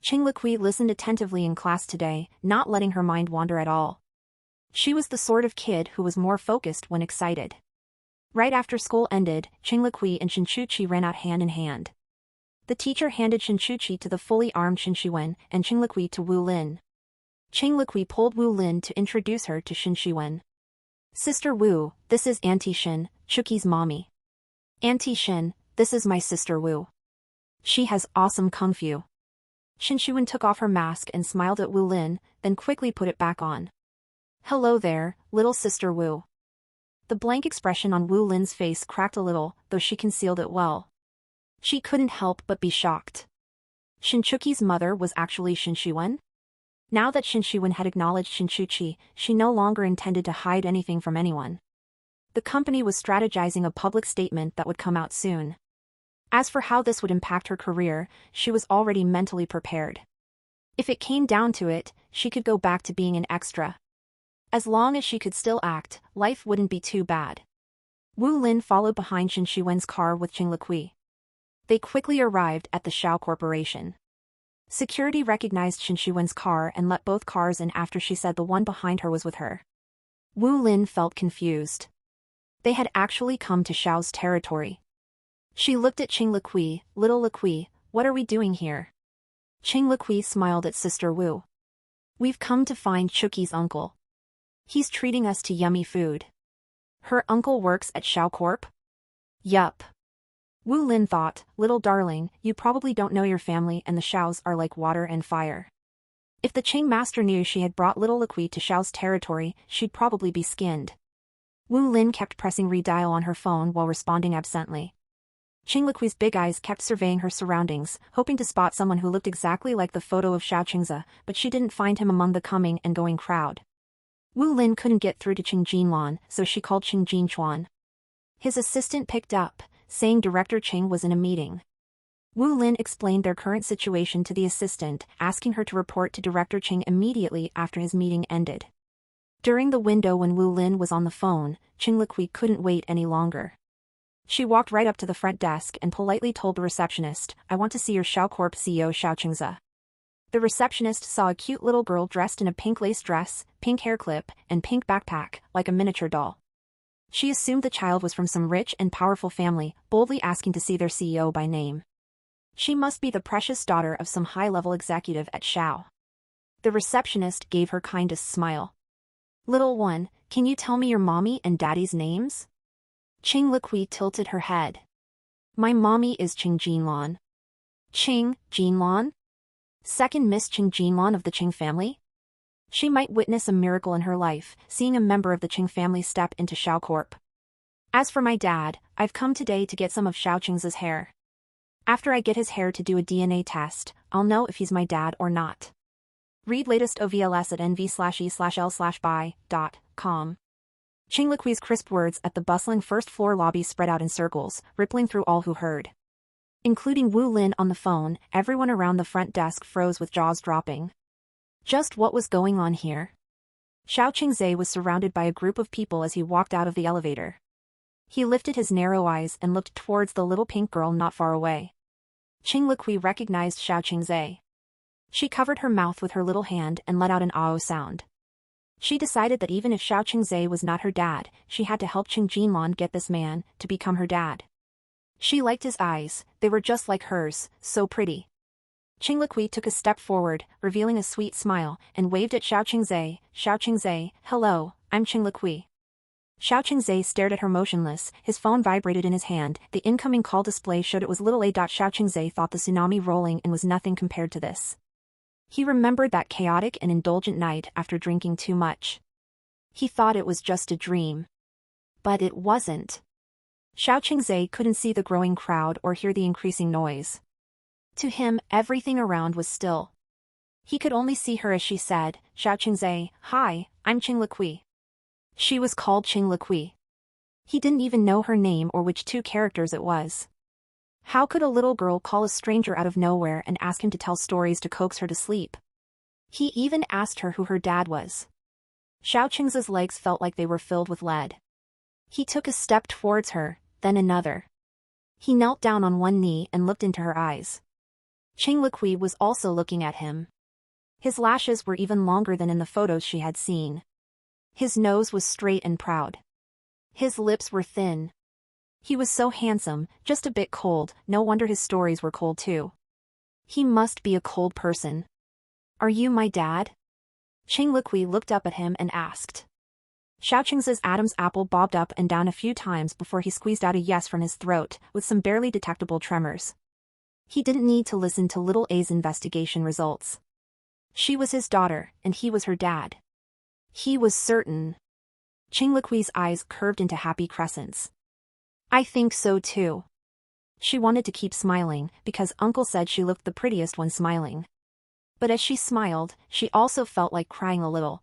Qing Liqui listened attentively in class today, not letting her mind wander at all. She was the sort of kid who was more focused when excited. Right after school ended, Qing Liqui and Shen Chuqi ran out hand in hand. The teacher handed Shen Chuqi to the fully armed Shen Shiwen and Qing Liqui to Wu Lin. Qing Liqui pulled Wu Lin to introduce her to Shen Shiwen. "Sister Wu, this is Auntie Shen, Chuqi's mommy. Auntie Shen, this is my sister Wu. She has awesome kung fu." Shen Shiwen took off her mask and smiled at Wu Lin, then quickly put it back on. "Hello there, little sister Wu." The blank expression on Wu Lin's face cracked a little, though she concealed it well. She couldn't help but be shocked. Shen Chuqi's mother was actually Shen Shiwen? Now that Shen Shiwen had acknowledged Shen Chuqi, she no longer intended to hide anything from anyone. The company was strategizing a public statement that would come out soon. As for how this would impact her career, she was already mentally prepared. If it came down to it, she could go back to being an extra. As long as she could still act, life wouldn't be too bad. Wu Lin followed behind Shen Shiwen's car with Qing Liqui. They quickly arrived at the Shao Corporation. Security recognized Shen Shiwen's car and let both cars in after she said the one behind her was with her. Wu Lin felt confused. They had actually come to Shao's territory. She looked at Qing Liqui. "Little Liqui, what are we doing here?" Qing Liqui smiled at Sister Wu. "We've come to find Chuqi's uncle. He's treating us to yummy food." "Her uncle works at Shao Corp?" "Yup." Wu Lin thought, "Little darling, you probably don't know your family and the Shaos are like water and fire." If the Qing master knew she had brought little Liqui to Shao's territory, she'd probably be skinned. Wu Lin kept pressing redial on her phone while responding absently. Qing Liqui's big eyes kept surveying her surroundings, hoping to spot someone who looked exactly like the photo of Xiao Qingze, but she didn't find him among the coming and going crowd. Wu Lin couldn't get through to Qing Jinlan, so she called Qing Jinchuan. His assistant picked up, saying Director Qing was in a meeting. Wu Lin explained their current situation to the assistant, asking her to report to Director Qing immediately after his meeting ended. During the window when Wu Lin was on the phone, Qing Liqui couldn't wait any longer. She walked right up to the front desk and politely told the receptionist, "I want to see your Shao Corp CEO Xiao Qingze." The receptionist saw a cute little girl dressed in a pink lace dress, pink hair clip, and pink backpack, like a miniature doll. She assumed the child was from some rich and powerful family, boldly asking to see their CEO by name. She must be the precious daughter of some high-level executive at Shao. The receptionist gave her kindest smile. "Little one, can you tell me your mommy and daddy's names?" Qing Liqui tilted her head. "My mommy is Qing Jinlan." "Qing Jinlan? Second Miss Qing Jinlan of the Qing family?" She might witness a miracle in her life, seeing a member of the Qing family step into Shao Corp. "As for my dad, I've come today to get some of Xiao Qingze's hair. After I get his hair to do a DNA test, I'll know if he's my dad or not." Read latest OVLS at nv/e/l/buy.com. Qing Liqui's crisp words at the bustling first-floor lobby spread out in circles, rippling through all who heard. Including Wu Lin on the phone, everyone around the front desk froze with jaws dropping. Just what was going on here? Xiao Qingze was surrounded by a group of people as he walked out of the elevator. He lifted his narrow eyes and looked towards the little pink girl not far away. Qing Liqui recognized Xiao Qingze. She covered her mouth with her little hand and let out an "ah" sound. She decided that even if Xiao Qingze was not her dad, she had to help Qing Jinlan get this man to become her dad. She liked his eyes, they were just like hers, so pretty. Qing Liqui took a step forward, revealing a sweet smile, and waved at Xiao Qingze. "Xiao Qingze, hello, I'm Qing Liqui." Xiao Qingze stared at her motionless, his phone vibrated in his hand, the incoming call display showed it was little A. Xiao Qingze thought the tsunami rolling and was nothing compared to this. He remembered that chaotic and indulgent night after drinking too much. He thought it was just a dream. But it wasn't. Xiao Qingze couldn't see the growing crowd or hear the increasing noise. To him, everything around was still. He could only see her as she said, Xiao Qingzhe, "Hi, I'm Qing Liqui." She was called Qing Liqui. He didn't even know her name or which two characters it was. How could a little girl call a stranger out of nowhere and ask him to tell stories to coax her to sleep? He even asked her who her dad was. Xiao Qingzhe's legs felt like they were filled with lead. He took a step towards her, then another. He knelt down on one knee and looked into her eyes. Qing Liqui was also looking at him. His lashes were even longer than in the photos she had seen. His nose was straight and proud. His lips were thin. He was so handsome, just a bit cold, no wonder his stories were cold too. He must be a cold person. Are you my dad? Qing Liqui looked up at him and asked. Xiao Qingzhe's Adam's apple bobbed up and down a few times before he squeezed out a yes from his throat, with some barely detectable tremors. He didn't need to listen to little A's investigation results. She was his daughter, and he was her dad. He was certain. Qing Liqui's eyes curved into happy crescents. I think so too. She wanted to keep smiling, because Uncle said she looked the prettiest when smiling. But as she smiled, she also felt like crying a little.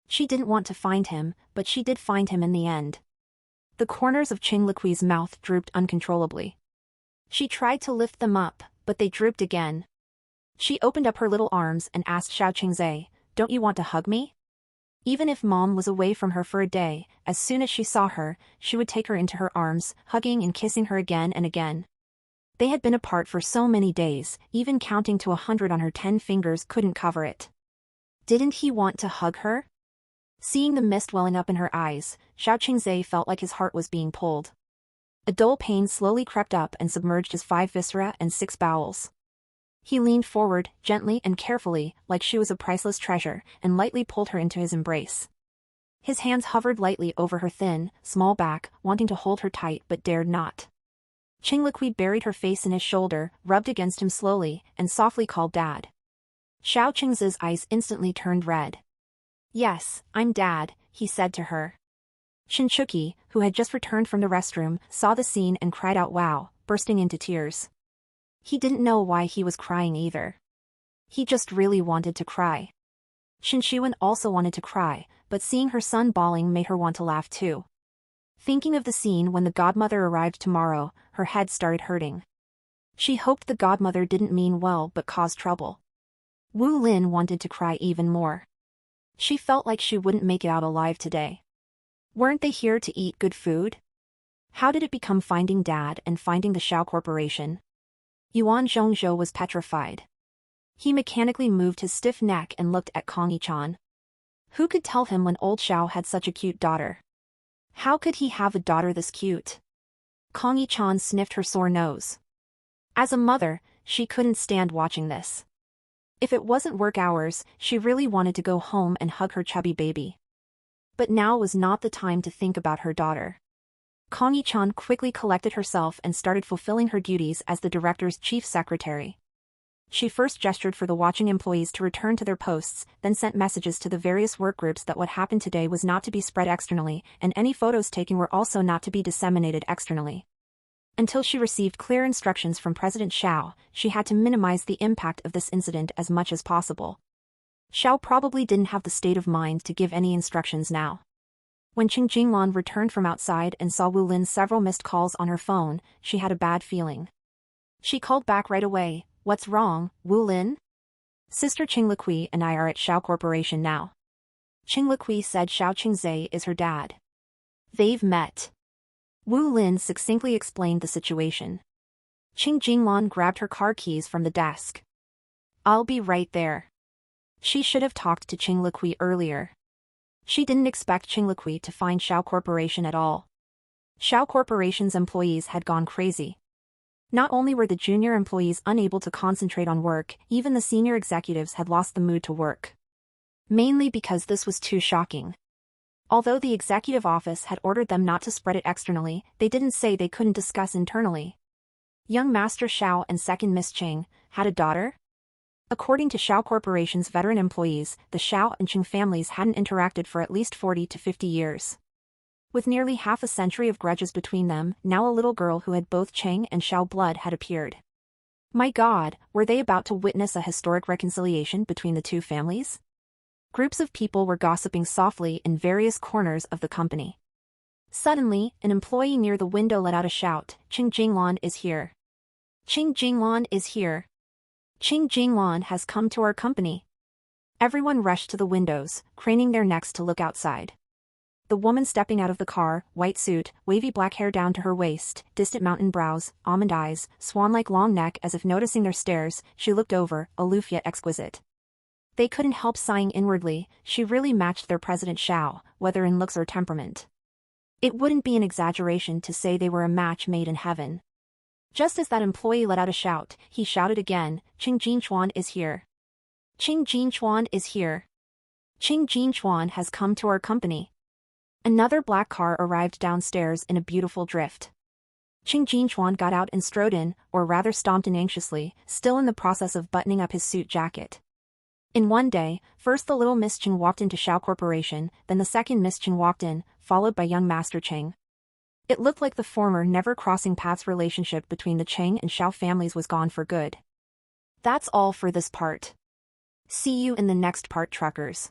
She didn't want to find him, but she did find him in the end. The corners of Qing Liqui's mouth drooped uncontrollably. She tried to lift them up, but they drooped again. She opened up her little arms and asked Xiao Qingzhe, "Don't you want to hug me?" Even if Mom was away from her for a day, as soon as she saw her, she would take her into her arms, hugging and kissing her again and again. They had been apart for so many days, even counting to 100 on her 10 fingers couldn't cover it. Didn't he want to hug her? Seeing the mist welling up in her eyes, Xiao Qingzhe felt like his heart was being pulled. A dull pain slowly crept up and submerged his 5 viscera and 6 bowels. He leaned forward, gently and carefully, like she was a priceless treasure, and lightly pulled her into his embrace. His hands hovered lightly over her thin, small back, wanting to hold her tight but dared not. Qing Liqui buried her face in his shoulder, rubbed against him slowly, and softly called Dad. Xiao Qingzhe's eyes instantly turned red. Yes, I'm Dad, he said to her. Shinchuki, who had just returned from the restroom, saw the scene and cried out wow, bursting into tears. He didn't know why he was crying either. He just really wanted to cry. Shin Shiwen also wanted to cry, but seeing her son bawling made her want to laugh too. Thinking of the scene when the godmother arrived tomorrow, her head started hurting. She hoped the godmother didn't mean well but caused trouble. Wu Lin wanted to cry even more. She felt like she wouldn't make it out alive today. Weren't they here to eat good food? How did it become finding Dad and finding the Xiao Corporation? Yuan Zhongzhou was petrified. He mechanically moved his stiff neck and looked at Kong Yichan. Who could tell him when old Xiao had such a cute daughter? How could he have a daughter this cute? Kong Yichan sniffed her sore nose. As a mother, she couldn't stand watching this. If it wasn't work hours, she really wanted to go home and hug her chubby baby. But now was not the time to think about her daughter. Kong Yichan quickly collected herself and started fulfilling her duties as the director's chief secretary. She first gestured for the watching employees to return to their posts, then sent messages to the various work groups that what happened today was not to be spread externally, and any photos taken were also not to be disseminated externally. Until she received clear instructions from President Xiao, she had to minimize the impact of this incident as much as possible. Xiao probably didn't have the state of mind to give any instructions now. When Qing Jinglan returned from outside and saw Wu Lin's several missed calls on her phone, she had a bad feeling. She called back right away. What's wrong, Wu Lin? Sister Qing Liqui and I are at Xiao Corporation now. Qing Liqui said Xiao Qingzhe is her dad. They've met. Wu Lin succinctly explained the situation. Qing Jinglan grabbed her car keys from the desk. I'll be right there. She should have talked to Qing Liqui earlier. She didn't expect Qing Liqui to find Xiao Corporation at all. Xiao Corporation's employees had gone crazy. Not only were the junior employees unable to concentrate on work, even the senior executives had lost the mood to work. Mainly because this was too shocking. Although the executive office had ordered them not to spread it externally, they didn't say they couldn't discuss internally. Young Master Xiao and second Miss Qing had a daughter? According to Xiao Corporation's veteran employees, the Xiao and Qing families hadn't interacted for at least 40 to 50 years. With nearly half a century of grudges between them, now a little girl who had both Qing and Xiao blood had appeared. My God, were they about to witness a historic reconciliation between the two families? Groups of people were gossiping softly in various corners of the company. Suddenly, an employee near the window let out a shout, Qing Jinglan is here. Qing Jinglan is here. Qing Jinglan has come to our company. Everyone rushed to the windows, craning their necks to look outside. The woman stepping out of the car, white suit, wavy black hair down to her waist, distant mountain brows, almond eyes, swan-like long neck as if noticing their stares, she looked over, aloof yet exquisite. They couldn't help sighing inwardly, she really matched their President Xiao, whether in looks or temperament. It wouldn't be an exaggeration to say they were a match made in heaven. Just as that employee let out a shout, he shouted again, Qing Jinchuan is here. Qing Jinchuan is here. Qing Jinchuan has come to our company. Another black car arrived downstairs in a beautiful drift. Qing Jinchuan got out and strode in, or rather stomped in anxiously, still in the process of buttoning up his suit jacket. In one day, first the little Miss Chen walked into Xiao Corporation, then the second Miss Chen walked in, followed by young Master Cheng. It looked like the former never-crossing paths relationship between the Cheng and Xiao families was gone for good. That's all for this part. See you in the next part, truckers.